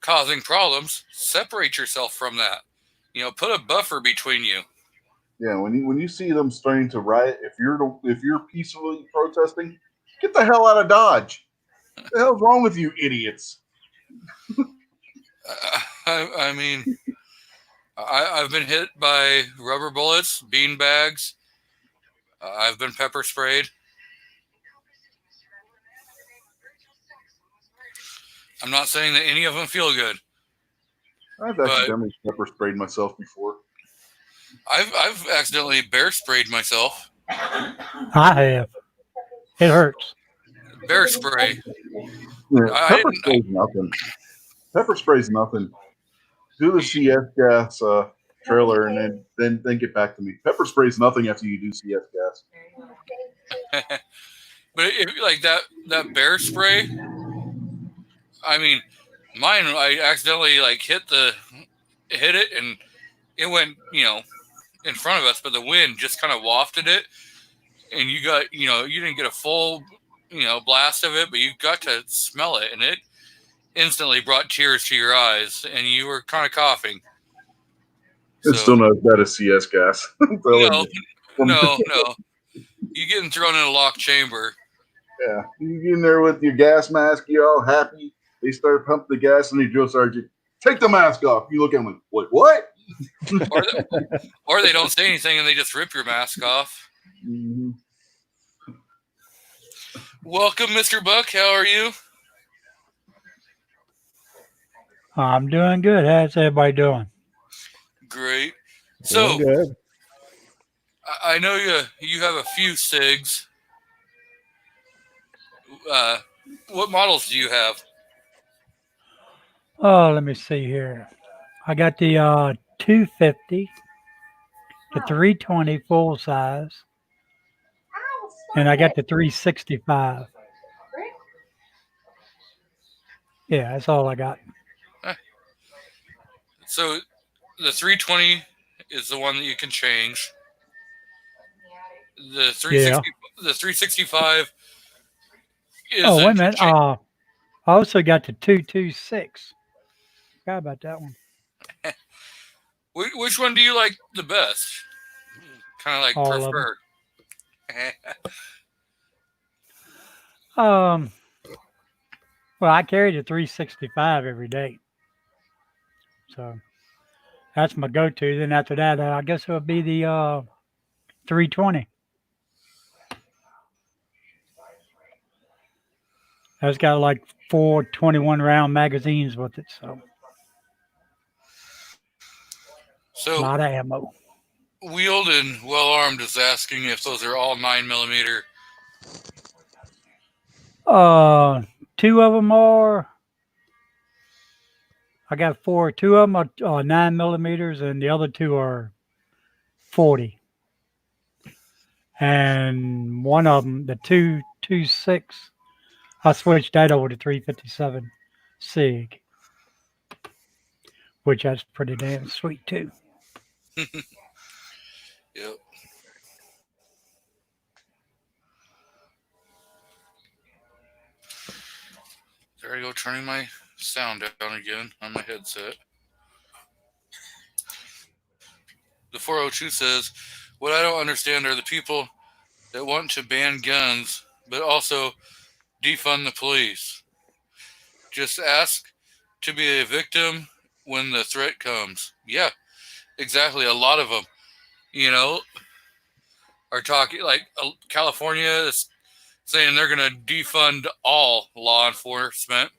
causing problems, separate yourself from that. Put a buffer between you. Yeah, when you see them starting to riot, if you're peacefully protesting, get the hell out of Dodge. What the hell's wrong with you idiots? I mean, I've been hit by rubber bullets, bean bags. I've been pepper sprayed. I'm not saying that any of them feel good. I've But accidentally pepper sprayed myself before. I've accidentally bear sprayed myself. I have. It hurts. Bear spray. Yeah, I pepper didn't. spray's nothing. Pepper spray's nothing. Do the CS gas trailer and then get back to me. Pepper spray's nothing after you do CS gas. But if like that bear spray, I mean, mine. I accidentally like hit it, and it went in front of us, but the wind just kind of wafted it, and you didn't get a full blast of it, but you got to smell it, and it instantly brought tears to your eyes, and you were kind of coughing. It's still not as bad as CS gas. No. You getting thrown in a locked chamber. Yeah, you get in there with your gas mask, you're all happy. They start pumping the gas, and the drill sergeant, take the mask off. You look at them like, what? Or they don't say anything, and they just rip your mask off. Mm-hmm. Welcome, Mr. Buck. How are you? I'm doing good. How's everybody doing? Great. So, good. I know you have a few SIGs. What models do you have? Oh, let me see here. I got the 250, the 320 full size, and I got the 365. Yeah, that's all I got. So, the 320 is the one that you can change. The 365 is. Oh, wait a minute. I also got the 226. Forgot about that one. Which one do you like the best? Kind of like All of prefer. Well, I carry the 365 every day. So that's my go-to. Then after that, I guess it would be the 320. That's got like 4 21-round magazines with it. So a lot of ammo. Wheeled and Well Armed is asking if those are all 9mm. 2 of them are. I got 4. 2 of them are 9mm, and the other 2 are 40. And one of them, the 226, I switched that over to 357 SIG, which that's pretty damn sweet too. Yep. There I go, turning my sound down again on my headset. The 402 says, what I don't understand are the people that want to ban guns, but also defund the police. Just ask to be a victim when the threat comes. Yeah, exactly. A lot of them, are talking like California is saying they're going to defund all law enforcement.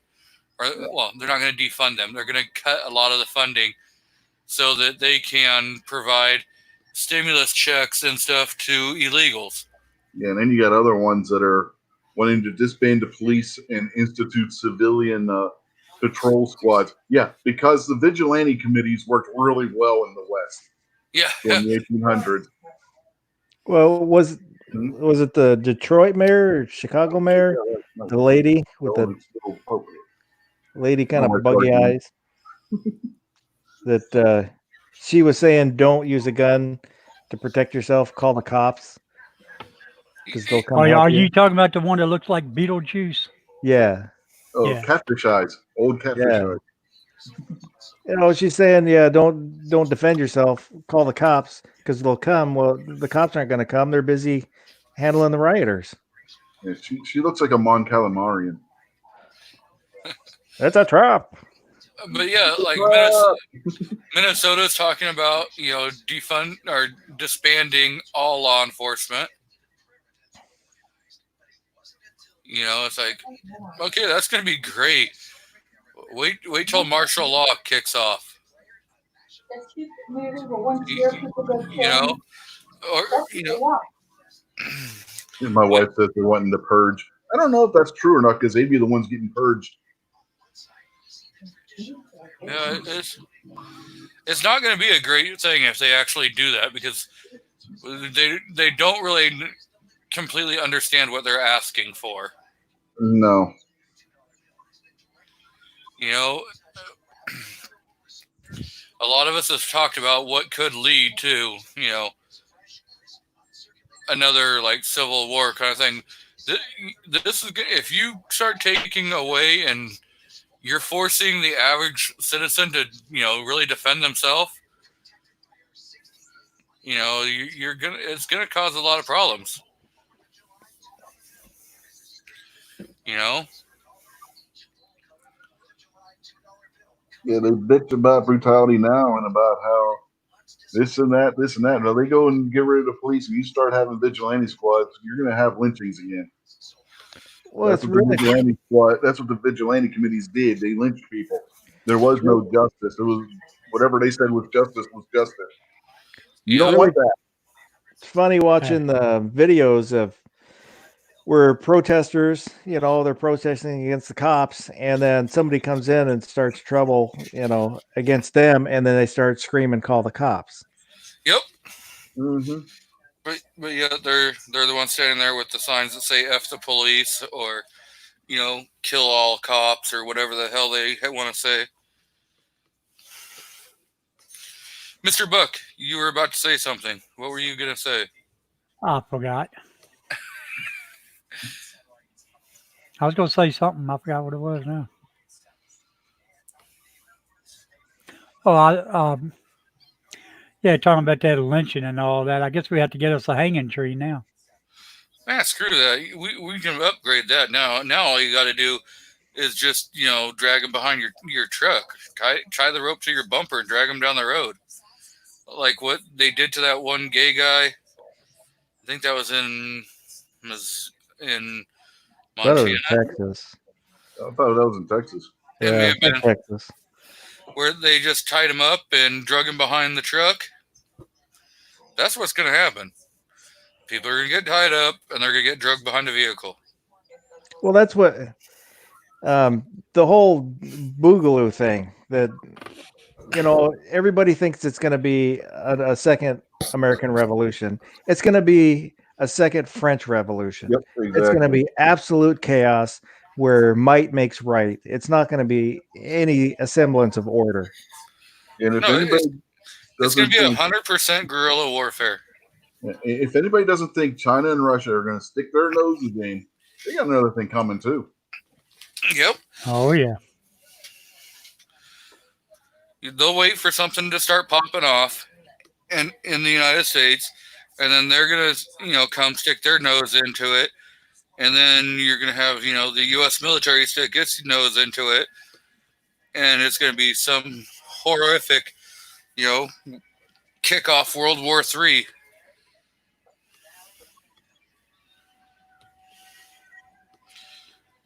Well, they're not going to defund them. They're going to cut a lot of the funding so that they can provide stimulus checks and stuff to illegals. Yeah, and then you got other ones that are wanting to disband the police and institute civilian patrol squads. Yeah, because the vigilante committees worked really well in the West. Yeah. In the 1800s. Well, was it the Detroit mayor or Chicago mayor? Yeah, the lady with the lady kind of buggy eyes. That she was saying, "Don't use a gun to protect yourself. Call the cops." They'll come are you talking about the one that looks like Beetlejuice? Yeah. Oh, yeah. Catfish eyes. Old catfish eyes. she's saying, yeah, don't defend yourself. Call the cops because they'll come. Well, the cops aren't going to come. They're busy handling the rioters. Yeah, she looks like a Mon Calamarian. That's a trap. But yeah, like Minnesota's talking about defund or disbanding all law enforcement. It's like, okay, that's going to be great. Wait till martial law kicks off. My wife says they're wanting to purge. I don't know if that's true or not because they'd be the ones getting purged. Yeah, it's not going to be a great thing if they actually do that because they don't really completely understand what they're asking for. No. A lot of us have talked about what could lead to, another like civil war kind of thing. This is if you start taking away and you're forcing the average citizen to, really defend themselves. It's gonna cause a lot of problems. Yeah, they bitch about brutality now and about how this and that. Now they go and get rid of the police and you start having vigilante squads, you're going to have lynchings again. Well, that's what the vigilante committees did. They lynched people. There was no justice. It was whatever they said was justice. You don't want that. It's funny watching the videos of where protesters, they're protesting against the cops, and then somebody comes in and starts trouble, against them, and then they start screaming, "Call the cops!" Yep. Mm-hmm. But yeah, they're the ones standing there with the signs that say "F the police" or, "Kill all cops" or whatever the hell they want to say. Mr. Buck, you were about to say something. What were you gonna say? I forgot. I was going to say something. I forgot what it was now. Oh, yeah, talking about that lynching and all that. I guess we have to get us a hanging tree now. Screw that. We can upgrade that now. Now all you got to do is just, drag them behind your truck. Tie the rope to your bumper and drag them down the road. Like what they did to that one gay guy. I think that was in Montana. Texas. I thought that was in Texas. It may have been Texas. Where they just tied him up and drug him behind the truck. That's what's going to happen. People are going to get tied up and they're going to get drugged behind a vehicle. Well, that's what the whole Boogaloo thing that, everybody thinks it's going to be a second American Revolution. It's going to be a second French Revolution. Yep, exactly. It's going to be absolute chaos where might makes right. It's not going to be any semblance of order. And if it's going to be 100% guerrilla warfare. If anybody doesn't think China and Russia are going to stick their noses in, they got another thing coming too. Yep. Oh yeah. They'll wait for something to start popping off in the United States, and then they're going to, come stick their nose into it. And then you're going to have, the U.S. military stick its nose into it. And it's going to be some horrific, kick off World War III.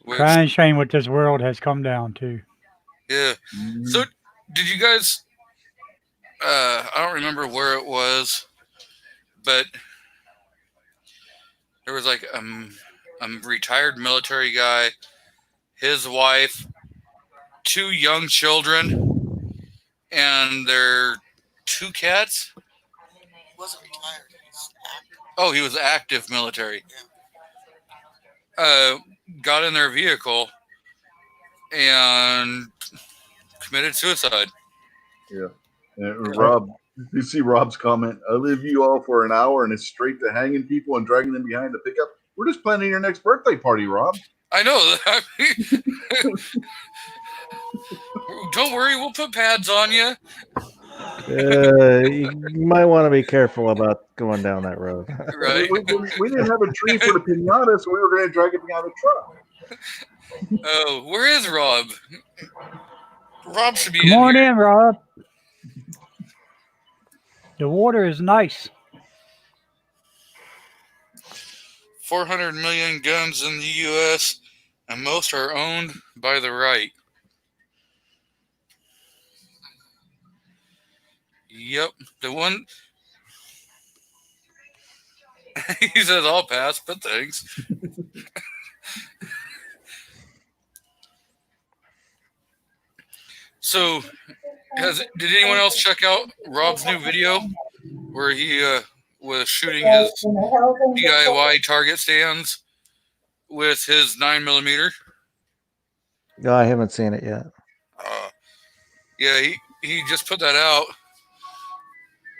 Crying shame what this world has come down to. Yeah. So, did you guys, I don't remember where it was, but there was like a retired military guy, his wife, 2 young children, and their 2 cats. He wasn't retired. He was active military. Got in their vehicle and committed suicide. Yeah. And Rob, you see Rob's comment, I leave you all for an hour and it's straight to hanging people and dragging them behind the pickup. We're just planning your next birthday party, Rob. I know. Don't worry, we'll put pads on you. You might want to be careful about going down that road. Right? We didn't have a tree for the pinata, so we were going to drag it behind the truck. Oh, where is Rob? Rob should be Come in on here. in, Rob. The water is nice. 400 million guns in the U.S., and most are owned by the right. Yep, the one. He says, I'll pass, but thanks. So, did anyone else check out Rob's new video where he was shooting his DIY target stands with his 9mm? No, I haven't seen it yet. Yeah, he just put that out,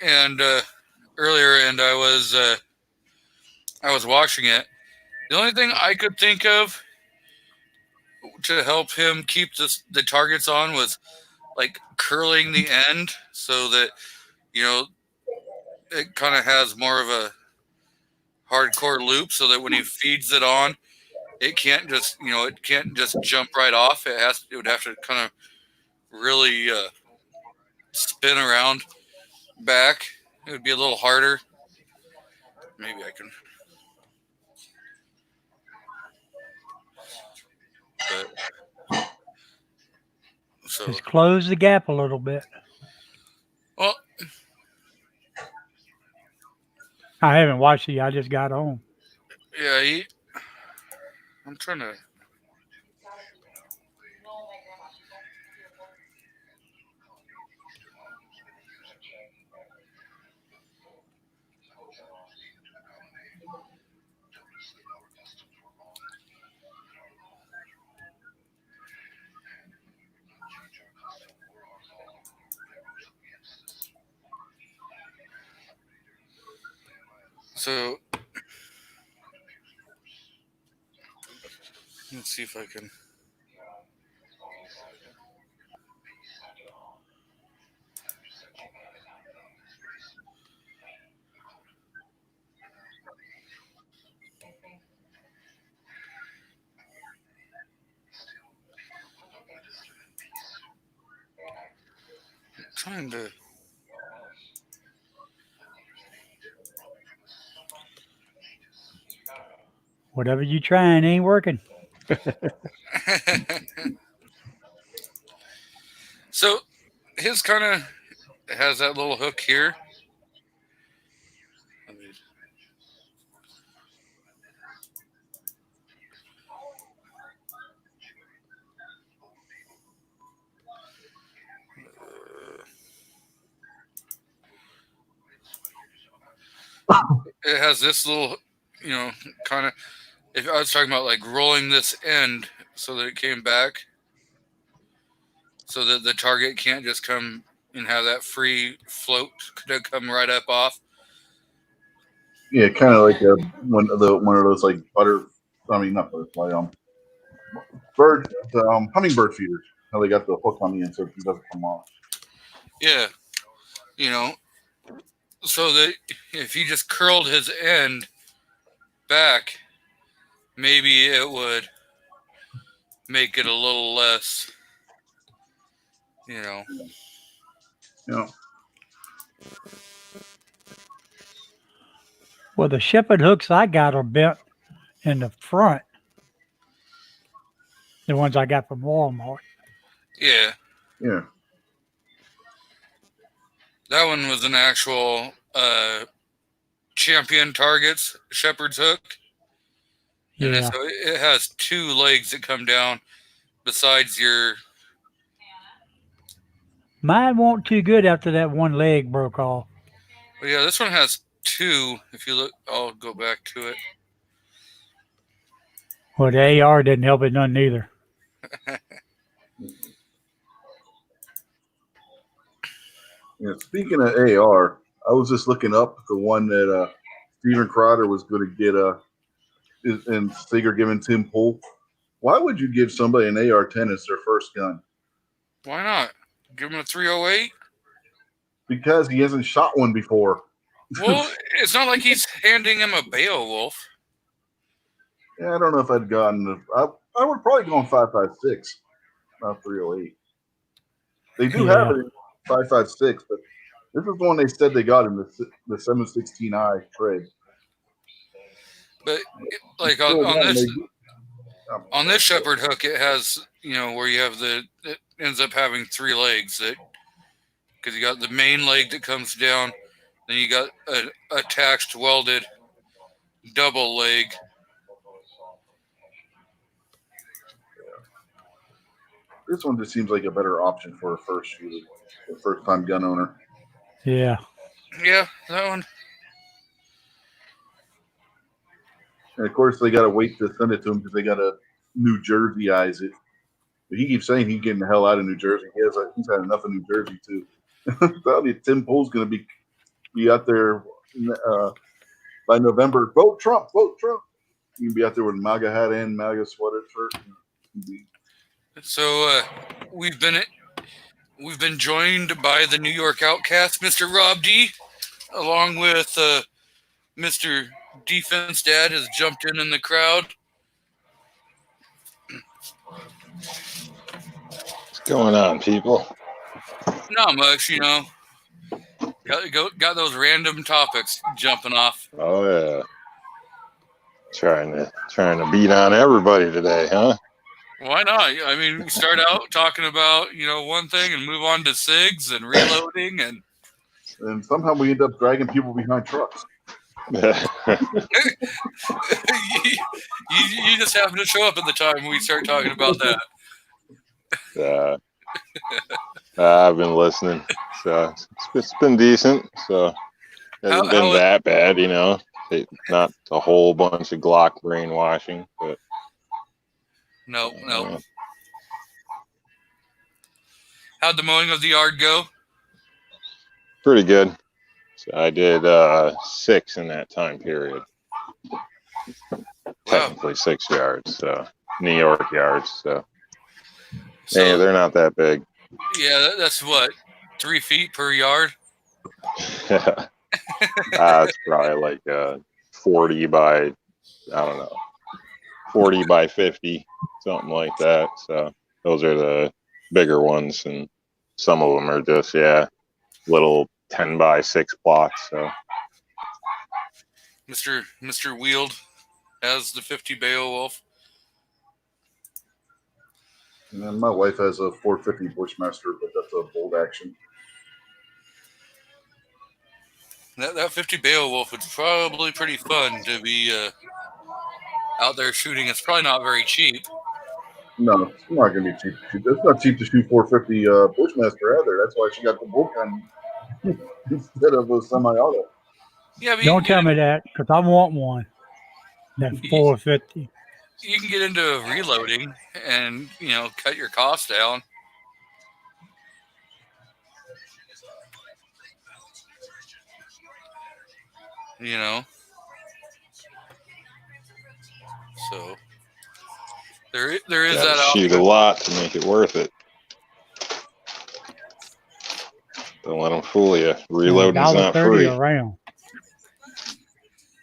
and earlier, and I was watching it. The only thing I could think of to help him keep the targets on was like curling the end so that it kind of has more of a hardcore loop, so that when he feeds it on, it can't just jump right off. It would have to kind of really spin around back. It would be a little harder. Maybe I can. But so Just close the gap a little bit. well, I haven't watched it yet. I just got home. yeah. I'm trying to. So let's see if I can. Trying to. Whatever you trying ain't working. So his kind of has that little hook here. It has this little, kind of. If I was talking about like rolling this end so that it came back, so that the target can't just come and have that free float to come right up off. Yeah, kind of like one of those like not butterfly, hummingbird feeders. How they got the hook on the end so it doesn't come off. Yeah, so that if he just curled his end back, maybe it would make it a little less, Yeah. Well, the shepherd hooks I got are bent in the front. The ones I got from Walmart. Yeah. Yeah. That one was an actual Champion Targets shepherd's hook. And Yeah. so it has two legs that come down besides your. Mine weren't too good after that one leg broke off. But yeah, this one has two. If you look, I'll go back to it. Well, the AR didn't help it none neither. Yeah, speaking of AR, I was just looking up the one that Steven Crowder was going to get and figure giving Tim Pool. Why would you give somebody an AR-10 as their first gun? Why not? Give him a 308. Because he hasn't shot one before. Well, it's not like he's handing him a Beowulf. Yeah, I don't know if I'd gotten. I would probably go on 5.56, not 308. They do have it in 5.56, but this is the one they said they got in the 716i trade. But like Still on one this they- on this shepherd hook, it has where you have it ends up having 3 legs because you got the main leg that comes down, then you got an attached welded double leg. This one just seems like a better option for a first shooter, a first time gun owner. Yeah. Yeah, that one. And of course, they got to wait to send it to him because they got to New Jersey-ize it. But he keeps saying he's getting the hell out of New Jersey. He's had enough of New Jersey too. Tim Pool's going to be out there by November. Vote Trump, vote Trump. You can be out there with MAGA hat and MAGA sweater shirt. So we've been joined by the New York Outcast, Mr. Rob D, along with Mr. Defense Dad has jumped in the crowd. What's going on, people? Not much, Got those random topics jumping off. Oh yeah, trying to beat on everybody today, huh? Why not? I mean, we start out talking about one thing and move on to SIGs and reloading, and somehow we end up dragging people behind trucks. you just happen to show up at the time we start talking about that. I've been listening, so it's been decent. So it hasn't been that bad, Not a whole bunch of Glock brainwashing, but no. How'd the mowing of the yard go? Pretty good. So I did 6 in that time period. Wow. Technically 6 yards, so New York yards. So hey, they're not that big. Yeah, that's what, 3 feet per yard? It's probably like 40 by, I don't know, 40 by 50, something like that. So those are the bigger ones, and some of them are just little 10 by 6 blocks. So Mr. Wield has the 50 Beowulf. And my wife has a 450 Bushmaster, but that's a bolt action. That 50 Beowulf is probably pretty fun to be out there shooting. It's probably not very cheap. No, it's not going to be cheap to shoot. It's not cheap to shoot 450 Bushmaster either. That's why she got the bullpen instead of a semi-auto. Yeah, but don't tell me that, because I want one. That 450. You can get into reloading and cut your costs down. So there is that option. Shoot a lot to make it worth it. Don't let them fool you. Reloading's not free. Around.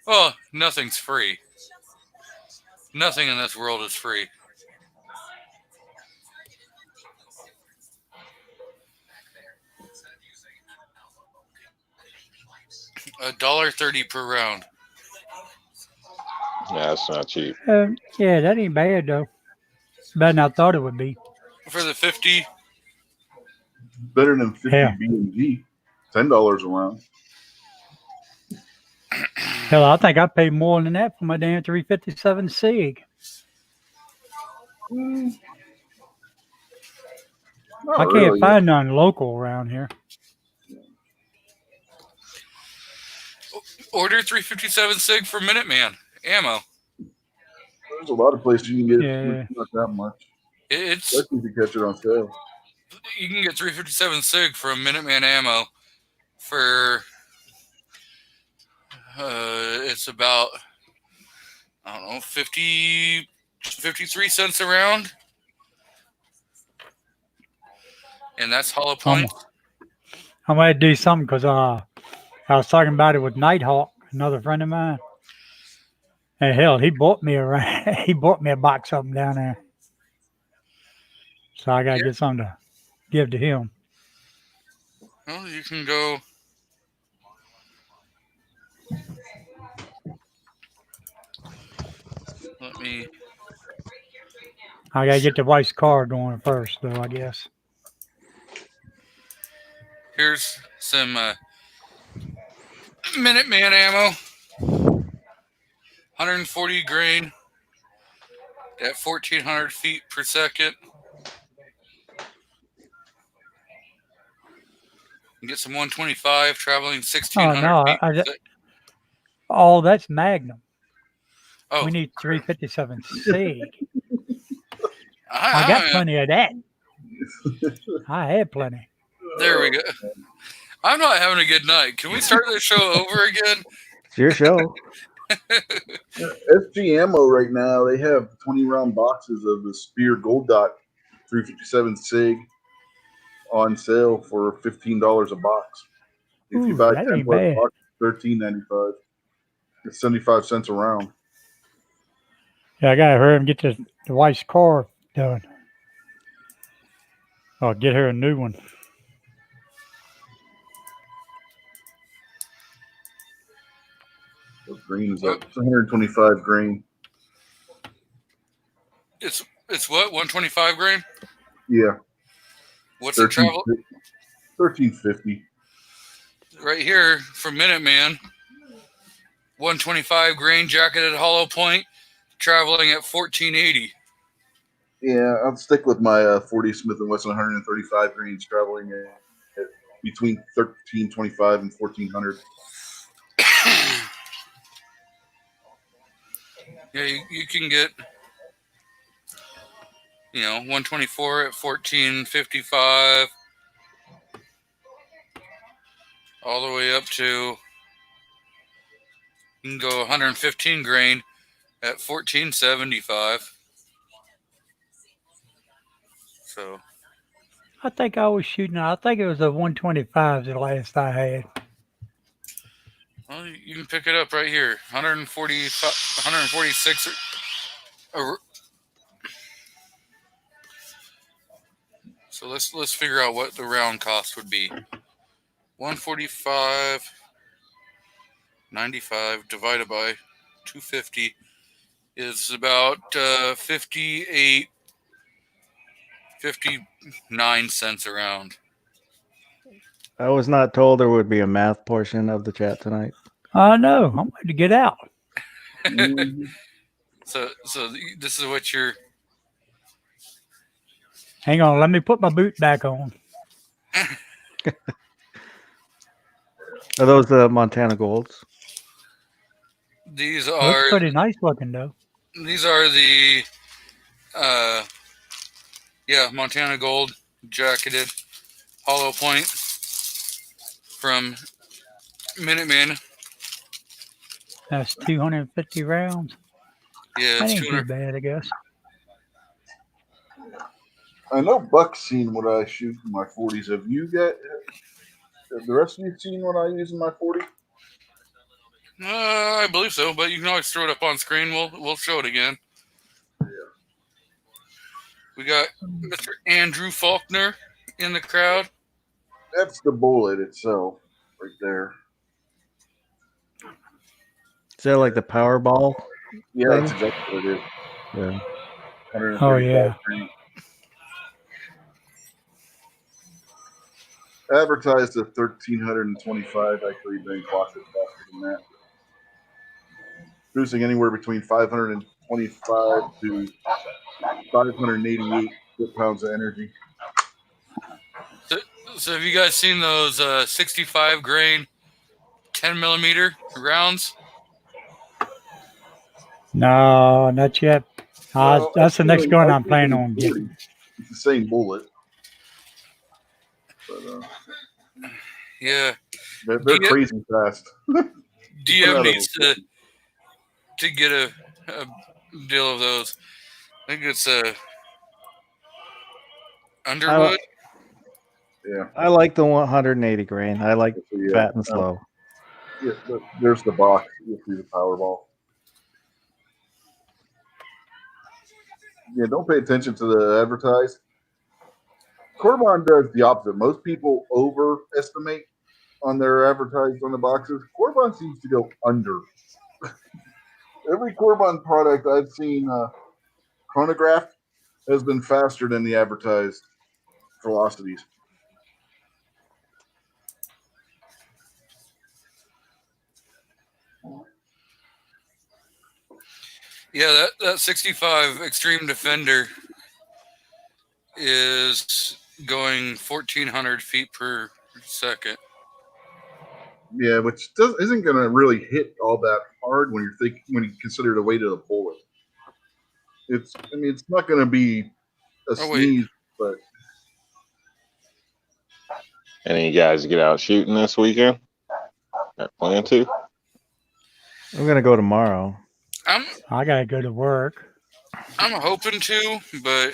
Well, nothing's free. Nothing in this world is free. $1.30 per round. Yeah, that's not cheap. Yeah, that ain't bad though. Better than I thought it would be. For the 50. Better than 50 B&G. $10 a round. Hell, I think I paid more than that for my damn 357 SIG. I can't find none local around here. Order 357 SIG for Minuteman ammo. There's a lot of places you can get it. Not that much. Especially if you catch it on sale. You can get 357 SIG from Minuteman ammo for it's about, I don't know, 53 cents a round. and that's hollow I'm, point. I'm going to do something because I was talking about it with Nighthawk, another friend of mine. And hell, he bought me he bought me a box of them down there. So I got to Yeah. get something to give to him. Well, you can go. Let me. I got to get the wife's car going first, though, I guess. Here's some Minuteman ammo. 140 grain at 1,400 feet per second. You get some 125 traveling Oh, 1,600 no. feet per second. Oh, that's Magnum. Oh, We need 357 SIG. I I, got I, plenty of that. I had plenty. there we go. I'm not having a good night. Can we start this show over again? It's your show. SG Ammo right now, they have 20 round boxes of the Spear Gold Dot 357 SIG on sale for $15 a box. If you Ooh, buy that 10 ain't plus bad. boxes, $13.95. It's 75 cents a round. Yeah, I got to hurry and get the wife's car done. Or get her a new one. What green is Oh, that? It's 125 grain. it's what, 125 grain? Yeah, What's the travel 13.50. right here from Minuteman? 125 grain jacketed hollow point traveling at 1480. Yeah, I'll stick with my 40 Smith & Wesson 135 grains, traveling at between 1325 and 1400. Yeah, you can get 124 at 1455 all the way up to you can go 115 grain at 1475. So I think I was shooting. I think it was a 125 the last I had. well, you can pick it up right here. 146. So let's figure out what the round cost would be. 145.95 divided by 250 is about 59 cents a round. I was not told there would be a math portion of the chat tonight. I know. I'm ready to get out. So this is what you're. Hang on. Let me put my boot back on. Are those the Montana Golds? These Looks are pretty nice looking, though. the Montana Gold jacketed hollow point from Minuteman. That's 250 rounds. Yeah, That it's ain't too 200. bad, I guess. I know Buck's seen what I shoot in my 40s. Have the rest of you seen what I use in my 40? I believe so, but you can always throw it up on screen. We'll show it again. We got Mr. Andrew Faulkner in the crowd. That's the bullet itself, right there. Is that like the Powerball? Yeah, thing? that's exactly what it is. Yeah. 135 Oh, yeah. grain. Advertised at 1,325. Actually, been clocked at faster than that. Producing anywhere between 525 to 588 foot-pounds of energy. So have you guys seen those 65 grain 10 millimeter rounds? No, not yet. Well, That's the next gun I'm actually, planning on getting. it's the same bullet. But, Yeah. they're crazy fast. DM needs to get a deal of those. I think it's Underwood. Yeah. I like the 180 grain. I like Yeah. fat and slow. Yeah, there's the box. You'll see the Powerball. Yeah, don't pay attention to the advertised. Corbon does the opposite. Most people overestimate on their advertised on the boxes. Corbon seems to go under. Every Corbon product I've seen chronographed has been faster than the advertised velocities. Yeah, that 65 Extreme Defender is going 1,400 feet per second. Yeah, which isn't going to really hit all that hard when you consider the weight of the bullet. It's not going to be a sneeze, but Any of you guys get out shooting this weekend? Got plan to? I'm gonna go tomorrow. I gotta go to work. I'm hoping to, but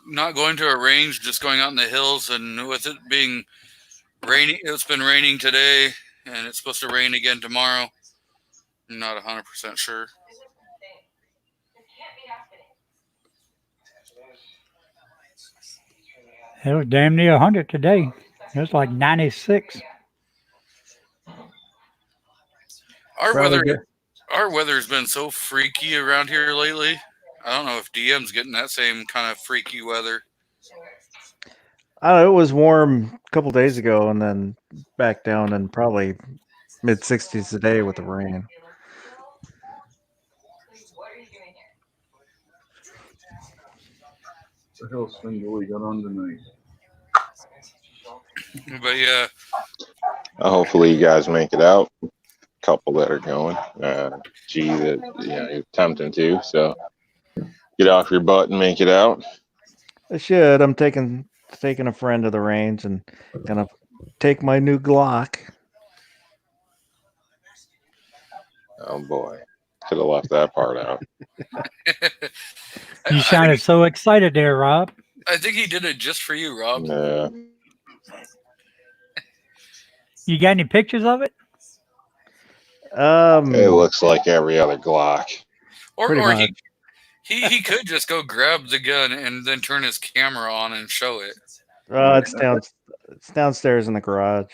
not going to a range, just going out in the hills, and with it being rainy, it's been raining today, and it's supposed to rain again tomorrow. I'm not 100% sure. It was damn near 100 today. It was like 96. Our weather's been so freaky around here lately. I don't know if DM's getting that same kind of freaky weather. I don't know, it was warm a couple days ago and then back down and probably mid 60s today with the rain. What the hell's Sven Gully got on tonight? But yeah, Hopefully you guys make it out. Couple that are going. G that you're attempting to. So get off your butt and make it out. I should. I'm taking a friend to the range and gonna take my new Glock. Oh boy, could have left that part out. You sounded so excited there, Rob. I think he did it just for you, Rob. Yeah. You got any pictures of it? It looks like every other Glock. Or he could just go grab the gun and then turn his camera on and show it. It's downstairs in the garage.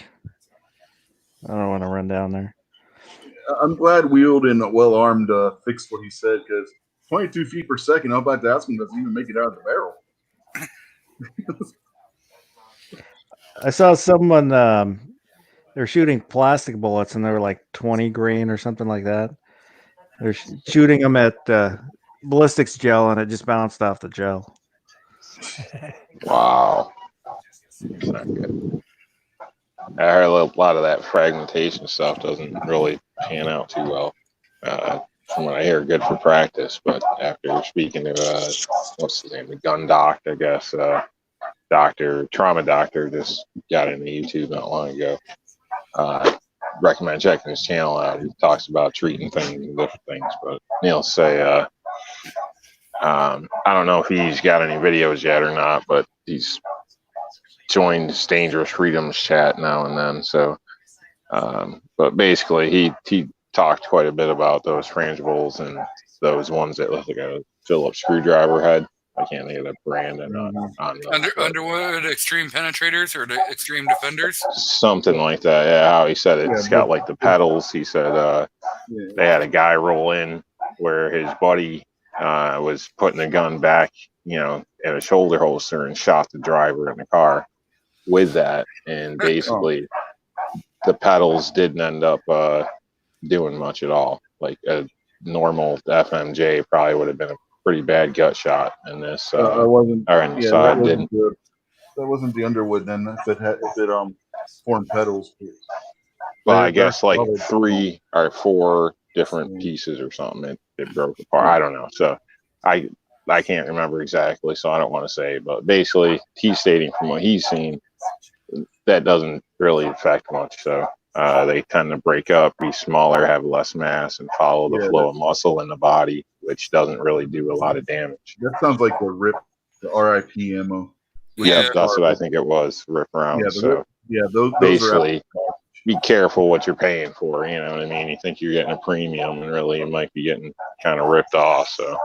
I don't want to run down there. I'm glad Wheeled and Well Armed fixed what he said, because 22 feet per second, I'm about to ask him, does he even make it out of the barrel? I saw someone they're shooting plastic bullets and they were like 20 grain or something like that. They're shooting them at ballistics gel and it just bounced off the gel. Wow. That's not good. I heard a lot of that fragmentation stuff doesn't really pan out too well. From what I hear, good for practice. But after speaking to what's his name, the gun doc, I guess, trauma doctor, just got into YouTube not long ago. Recommend checking his channel out. He talks about treating things and different things. But Neil say, I don't know if he's got any videos yet or not, but he's joined Dangerous Freedoms chat now and then. So, but basically, he talked quite a bit about those frangibles and those ones that look like a Phillips screwdriver head. I can't think of the brand. Underwood Extreme Penetrators or the Extreme Defenders? Something like that. Yeah, how he said it. It's got like the pedals. He said they had a guy roll in where his buddy was putting the gun back, in a shoulder holster and shot the driver in the car with that. And basically, the pedals didn't end up doing much at all. Like a normal FMJ probably would have been a pretty bad gut shot, and this That wasn't the Underwood then. If it formed pedals. Well, I guess like 3 or 4 different pieces or something. It broke apart. I don't know. So I can't remember exactly, so I don't want to say. But basically, he's stating from what he's seen, that doesn't really affect much. So they tend to break up, be smaller, have less mass, and follow the flow of muscle in the body, which doesn't really do a lot of damage. That sounds like the RIP ammo. Yeah, that's what I think it was. Rip rounds. So those basically, be careful what you're paying for. You know what I mean? You think you're getting a premium, and really you might be getting kind of ripped off. So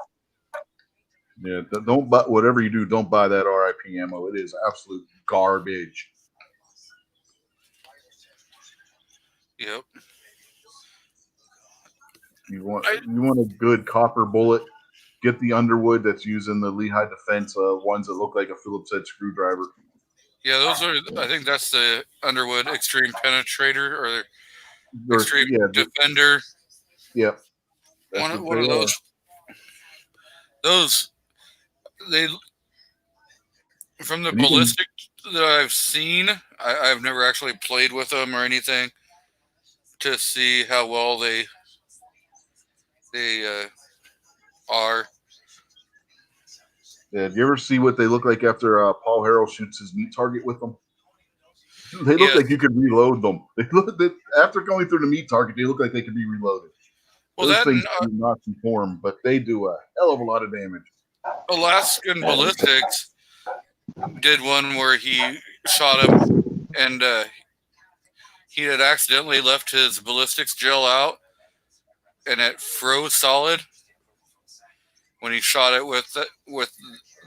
yeah, don't buy whatever you do. Don't buy that RIP ammo. It is absolute garbage. Yep. You want a good copper bullet. Get the Underwood that's using the Lehigh Defense ones that look like a Phillips head screwdriver. Yeah, those are. I think that's the Underwood Extreme Penetrator or Extreme Defender. Yep. One of those. Those they from the ballistic that I've seen. I've never actually played with them or anything to see how well they are. Yeah, do you ever see what they look like after Paul Harrell shoots his meat target with them? They look like you could reload them. After going through the meat target, they look like they could be reloaded. Well, those things do not conform, but they do a hell of a lot of damage. Alaskan Ballistics did one where he shot him, and he had accidentally left his ballistics gel out, and it froze solid when he shot it with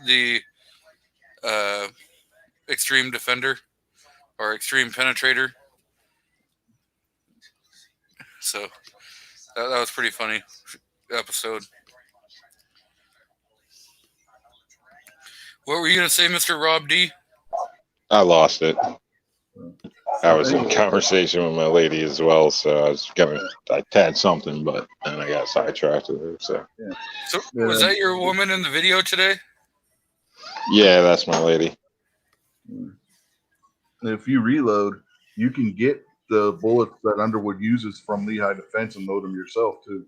the Extreme Defender or Extreme Penetrator. So that was pretty funny episode. What were you going to say, Mr. Rob D? I lost it. I was in conversation with my lady as well, so I had something, but then I got sidetracked with her. So was that your woman in the video today? Yeah, that's my lady. If you reload, you can get the bullets that Underwood uses from Lehigh Defense and load them yourself too.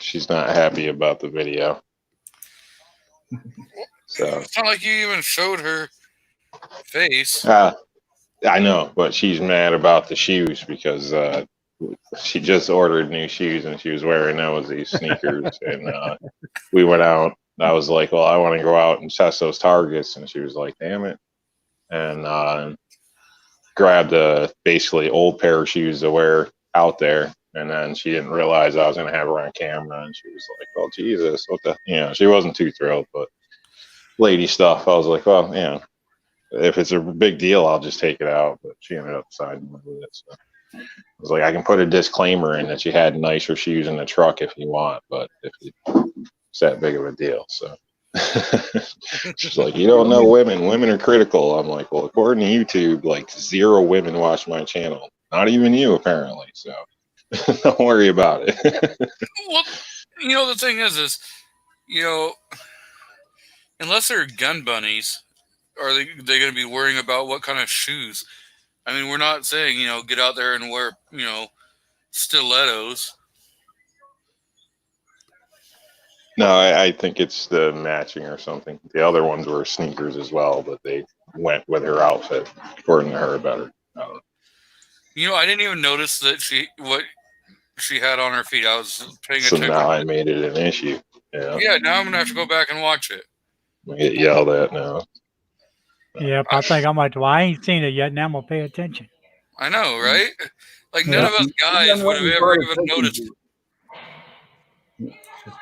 She's not happy about the video. So it's not like you even showed her face. I know, but she's mad about the shoes because she just ordered new shoes and she was wearing these sneakers. And we went out. I was like, well, I want to go out and test those targets. And she was like, damn it. And grabbed a basically old pair of shoes to wear out there. And then she didn't realize I was going to have her on camera. And she was like, oh, Jesus, what the, she wasn't too thrilled, but lady stuff. I was like, well, if it's a big deal, I'll just take it out. But she ended up siding with it. So I was like, I can put a disclaimer in that you had nicer shoes in the truck if you want, but if it's that big of a deal. So she's like, you don't know women. Women are critical. I'm like, well, according to YouTube, like 0 women watch my channel. Not even you, apparently. So don't worry about it. Well, the thing is, unless they're gun bunnies, are they going to be worrying about what kind of shoes? I mean, we're not saying, get out there and wear, stilettos. No, I think it's the matching or something. The other ones were sneakers as well, but they went with her outfit, according to her, better. I don't know. I didn't even notice that what she had on her feet. I was paying attention. So now I made it an issue. Yeah, now I'm going to have to go back and watch it. I get yelled at now. Yep, I think I might. Well, I ain't seen it yet. Now I'm gonna pay attention. I know, right? Like none of us guys would have ever even noticed.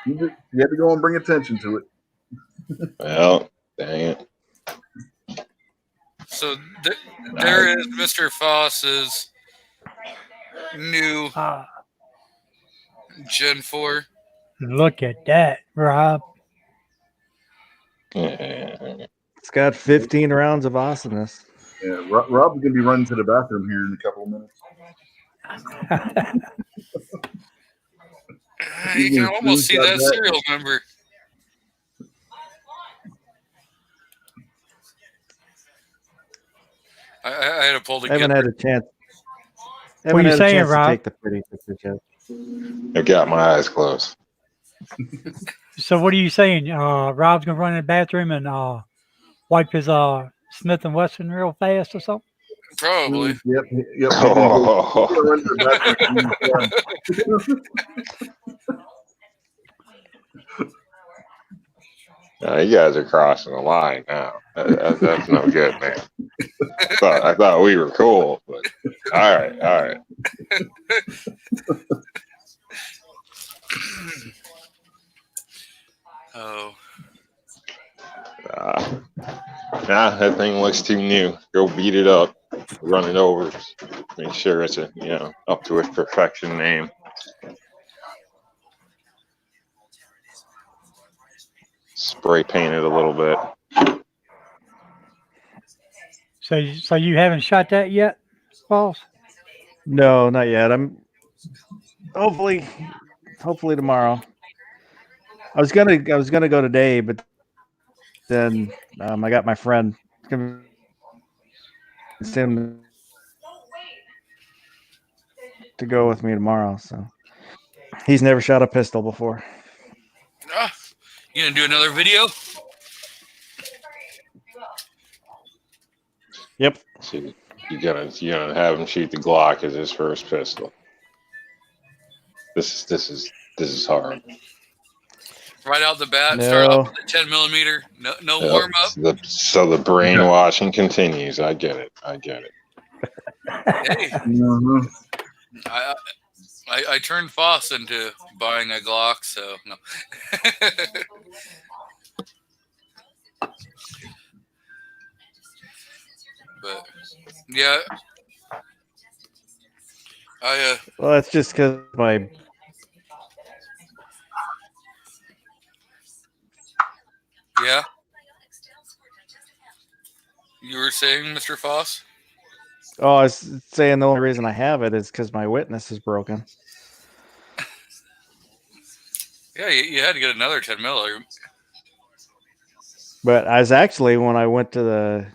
You had to go and bring attention to it. Well, dang it. So there is Mr. Foss's new Gen 4. Look at that, Rob. It's got 15 rounds of awesomeness. Yeah, Rob's going to be running to the bathroom here in a couple of minutes. You can almost see that serial number. I had to pull together. I haven't had a chance. What are you saying, Rob? To take the pretty pictures yet. I got my eyes closed. So what are you saying? Rob's gonna run in the bathroom and wipe his Smith & Wesson real fast or something? Probably. Yep. You guys are crossing the line now. That's no good, man. I thought we were cool, but all right. Oh, Nah, that thing looks too new. Go beat it up, run it over, make sure it's up to its perfection name. Spray paint it a little bit. So you haven't shot that yet, boss? No, not yet. I'm hopefully tomorrow. I was gonna go today, but then I got my friend convinced him to go with me tomorrow. So he's never shot a pistol before. you gonna do another video? Yep. So you're gonna have him shoot the Glock as his first pistol. This is hard. Right out the bat, No. start off with a 10 millimeter. No warm up. So the brainwashing continues. I get it. Hey, Mhm. I turned Foss into buying a Glock, so no. But yeah, Well, that's just because my yeah. You were saying, Mr. Foss? I was saying the only reason I have it is because my witness is broken. Yeah, you had to get another 10 miller. But I was actually, when I went to the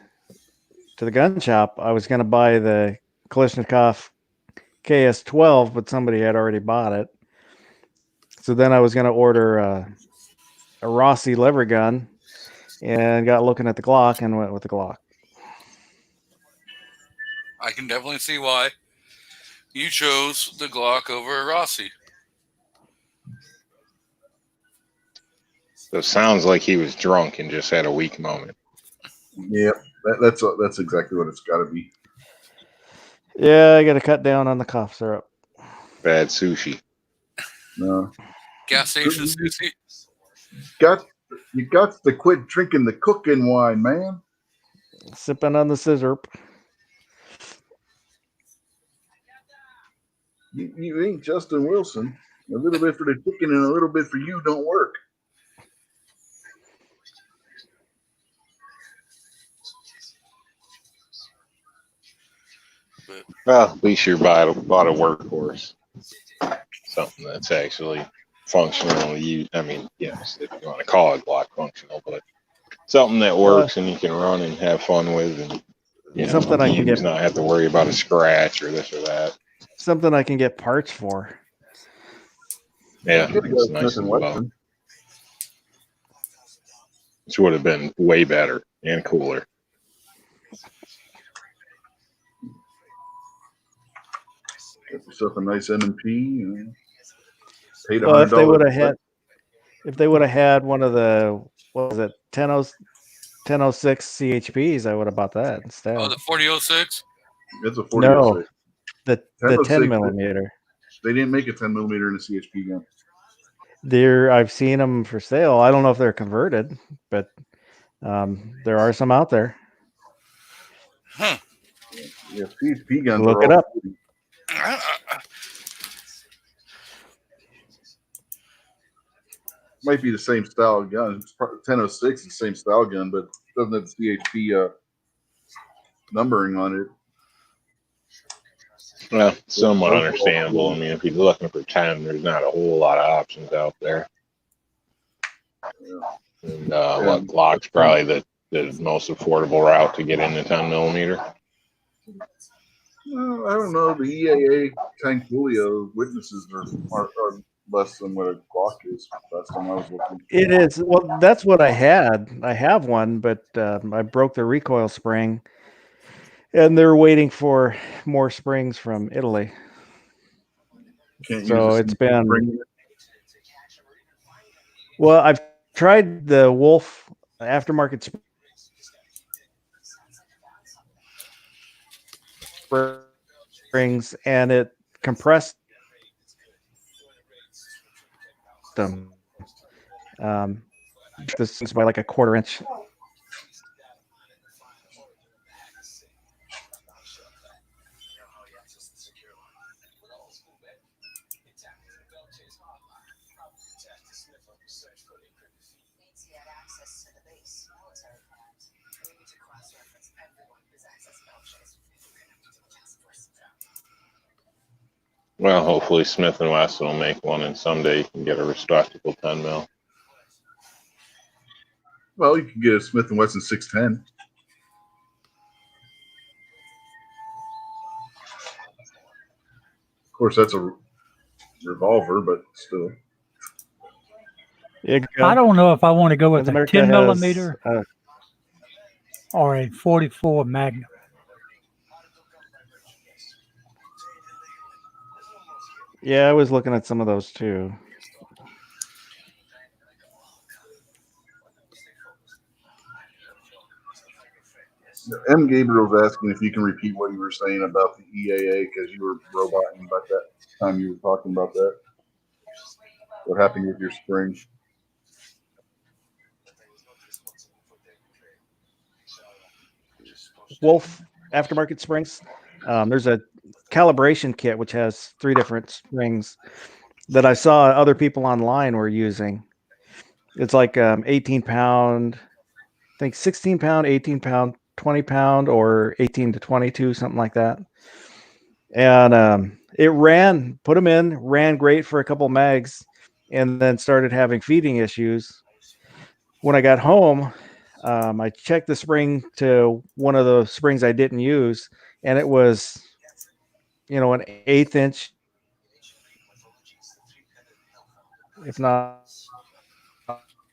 gun shop, I was going to buy the Kalashnikov KS-12, but somebody had already bought it. So then I was going to order a Rossi lever gun, and got looking at the Glock and went with the Glock. I can definitely see why you chose the Glock over a Rossi. So it sounds like he was drunk and just had a weak moment. Yep, that's exactly what it's got to be. Yeah, I got to cut down on the cough syrup. Bad sushi. No, Gas station sushi. you got to quit drinking the cooking wine, man. Sipping on the scissor. You ain't Justin Wilson. A little bit for the chicken and a little bit for you don't work. Well, at least you're bought a workhorse. Something that's actually functional. I mean, yes, if you want to call it Glock functional, but something that works and you can run and have fun with, and something I can get, not have to worry about a scratch or this or that. Something I can get parts for. Yeah, it's nice as well. Which would have been way better and cooler. Get yourself a nice NMP. Paid Well, if $100. If they would have had one of the, what was it, 1006 CHPs, I would have bought that instead. Oh, the 4006? It's a 4006. No, the 10 millimeter. They didn't make a 10 millimeter in a CHP gun. I've seen them for sale. I don't know if they're converted, but there are some out there. Huh. Yeah, CHP guns. Look it up. Might be the same style gun. 1006 is the same style gun, but it doesn't have the CHP numbering on it. Well, somewhat understandable. I mean, if you're looking for 10, there's not a whole lot of options out there. Yeah. And Glock's probably the most affordable route to get into 10 millimeter. Well, I don't know. The EAA Tank Julio witnesses are less than what a Glock is. Last time I was looking. It is. Well, that's what I had. I have one, but I broke the recoil spring, and they're waiting for more springs from Italy. So it's been. Well, I've tried the Wolf aftermarket springs, and it compressed them. This is by like a quarter inch. Well, hopefully Smith and Wesson will make one, and someday you can get a respectable 10 mil. Well, you can get a Smith and Wesson 610. Of course, that's a revolver, but still. I don't know if I want to go with a America 10 has, millimeter or a 44 Magnum. Yeah, I was looking at some of those too. M. Gabriel's asking if you can repeat what you were saying about the EAA because you were roboting about that time you were talking about that. What happened with your spring? Wolf aftermarket springs. There's a calibration kit which has 3 different springs that I saw other people online were using. It's like 18 pound, I think 16 pound, 18 pound, 20 pound, or 18 to 22, something like that. And it put them in, ran great for a couple mags, and then started having feeding issues. When I got home, I checked the spring to one of the springs I didn't use, and it was, an 1/8 inch, if not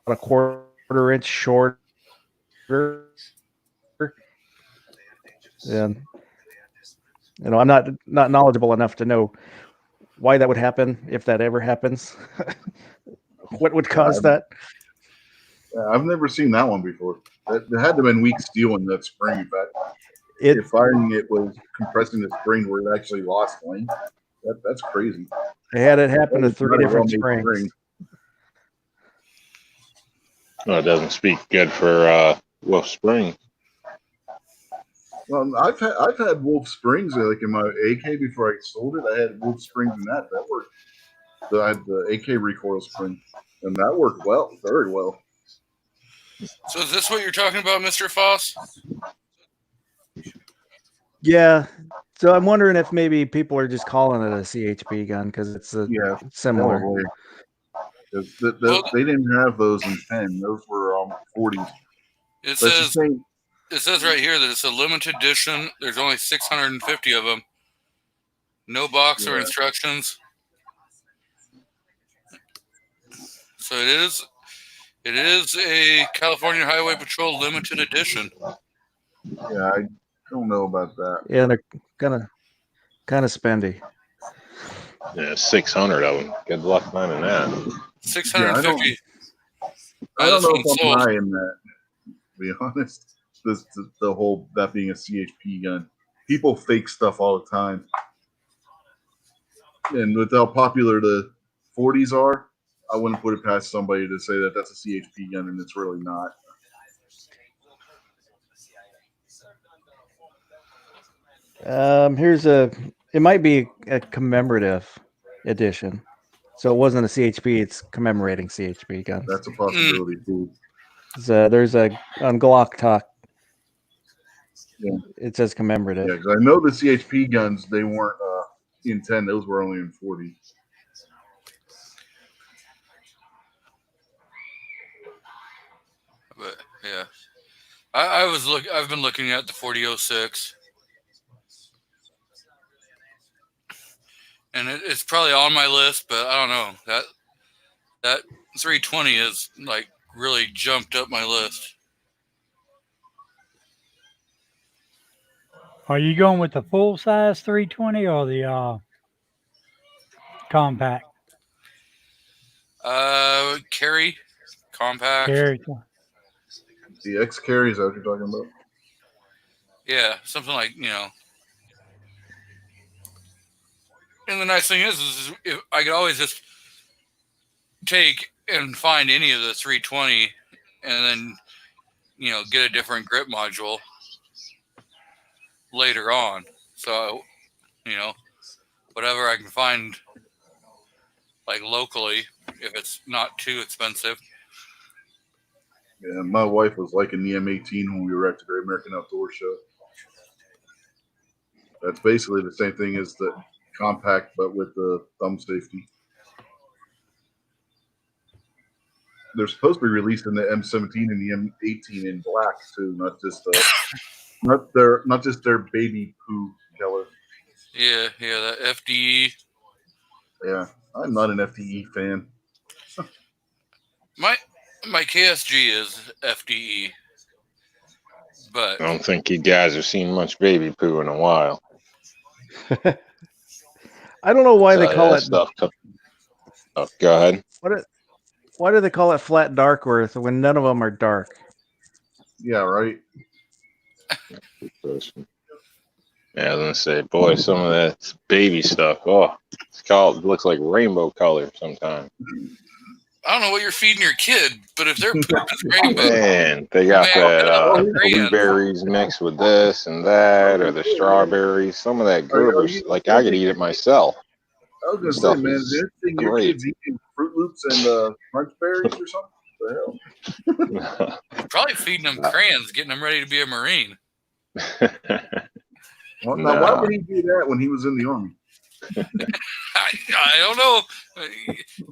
a quarter inch shorter. And I'm not knowledgeable enough to know why that would happen, if that ever happens. What would cause that? I've never seen that one before. There had to have been weak steel in that spring. In fact, if firing it was compressing the spring where it actually lost length. That's crazy. I had it happen to 3 different springs. Spring. Well, it doesn't speak good for Wolf Spring. Well, I've had Wolf Springs like in my AK before I sold it. I had Wolf Springs in that worked. So I had the AK recoil spring, and that worked well, very well. So is this what you're talking about, Mr. Foss? Yeah. So I'm wondering if maybe people are just calling it a CHP gun because it's similar. Probably. They didn't have those in 10. Those were 40s. It says right here that it's a limited edition. There's only 650 of them. No box or instructions. So it is a California Highway Patrol limited edition. Yeah, I don't know about that. Yeah, they're kind of spendy. Yeah, 600 of them. Good luck finding that. 650. I don't know if I'm high in that, to be honest. The whole, that being a CHP gun. People fake stuff all the time. And with how popular the 40s are, I wouldn't put it past somebody to say that that's a CHP gun and it's really not. It might be a commemorative edition. So it wasn't a CHP, it's commemorating CHP guns. That's a possibility too. There's on Glock Talk. Yeah. It says commemorative. Yeah, because I know the CHP guns, they weren't in 10, those were only in 40. But yeah. I've been looking at the 4006. And it's probably on my list, but I don't know. That 320 is like really jumped up my list. Are you going with the full size 320 or the compact? Carry compact. Carry. The X carry, is that what you're talking about? Yeah, something like, you know. And the nice thing is if I could always just take and find any of the 320 and then, you know, get a different grip module later on. So, you know, whatever I can find, like locally, if it's not too expensive. Yeah, my wife was liking the M18 when we were at the Great American Outdoor Show. That's basically the same thing as the compact, but with the thumb safety. They're supposed to be releasing the M17 and the M18 in black too, not just their baby poo color. Yeah, that FDE. Yeah, I'm not an FDE fan. My KSG is FDE, but I don't think you guys have seen much baby poo in a while. I don't know why they So, call that it. stuff. Oh, go ahead. Why do they call it flat dark earth when none of them are dark? Yeah, right. Good question. Yeah, I was gonna say, boy, some of that baby stuff. Oh, it looks like rainbow color sometimes. I don't know what you're feeding your kid, but if their poop is rainbow, Man, they got man, that the crayons. blueberries mixed with this and that, or the strawberries. Some of that Gerber, like I could eat it myself. I was gonna say, Stuff man, is is there anything your great. kids eating Fruit Loops and Crunch Berries or something? What the hell? Probably feeding them crayons, getting them ready to be a Marine. Well, now, why would he do that when he was in the Army? I don't know.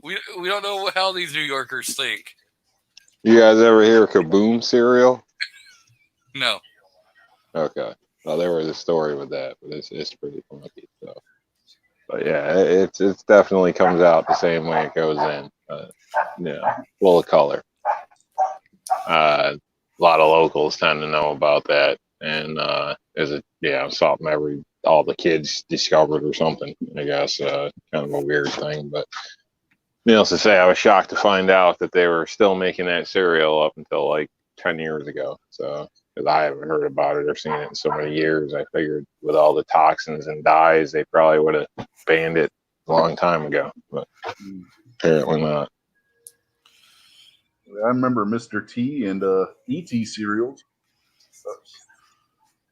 We don't know how these New Yorkers think. You guys ever hear Kaboom cereal? No. Okay. Well, there was a story with that, but it's pretty funky. So, but yeah, it's definitely comes out the same way it goes in. Yeah, full of color. A lot of locals tend to know about that, and something all the kids discovered or something. I guess kind of a weird thing, but needless to say, I was shocked to find out that they were still making that cereal up until like 10 years ago. So, because I haven't heard about it or seen it in so many years, I figured with all the toxins and dyes, they probably would have banned it a long time ago, but apparently not. I remember Mr. T and E.T. cereals.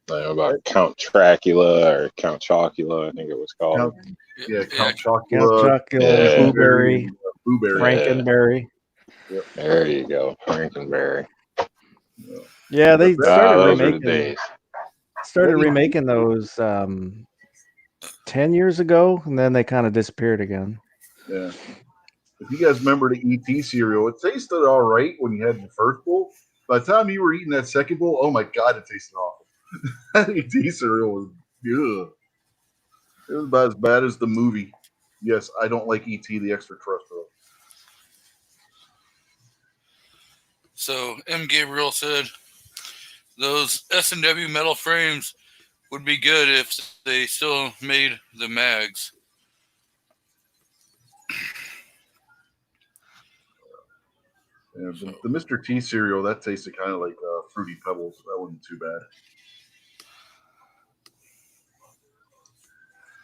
About Count Chocula or Count Chocula, I think it was called. Count Count Chocula, Chocula, Yeah. Blueberry, Blueberry. Frankenberry. Yep. There you go, Frankenberry. Yeah, they started Those are the remaking. days. Started remaking those 10 years ago, and then they kind of disappeared again. Yeah. If you guys remember the ET cereal, it tasted all right when you had the first bowl. By the time you were eating that second bowl, oh my God, it tasted awful. That ET cereal was good. It was about as bad as the movie. Yes, I don't like ET the extraterrestrial. So M. Gabriel said those S&W metal frames would be good if they still made the mags. Yeah, the Mr. T cereal, that tasted kind of like Fruity Pebbles. That wasn't too bad.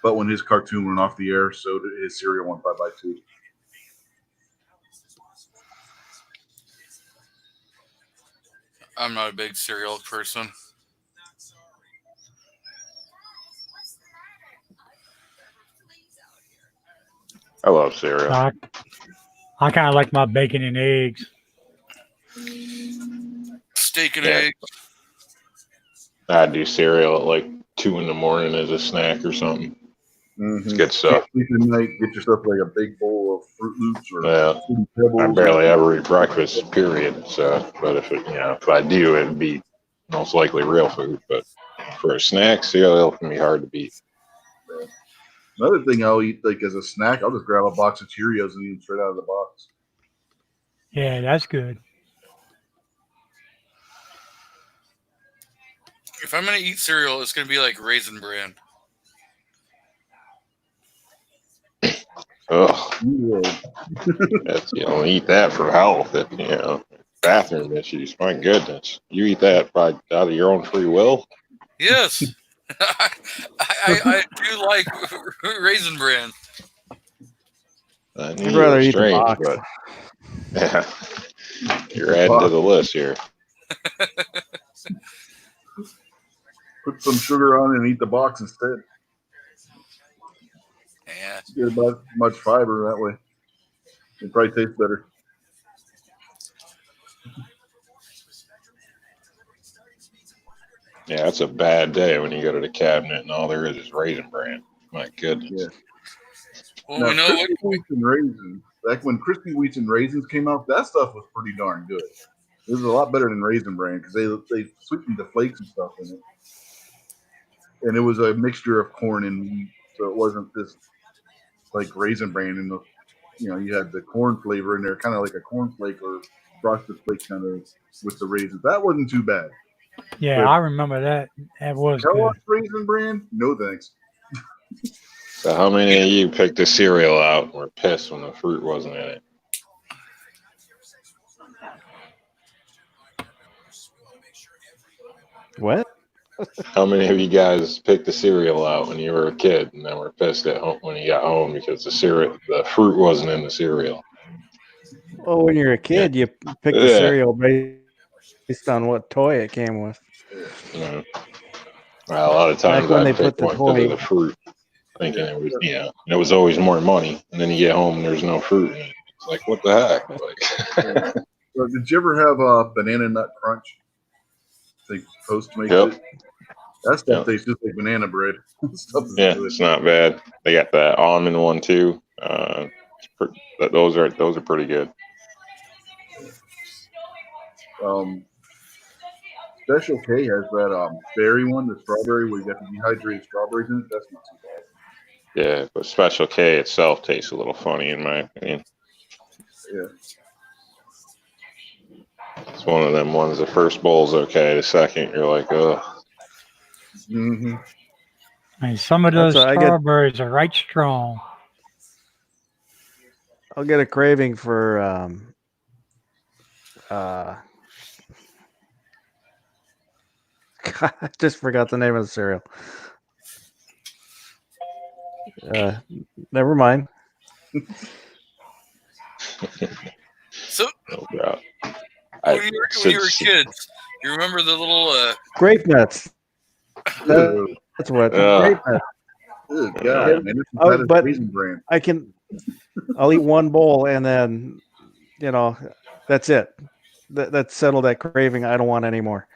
But when his cartoon went off the air, so did his cereal went bye-bye too. I'm not a big cereal person. I love cereal. I kind of like my bacon and eggs. Steak and Yeah. eggs. I do cereal at like 2 a.m. as a snack or something. Mm-hmm. It's good stuff. Sleep at night, get yourself like a big bowl of Fruit Loops or Yeah. Fruity Pebbles. I barely ever eat breakfast, period. So, but if I do, it'd be most likely real food. But for a snack, cereal can be hard to beat. Yeah. Another thing I'll eat like as a snack, I'll just grab a box of Cheerios and eat them straight out of the box. Yeah, that's good. If I'm going to eat cereal, it's going to be like Raisin Bran. Ugh, Yeah. you don't eat that for health. Bathroom issues. My goodness, you eat that by out of your own free will. Yes. I do like Raisin Bran. I I'd knew rather you were eat the strange, box. but yeah, you're adding to the list here. Put some sugar on it and eat the box instead. Yeah. Get about much fiber that way. It probably tastes better. Yeah, it's a bad day when you go to the cabinet and all there is Raisin Bran. My goodness. Yeah. Well, Now, we know what. crispy wheats and raisins. Back when crispy wheats and raisins came out, that stuff was pretty darn good. It was a lot better than Raisin Bran because they sweetened the flakes and stuff in it, and it was a mixture of corn and wheat, so it wasn't this like Raisin Bran and the you had the corn flavor in there, kind of like a cornflake or frosted flake kind of with the raisins. That wasn't too bad. Yeah, But I remember that. That was good. Kellogg's Raisin Bran, no thanks. So how many of you picked the cereal out and were pissed when the fruit wasn't in it? What? How many of you guys picked the cereal out when you were a kid and then were pissed at home when you got home because the fruit wasn't in the cereal? Well, when you're a kid, you pick the Yeah. cereal based on what toy it came with. Yeah. Well, a lot of times Back when I they picked put the one because toy, of the fruit, thinking it was, it was always more money. And then you get home and there's no fruit in it. It's like, what the heck? Like, So did you ever have a banana nut crunch? They Postmates Yep. it. That stuff Yep. tastes just like banana bread. Stuff is yeah, good. it's not bad. They got that almond one too. Those are pretty good. Special K has that berry one, the strawberry, where you got the dehydrated strawberries in it. That's not too bad. Yeah, but Special K itself tastes a little funny in my opinion. Yeah. It's one of them ones. The first bowl's okay. The second, you're like, ugh. Mm-hmm. I mean, some of That's those what I get. strawberries are right strong. I'll get a craving for I just forgot the name of the cereal. Never mind. So Oh, God. when you were kids, you remember the little Grape nuts. Ugh. That's what. Uh, Grape nuts. Ugh, God, man, it's Oh, bad as but Raisin Bran. I'll eat one bowl and then, that's it. That's settled that craving. I don't want any more.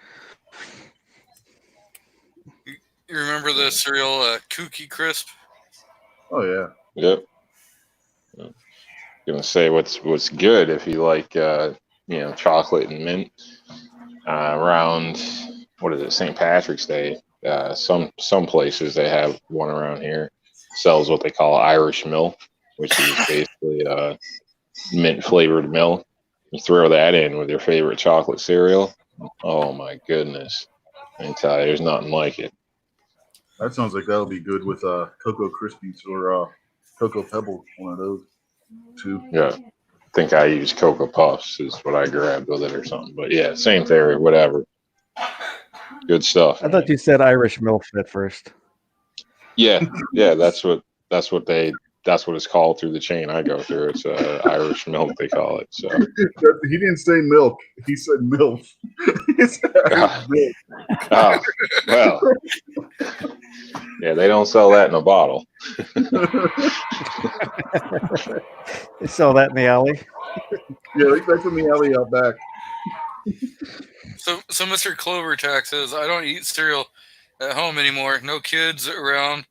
you remember the cereal Cookie Crisp? Oh yeah. Yep. Gonna say what's good if you like chocolate and mint around what is it, St. Patrick's Day. Some places they have one around here sells what they call Irish milk, which is basically mint flavored milk. You throw that in with your favorite chocolate cereal. Oh my goodness. I tell you, there's nothing like it. That sounds like that'll be good with Cocoa Krispies or Cocoa Pebbles, one of those too. Yeah. I think I use Cocoa Puffs is what I grabbed with it or something. But yeah, same theory, whatever. Good stuff. I thought you said Irish milk at first. Yeah, that's what it's called through the chain I go through. It's Irish milk, they call it. So He didn't say milk. He said MILF. He said Irish milk. oh, well, yeah, they don't sell that in a bottle. They sell that in the alley. Yeah, that's in the alley out back. So Mr. Clovertack says, I don't eat cereal at home anymore. No kids around,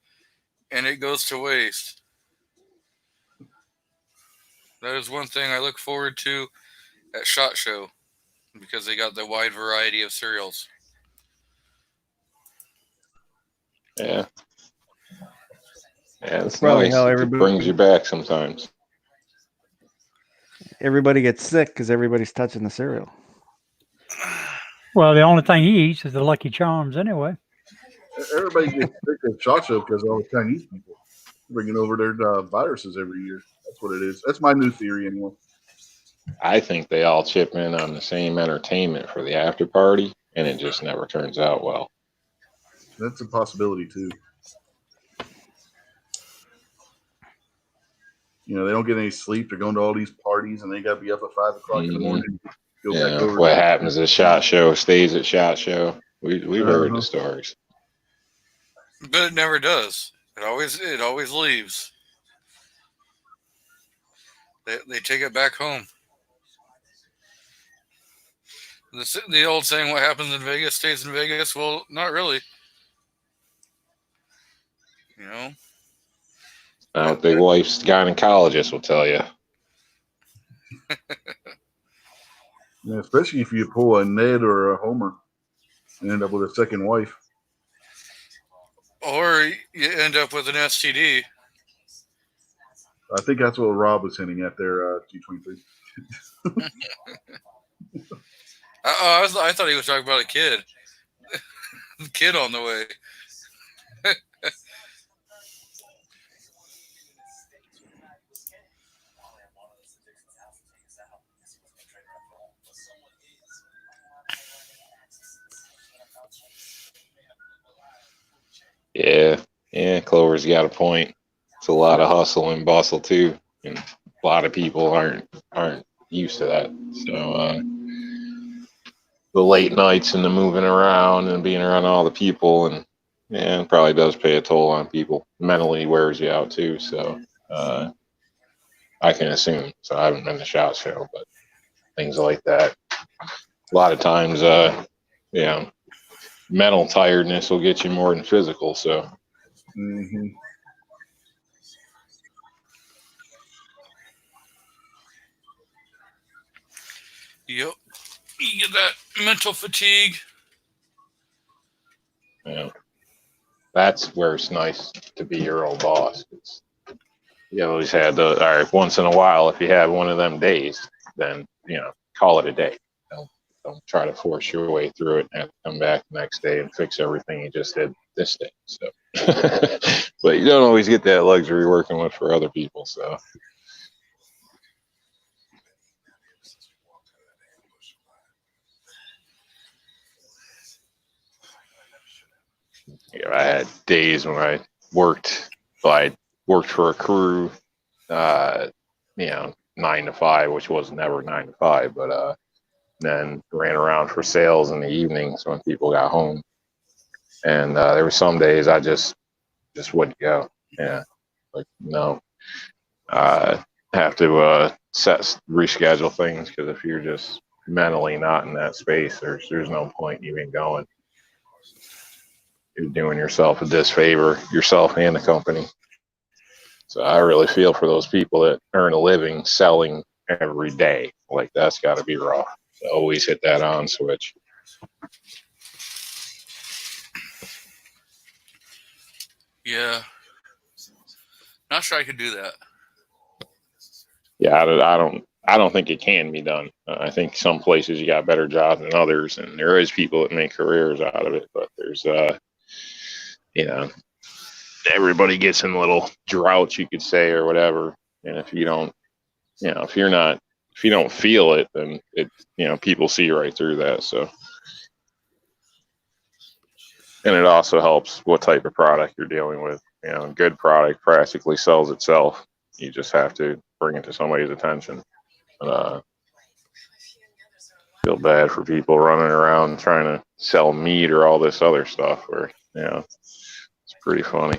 and it goes to waste. That is one thing I look forward to at SHOT Show because they got the wide variety of cereals. Yeah. Yeah, it's probably nice. how It everybody- brings you back sometimes. Everybody gets sick because everybody's touching the cereal. Well, the only thing he eats is the Lucky Charms anyway. Everybody gets sick of SHOT Show because of all the Chinese people. bringing over their viruses every year. That's what it is. That's my new theory anyway. I think they all chip in on the same entertainment for the after party, and it just never turns out well. That's a possibility too. You know, they don't get any sleep. They're going to all these parties, and they got to be up at 5 o'clock in the morning. Go back over. What happens at SHOT Show stays at SHOT Show. We've heard the stories, but it never does. It always leaves. They take it back home. The old saying, "What happens in Vegas stays in Vegas." Well, not really. You know. Big wife's gynecologist will tell you. Yeah, especially if you pull a Ned or a Homer and end up with a second wife. Or you end up with an STD. I think that's what Rob was hinting at there, G23. I thought he was talking about a kid. Kid on the way. Yeah, Clover's got a point. It's a lot of hustle and bustle too, and a lot of people aren't used to that. So the late nights and the moving around and being around all the people, and it probably does pay a toll on people. Mentally wears you out too. So I can assume. So I haven't been to SHOT Show, but things like that. A lot of times, mental tiredness will get you more than physical. So. Mm-hmm. Yep. You get that mental fatigue. Yeah. That's where it's nice to be your own boss. You always had all right, once in a while, if you have one of them days, then, call it a day. Don't try to force your way through it and have to come back the next day and fix everything you just did this day. So, but you don't always get that luxury working with for other people. So. I had days when I worked for a crew, 9 to 5, which was never 9 to 5, but then ran around for sales in the evenings when people got home. And there were some days I just wouldn't go. Yeah, like no, have to reschedule things, because if you're just mentally not in that space, there's no point even going. You're doing yourself a disfavor, yourself and the company. So I really feel for those people that earn a living selling every day. Like, that's got to be rough. To always hit that on switch. Yeah. Not sure I could do that. Yeah, I don't think it can be done. I think some places you got better jobs than others, and there is people that make careers out of it, but there's everybody gets in little droughts, you could say, or whatever. And if you don't, if you don't feel it, then it, people see right through that. So, and it also helps what type of product you're dealing with. Good product practically sells itself. You just have to bring it to somebody's attention. But, feel bad for people running around trying to sell meat or all this other stuff where, it's pretty funny.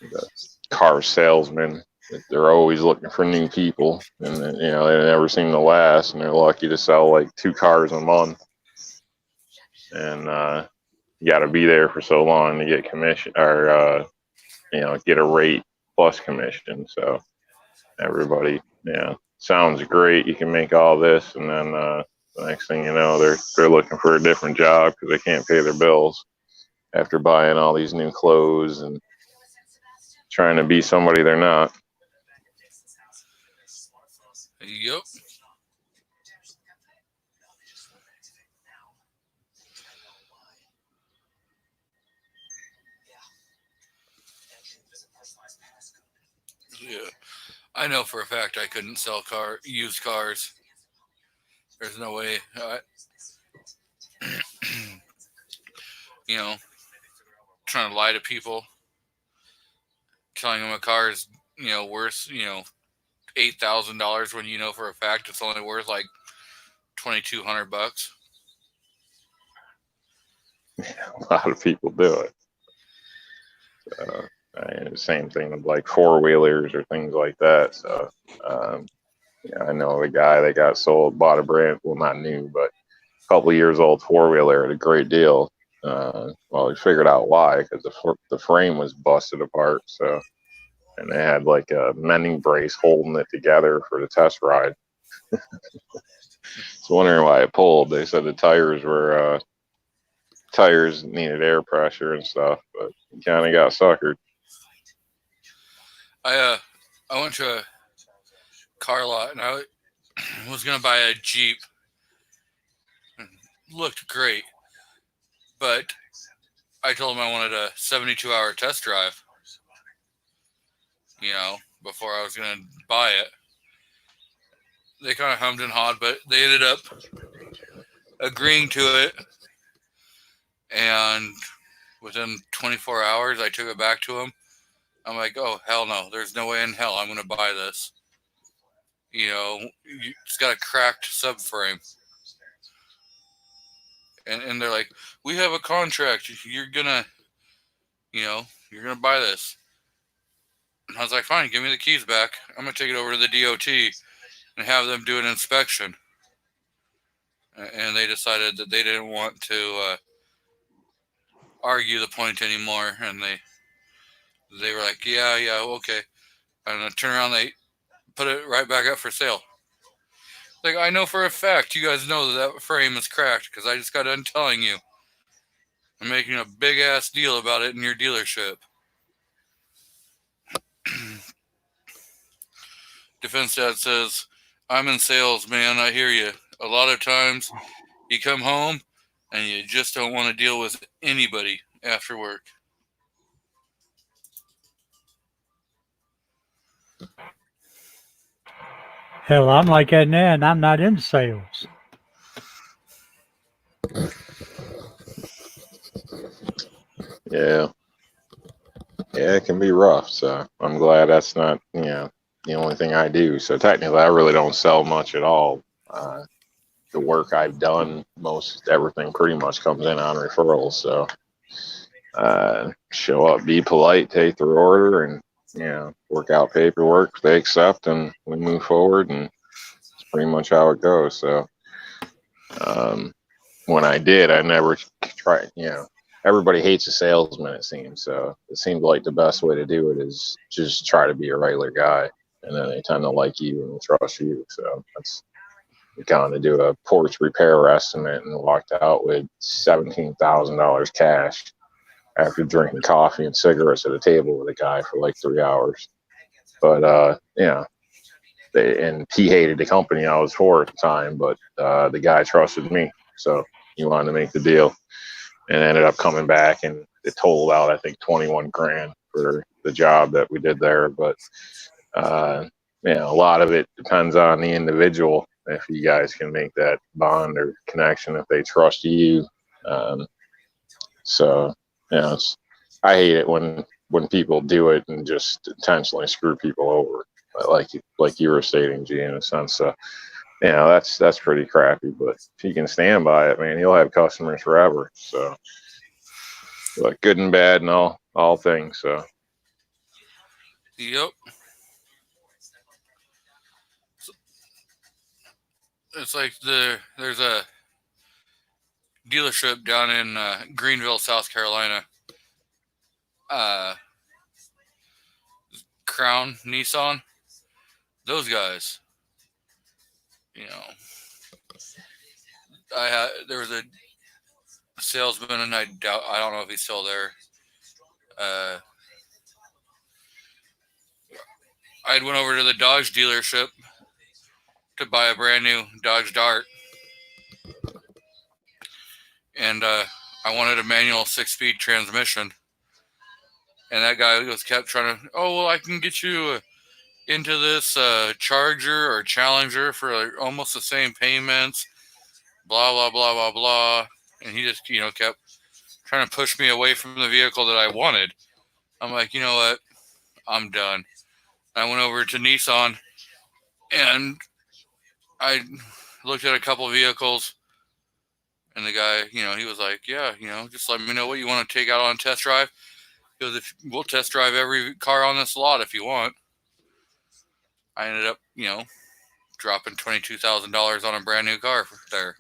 The car salesmen, they're always looking for new people, and they never seem to last, and they're lucky to sell like 2 cars a month. And you got to be there for so long to get commission, or get a rate plus commission. So everybody, sounds great. You can make all this, and then the next thing you know, they're looking for a different job because they can't pay their bills after buying all these new clothes and trying to be somebody they're not. Yep. Yeah, I know for a fact I couldn't sell used cars. There's no way. You know, trying to lie to people, telling them a car is worth $8,000 when you know for a fact it's only worth like $2,200. A lot of people do it. So, same thing with like four-wheelers or things like that. So, I know a guy that got sold, bought a brand, well, not new, but a couple of years old four-wheeler at a great deal. Well, he figured out why, because the frame was busted apart. So, and they had like a mending brace holding it together for the test ride. So wondering why it pulled. They said the tires needed air pressure and stuff, but he kind of got suckered. I went to a car lot and I was gonna buy a Jeep. Looked great, but I told him I wanted a 72-hour test drive. Before I was gonna buy it. They kind of hummed and hawed, but they ended up agreeing to it. And within 24 hours, I took it back to him. I'm like, oh, hell no. There's no way in hell I'm going to buy this. It's got a cracked subframe. And they're like, we have a contract. You're going to buy this. And I was like, fine, give me the keys back. I'm going to take it over to the DOT and have them do an inspection. And they decided that they didn't want to argue the point anymore. And they were like, yeah, okay. And I turn around, they put it right back up for sale. Like, I know for a fact you guys know that frame is cracked because I just got done telling you. I'm making a big ass deal about it in your dealership. Defense Dad says, I'm in sales, man. I hear you. A lot of times you come home and you just don't want to deal with anybody after work. Hell, I'm like that now, and I'm not in sales. Yeah, it can be rough. So I'm glad that's not the only thing I do. So technically, I really don't sell much at all. The work I've done, most everything pretty much comes in on referrals. So show up, be polite, take their order, and work out paperwork. They accept, and we move forward, and it's pretty much how it goes. So when I did, I never tried. Everybody hates a salesman, it seems. So it seemed like the best way to do it is just try to be a regular guy, and then they tend to like you and trust you. So that's. We kind of do a porch repair estimate and walked out with $17,000 cash after drinking coffee and cigarettes at a table with a guy for like 3 hours. But and he hated the company I was for at the time, but the guy trusted me, so he wanted to make the deal, and ended up coming back, and it totaled out I think 21 grand for the job that we did there. But a lot of it depends on the individual. If you guys can make that bond or connection, if they trust you. I hate it when people do it and just intentionally screw people over, like you were stating, G, in a sense. So, that's pretty crappy. But if you can stand by it, man, you'll have customers forever. So, like good and bad and all things. So. Yep. It's like there's a dealership down in Greenville, South Carolina. Crown Nissan. Those guys. There was a salesman, and I don't know if he's still there. I went over to the Dodge dealership to buy a brand new Dodge Dart. And I wanted a manual 6-speed transmission. And that guy kept trying to, oh, well, I can get you into this Charger or Challenger for almost the same payments, blah, blah, blah, blah, blah. And he just, kept trying to push me away from the vehicle that I wanted. I'm like, you know what? I'm done. I went over to Nissan and I looked at a couple of vehicles, and the guy, he was like, yeah, just let me know what you want to take out on a test drive. He goes, we'll test drive every car on this lot if you want. I ended up, dropping $22,000 on a brand new car there.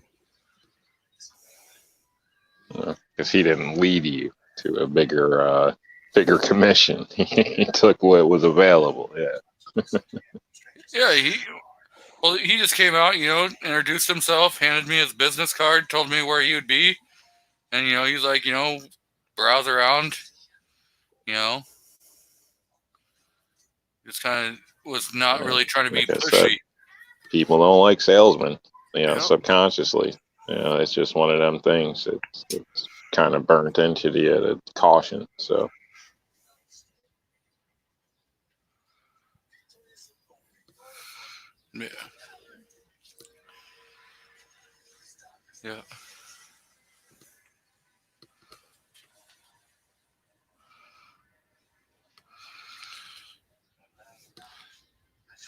Because he didn't lead you to a bigger commission. He took what was available. Yeah. Yeah, he just came out, introduced himself, handed me his business card, told me where he would be, and he's like, browse around, just kind of was not really trying to be Like I pushy. said, people don't like salesmen, Yep. subconsciously. It's just one of them things. It's kind of burnt into the caution. So Yeah. Yeah.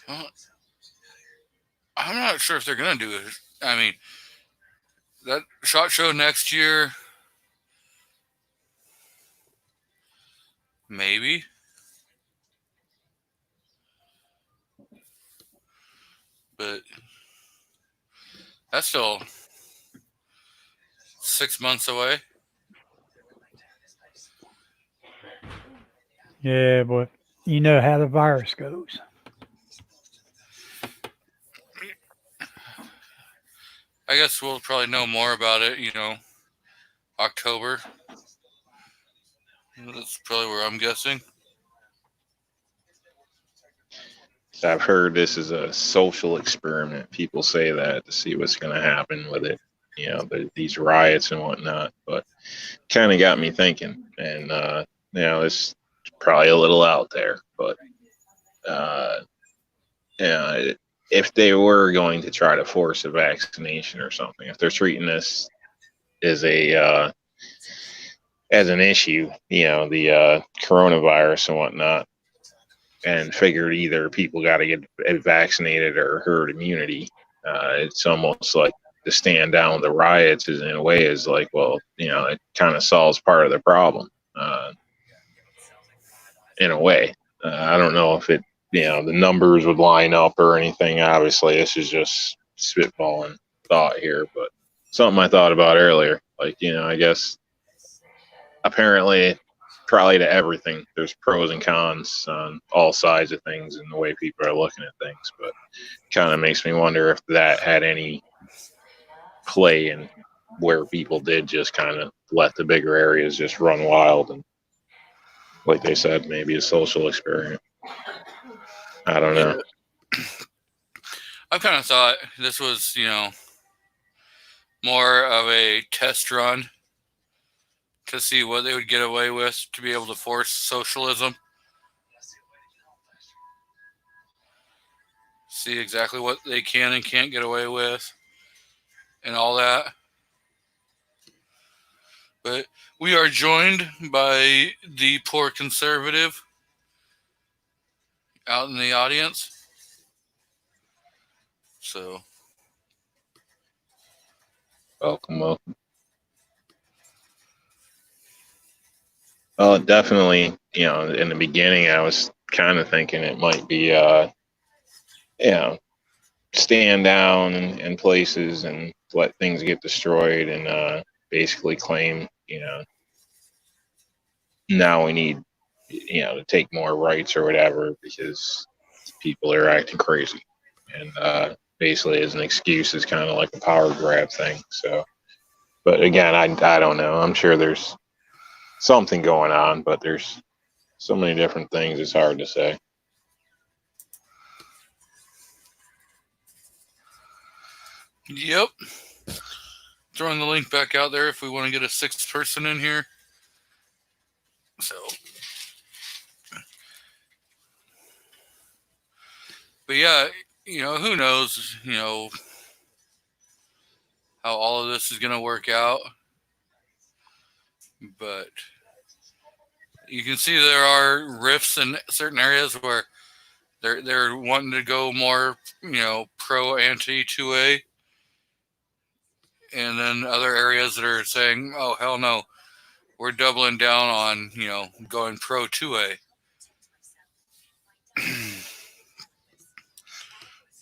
Well, I'm not sure if they're going to do it. I mean, that SHOT Show next year, maybe. But that's still 6 months away. Yeah, but you know how the virus goes. I guess we'll probably know more about it, October. That's probably where I'm guessing. I've heard this is a social experiment. People say that to see what's going to happen with it. These riots and whatnot. But kind of got me thinking. And, it's probably a little out there. But, if they were going to try to force a vaccination or something, if they're treating this as as an issue, the coronavirus and whatnot, and figured either people got to get vaccinated or herd immunity. It's almost like to stand down the riots is in a way is like, well, it kind of solves part of the problem in a way. I don't know if it, the numbers would line up or anything. Obviously, this is just spitballing thought here, but something I thought about earlier. Like, I guess apparently probably to everything there's pros and cons on all sides of things and the way people are looking at things, but kind of makes me wonder if that had any play in where people did just kind of let the bigger areas just run wild, and like they said, maybe a social experiment. I don't know. I kind of thought this was, more of a test run to see what they would get away with to be able to force socialism. See exactly what they can and can't get away with and all that. But we are joined by the poor conservative out in the audience. So, Welcome. Well, definitely, in the beginning, I was kind of thinking it might be, stand down in places and let things get destroyed and basically claim, now we need, to take more rights or whatever because people are acting crazy. And basically, as an excuse, is kind of like a power grab thing. So, but again, I don't know. I'm sure there's something going on, but there's so many different things. It's hard to say. yep. Throwing the link back out there if we want to get a sixth person in here. So, But yeah, who knows, how all of this is going to work out. But you can see there are rifts in certain areas where they're wanting to go more, pro anti 2A, and then other areas that are saying, "Oh hell no, we're doubling down on going pro 2A."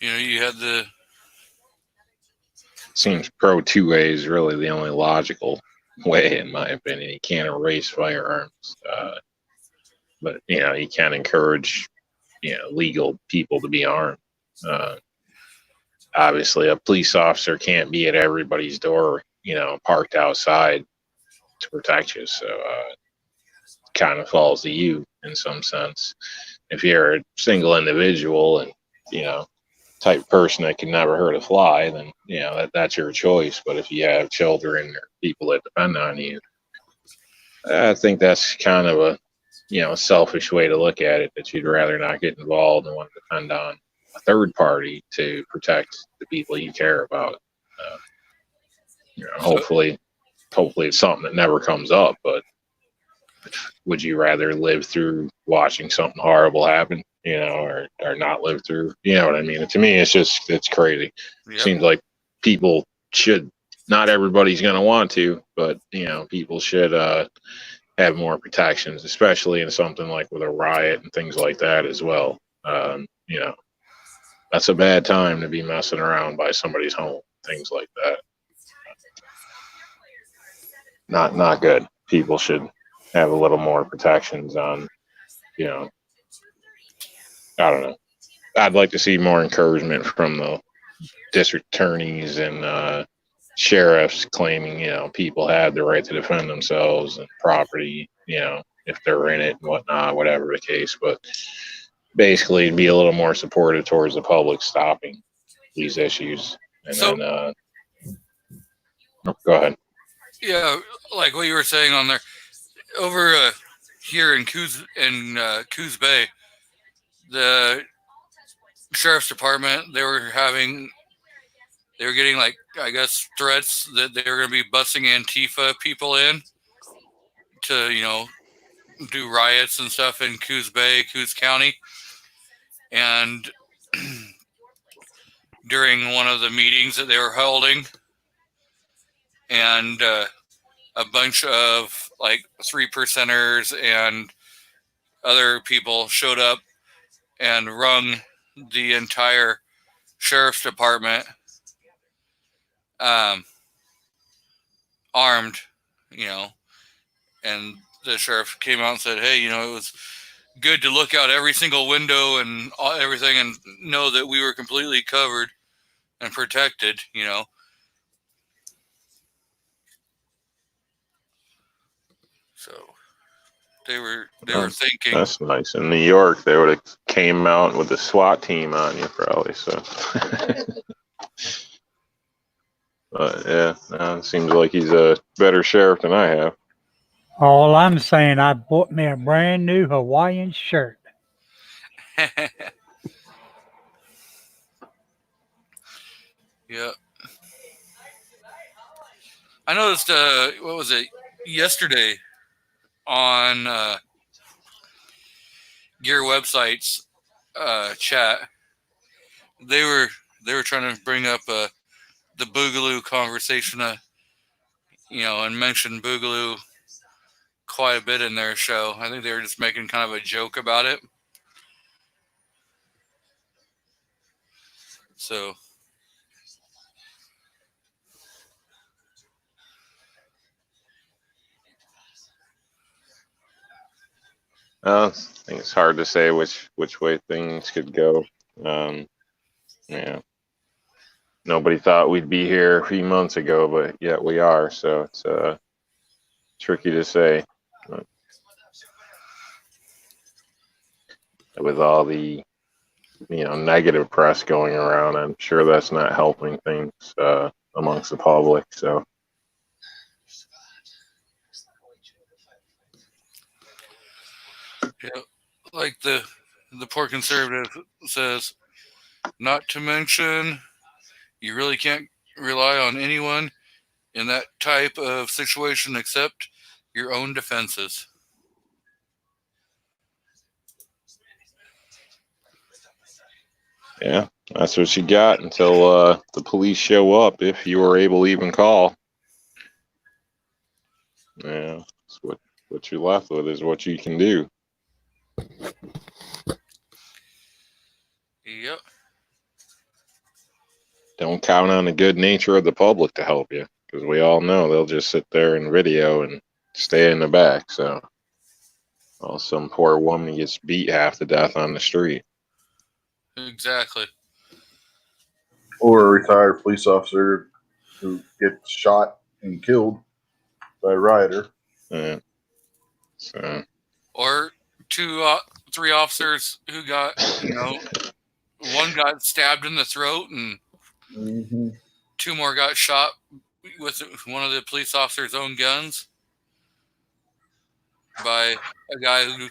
You had the Seems pro 2A is really the only logical way, in my opinion. You can't erase firearms, but you can encourage legal people to be armed. Obviously, a police officer can't be at everybody's door, parked outside to protect you. So kind of falls to you in some sense. If you're a single individual and type person that can never hurt a fly, then that's your choice. But if you have children or people that depend on you, I think that's kind of a selfish way to look at it. That you'd rather not get involved and want to depend on a third party to protect the people you care about. Hopefully it's something that never comes up. But would you rather live through watching something horrible happen, or not live through? You know what I mean? To me, it's crazy. Yep. Seems like people should. Not everybody's going to want to, but people should have more protections, especially in something like with a riot and things like that as well. That's a bad time to be messing around by somebody's home, things like that. Not good. People should have a little more protections on, I don't know. I'd like to see more encouragement from the district attorneys and sheriffs claiming, people have the right to defend themselves and property, if they're in it and whatnot, whatever the case. But basically be a little more supportive towards the public stopping these issues. And then, go ahead. Yeah, like what you were saying on there, over here in Coos Bay, the sheriff's department, they were getting, like, I guess, threats that they were going to be busing Antifa people in to, do riots and stuff in Coos Bay, Coos County. And during one of the meetings that they were holding, and a bunch of, like, 3%ers and other people showed up and rung the entire sheriff's department armed, and the sheriff came out and said, "Hey, it was good to look out every single window and everything and know that we were completely covered and protected." So they were thinking. That's nice. In New York, they would have came out with a SWAT team on you probably. So, but yeah, it seems like he's a better sheriff than I have. All I'm saying, I bought me a brand new Hawaiian shirt. Yeah. I noticed, what was it, yesterday on Gear Websites chat, they were trying to bring up the Boogaloo conversation, and mention Boogaloo quite a bit in their show. I think they were just making kind of a joke about it. So I think it's hard to say which way things could go. Yeah, nobody thought we'd be here a few months ago, but yet we are. So it's tricky to say. But with all the negative press going around, I'm sure that's not helping things amongst the public. So. yeah, like the poor conservative says, Not to mention, you really can't rely on anyone in that type of situation except your own defenses. Yeah, that's what you got until the police show up, if you were able to even call. Yeah, that's what you're left with is what you can do. Yep. Don't count on the good nature of the public to help you, because we all know they'll just sit there and video and stay in the back. So, well, some poor woman gets beat half to death on the street. Exactly. Or a retired police officer who gets shot and killed by a rioter. Yeah. So, Or three officers who got, one got stabbed in the throat and Mm-hmm. two more got shot with one of the police officer's own guns by a guy who,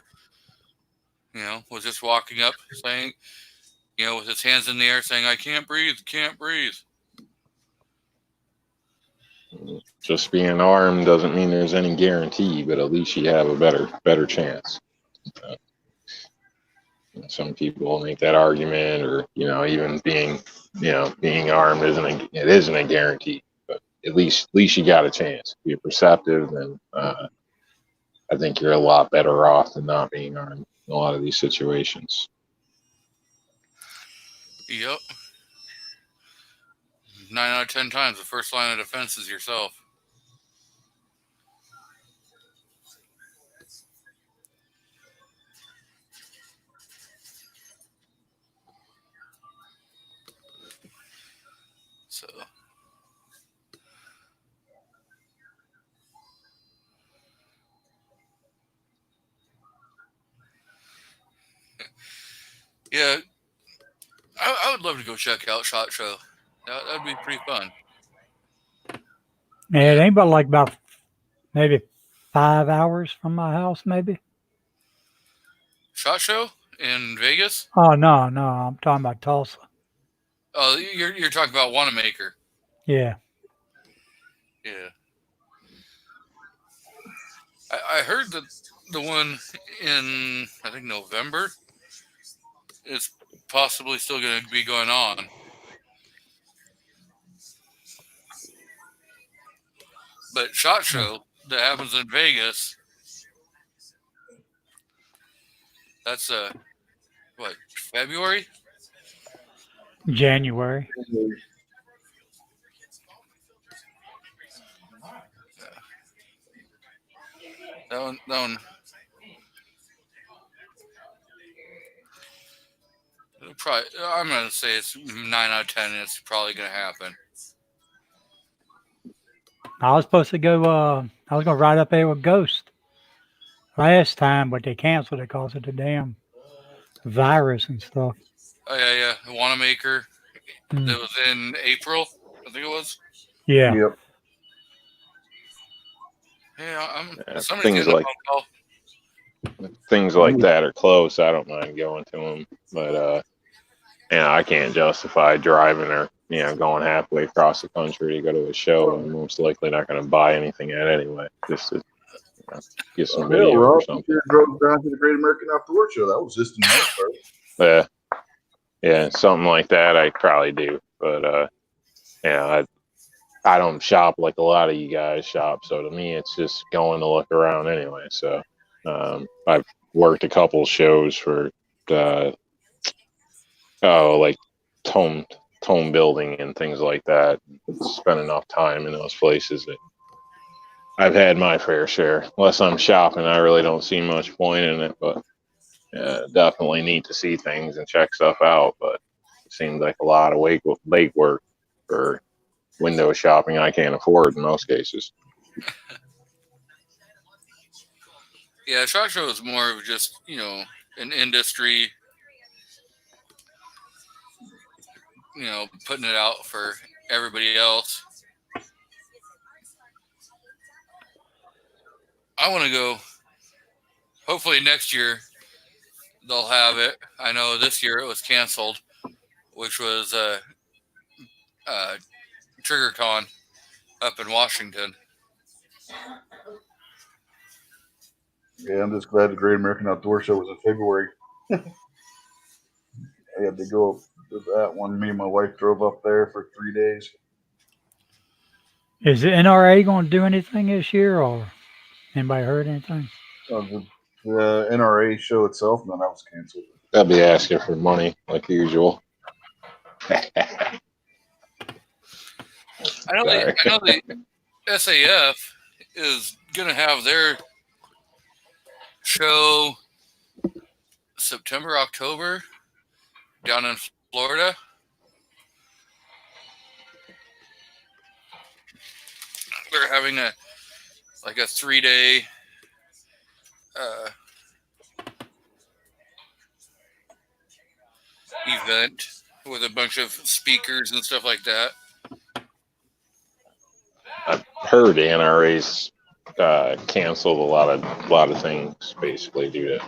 was just walking up saying, with his hands in the air saying, "I can't breathe, can't breathe." just being armed doesn't mean there's any guarantee, but at least you have a better chance. Some people make that argument, or even being armed isn't a guarantee, but at least you got a chance. If you're perceptive, then I think you're a lot better off than not being armed in a lot of these situations. Yep. 9 out of 10 times, the first line of defense is yourself. So, yeah, I would love to go check out SHOT Show. That'd be pretty fun. Yeah, it ain't but like about maybe 5 hours from my house, maybe. SHOT Show in Vegas? Oh no, I'm talking about Tulsa. Oh, you're talking about Wanamaker. Yeah. Yeah. I heard that the one in, I think, November is possibly still going to be going on. But SHOT Show that happens in Vegas, that's February? January. That one. Probably, I'm gonna say it's 9 out of 10. And it's probably gonna happen. I was supposed to go. I was gonna ride up there with Ghost last time, but they canceled it because of the damn virus and stuff. Oh yeah. Wanamaker. Mm. That was in April. I think it was. Yeah. Yep. Yeah, somebody's things getting a like phone call. things like that are close. I don't mind going to them, but I can't justify driving or going halfway across the country to go to a show. I'm most likely not going to buy anything at anyway, just to get some video or something. You drove down to the Great American Outdoor Show. That was just in Harrisburg. Yeah, something like that I probably do, but I don't shop like a lot of you guys shop, so to me it's just going to look around anyway. So I've worked a couple shows for like tone building and things like that. Spent enough time in those places that I've had my fair share. Unless I'm shopping, I really don't see much point in it, but definitely need to see things and check stuff out. But it seems like a lot of late work for window shopping I can't afford in most cases. Yeah, SHOT Show is more of just an industry, putting it out for everybody else. I want to go. Hopefully next year they'll have it. I know this year it was canceled which was TriggerCon up in Washington. Yeah, I'm just glad the Great American Outdoor Show was in February. I had to go up to that one. Me and my wife drove up there for 3 days. Is the NRA going to do anything this year, or anybody heard anything? The NRA show itself, no, that was canceled. They'll be asking for money like usual. I know the SAF is going to have their show September, October down in Florida. They're having a 3-day event with a bunch of speakers and stuff like that. I've heard the NRA's canceled a lot of things basically due to,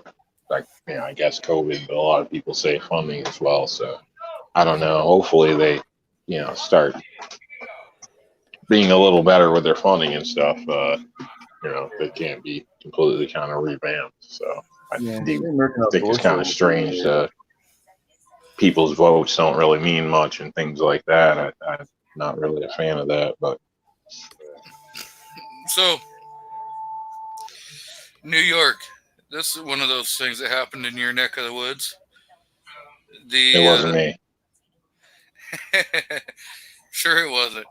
I guess COVID, but a lot of people say funding as well. So I don't know. Hopefully they, start being a little better with their funding and stuff. They can't be completely kind of revamped. So I think it's kind of strange that people's votes don't really mean much and things like that. I'm not really a fan of that, but. So, New York, this is one of those things that happened in your neck of the woods. It wasn't me. Sure it wasn't.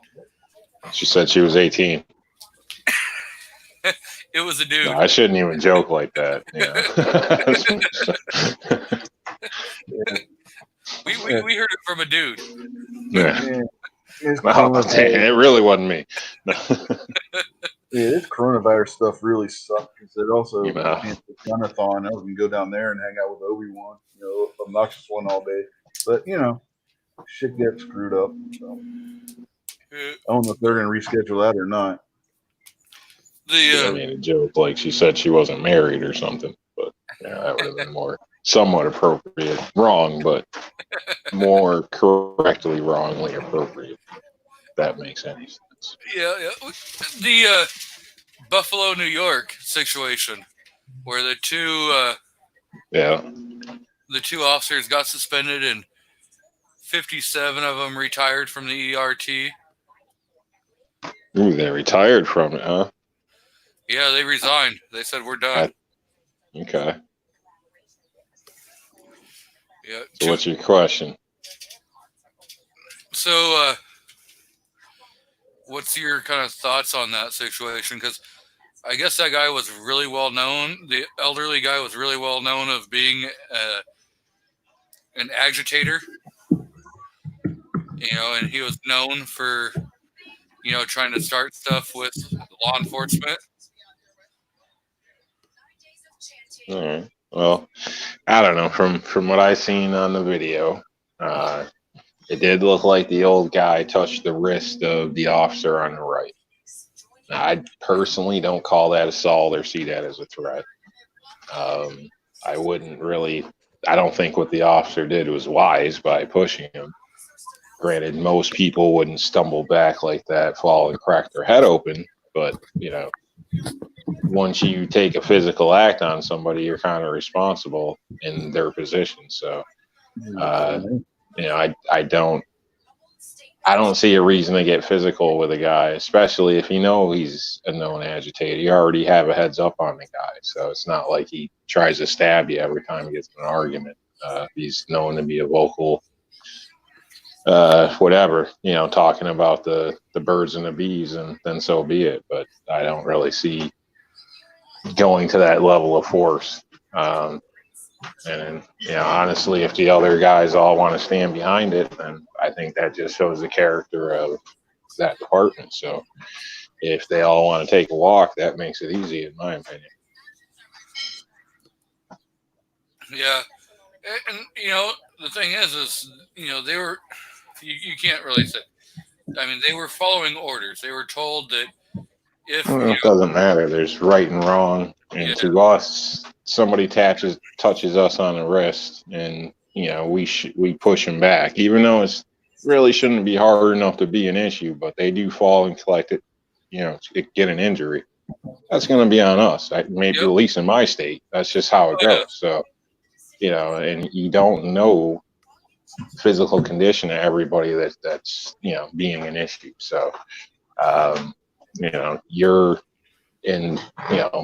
She said she was 18. It was a dude. No, I shouldn't even joke like that. We heard it from a dude. Yeah. It really wasn't me. Yeah, this coronavirus stuff really sucked because it also canceled Gunathon. I was going to go down there and hang out with Obi-Wan, obnoxious one all day. But, shit gets screwed up. So. I don't know if they're going to reschedule that or not. I made a joke like she said she wasn't married or something, but that would have been more somewhat appropriate. Wrong, but more correctly wrongly appropriate. If that makes any sense. Yeah. The Buffalo, New York situation where the two officers got suspended and 57 of them retired from the ERT. Ooh, they retired from it, huh? Yeah, they resigned. They said, we're done. Okay. Yeah. So what's your question? So, what's your kind of thoughts on that situation? Because I guess that guy was really well known. The elderly guy was really well known of being an agitator. And he was known for, trying to start stuff with law enforcement. All right. Well, I don't know. From what I seen on the video, it did look like the old guy touched the wrist of the officer on the right. Now, I personally don't call that assault or see that as a threat. I don't think what the officer did was wise by pushing him. Granted, most people wouldn't stumble back like that, fall and crack their head open, but once you take a physical act on somebody, you're kind of responsible in their position. So, I don't see a reason to get physical with a guy, especially if he's a known agitator. You already have a heads up on the guy, so it's not like he tries to stab you every time he gets in an argument. He's known to be a vocal, whatever, talking about the birds and the bees, and then so be it. But I don't really see going to that level of force. And honestly, if the other guys all want to stand behind it, then I think that just shows the character of that department. So if they all want to take a walk, that makes it easy, in my opinion. Yeah. And, the thing is, they were, you can't really say, they were following orders. They were told that it doesn't matter. There's right and wrong. And to us, somebody touches us on the wrist and, we push them back, even though it's really shouldn't be hard enough to be an issue, but they do fall and collect it, get an injury. That's going to be on us. Maybe Yep. at least in my state, that's just how it Oh, yeah. goes. So, and you don't know physical condition of everybody that's being an issue. So, you're in,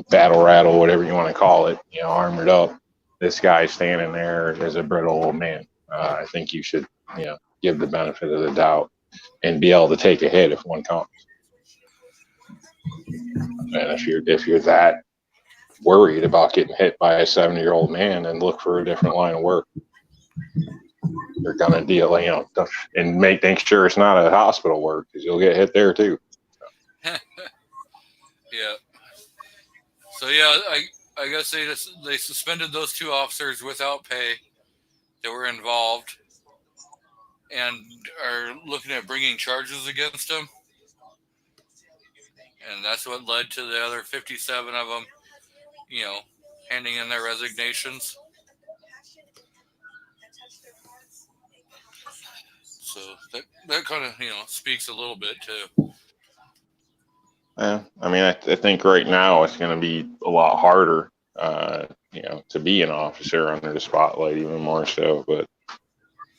battle rattle, whatever you want to call it, armored up. This guy's standing there as a brittle old man. I think you should, give the benefit of the doubt and be able to take a hit if one comes. And if you're that worried about getting hit by a 70-year-old man, then look for a different line of work. You're gonna deal, and make sure it's not a hospital work, because you'll get hit there too. Yeah. So yeah, I guess they suspended those 2 officers without pay that were involved, and are looking at bringing charges against them. And that's what led to the other 57 of them, handing in their resignations. So that kind of, speaks a little bit to. Yeah, I mean, I think right now it's going to be a lot harder, to be an officer under the spotlight, even more so. But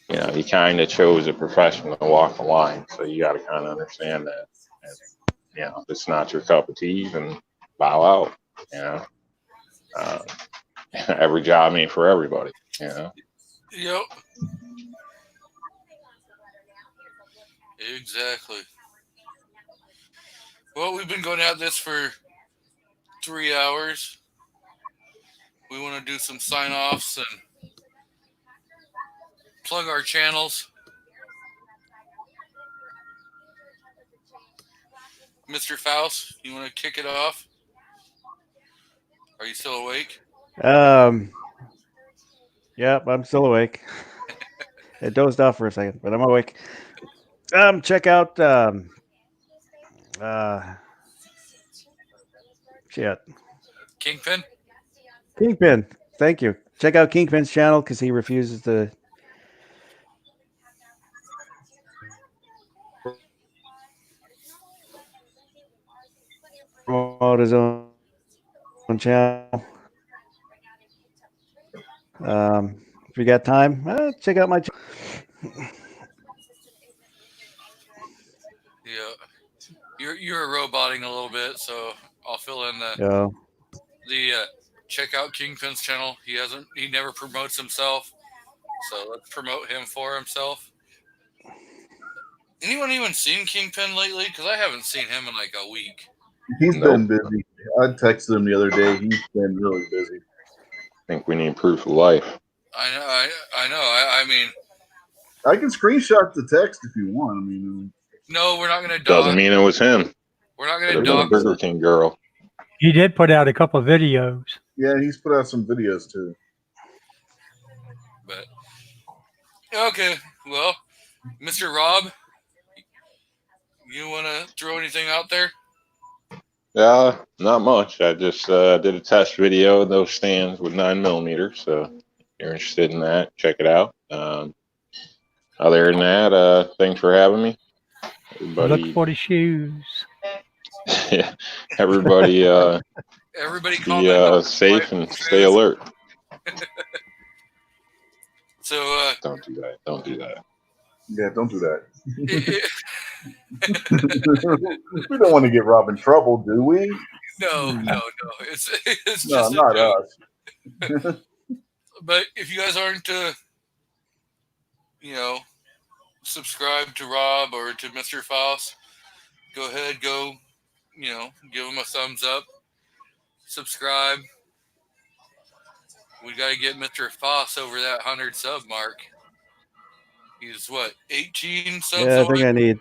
you kind of chose a profession to walk the line, so you got to kind of understand that. And, if it's not your cup of tea, then bow out. Every job ain't for everybody. Yep. Exactly. Well, we've been going at this for 3 hours. We want to do some sign-offs and plug our channels. Mr. Faust, you want to kick it off? Are you still awake? Yep, I'm still awake. I dozed off for a second, but I'm awake. Check out shit. Kingpin. Thank you. Check out Kingpin's channel because he refuses to promote his own channel. If you got time, check out my channel. Yeah, you're roboting a little bit, so I'll fill in Yeah. the check out Kingpin's channel. He never promotes himself, so let's promote him for himself. Anyone even seen Kingpin lately? Because I haven't seen him in like a week. He's been busy. I texted him the other day. He's been really busy. I think we need proof of life. I know. I mean, I can screenshot the text if you want. I mean, no, we're not going to dog. Doesn't mean it was him. We're not going to dog. Burger King girl. He did put out a couple of videos. Yeah, he's put out some videos too. But okay, well, Mr. Rob, you want to throw anything out there? Yeah, not much. I just did a test video of those stands with 9mm. So if you're interested in that, check it out. Other than that, thanks for having me. Everybody, look for the shoes. everybody be safe and stay alert. So don't do that. Don't do that. Yeah, don't do that. We don't want to get Rob in trouble, do we? No. It's no, just not us. But if you guys aren't subscribe to Rob or to Mr. Faust, go ahead, give him a thumbs up, subscribe. We got to get Mr. Faust over that 100 sub mark. He's what, 18 subs? Yeah, I think I need.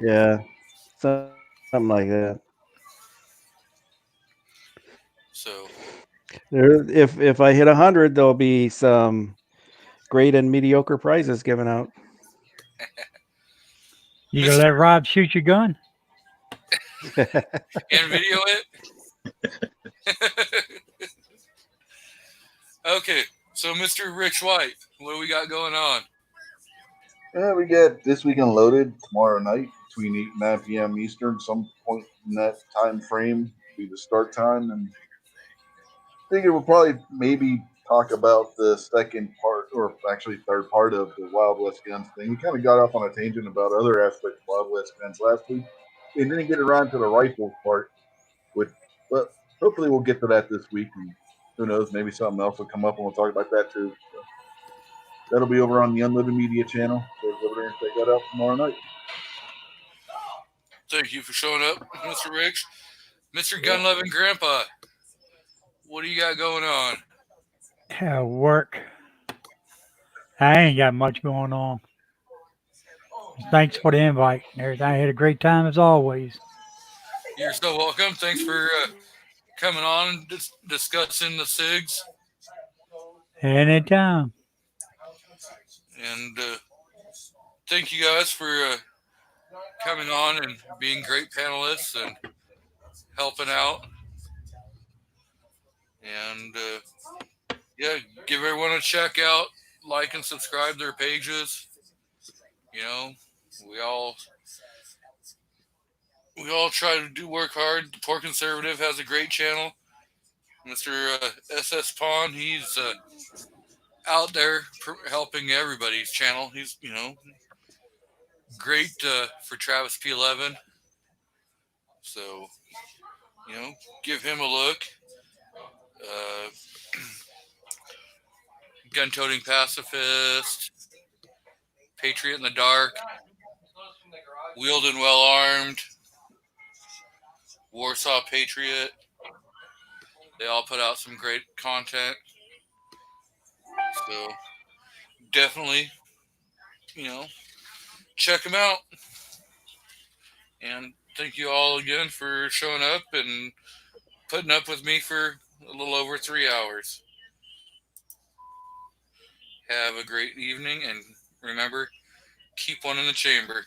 Yeah, something like that. So, if I hit 100, there'll be some great and mediocre prizes given out. You gonna let Rob shoot your gun? And video it? Okay, so Mr. Rich White, What do we got going on? Yeah, we get This Weekend Loaded tomorrow night between 8 and 9 p.m. Eastern. Some point in that time frame be the start time. And I think it will probably maybe talk about the second part, or actually third part of the Wild West Guns thing. We kind of got off on a tangent about other aspects of Wild West Guns last week. And didn't get around to the rifles part, which, but hopefully we'll get to that this week. And who knows, maybe something else will come up and we'll talk about that too. So that'll be over on the Unlimited Media channel. So go over there and check that out tomorrow night. Thank you for showing up, Mr. Riggs. Mr. Gun Loving Grandpa, what do you got going on? Work. I ain't got much going on. Thanks for the invite and everything. I had a great time as always. You're so welcome. Thanks for coming on and discussing the SIGs. Anytime. And thank you guys for coming on and being great panelists and helping out. And yeah, give everyone a check out, like and subscribe their pages. You know, we all try to work hard. The Poor Conservative has a great channel. Mr. SS Pond, he's out there helping everybody's channel. He's great for Travis P11. So give him a look. Uh, Gun-toting pacifist, patriot in the dark, wheeled and well armed, Warsaw Patriot. They all put out some great content. So definitely, check them out. And thank you all again for showing up and putting up with me for a little over 3 hours. Have a great evening, and remember, keep one in the chamber.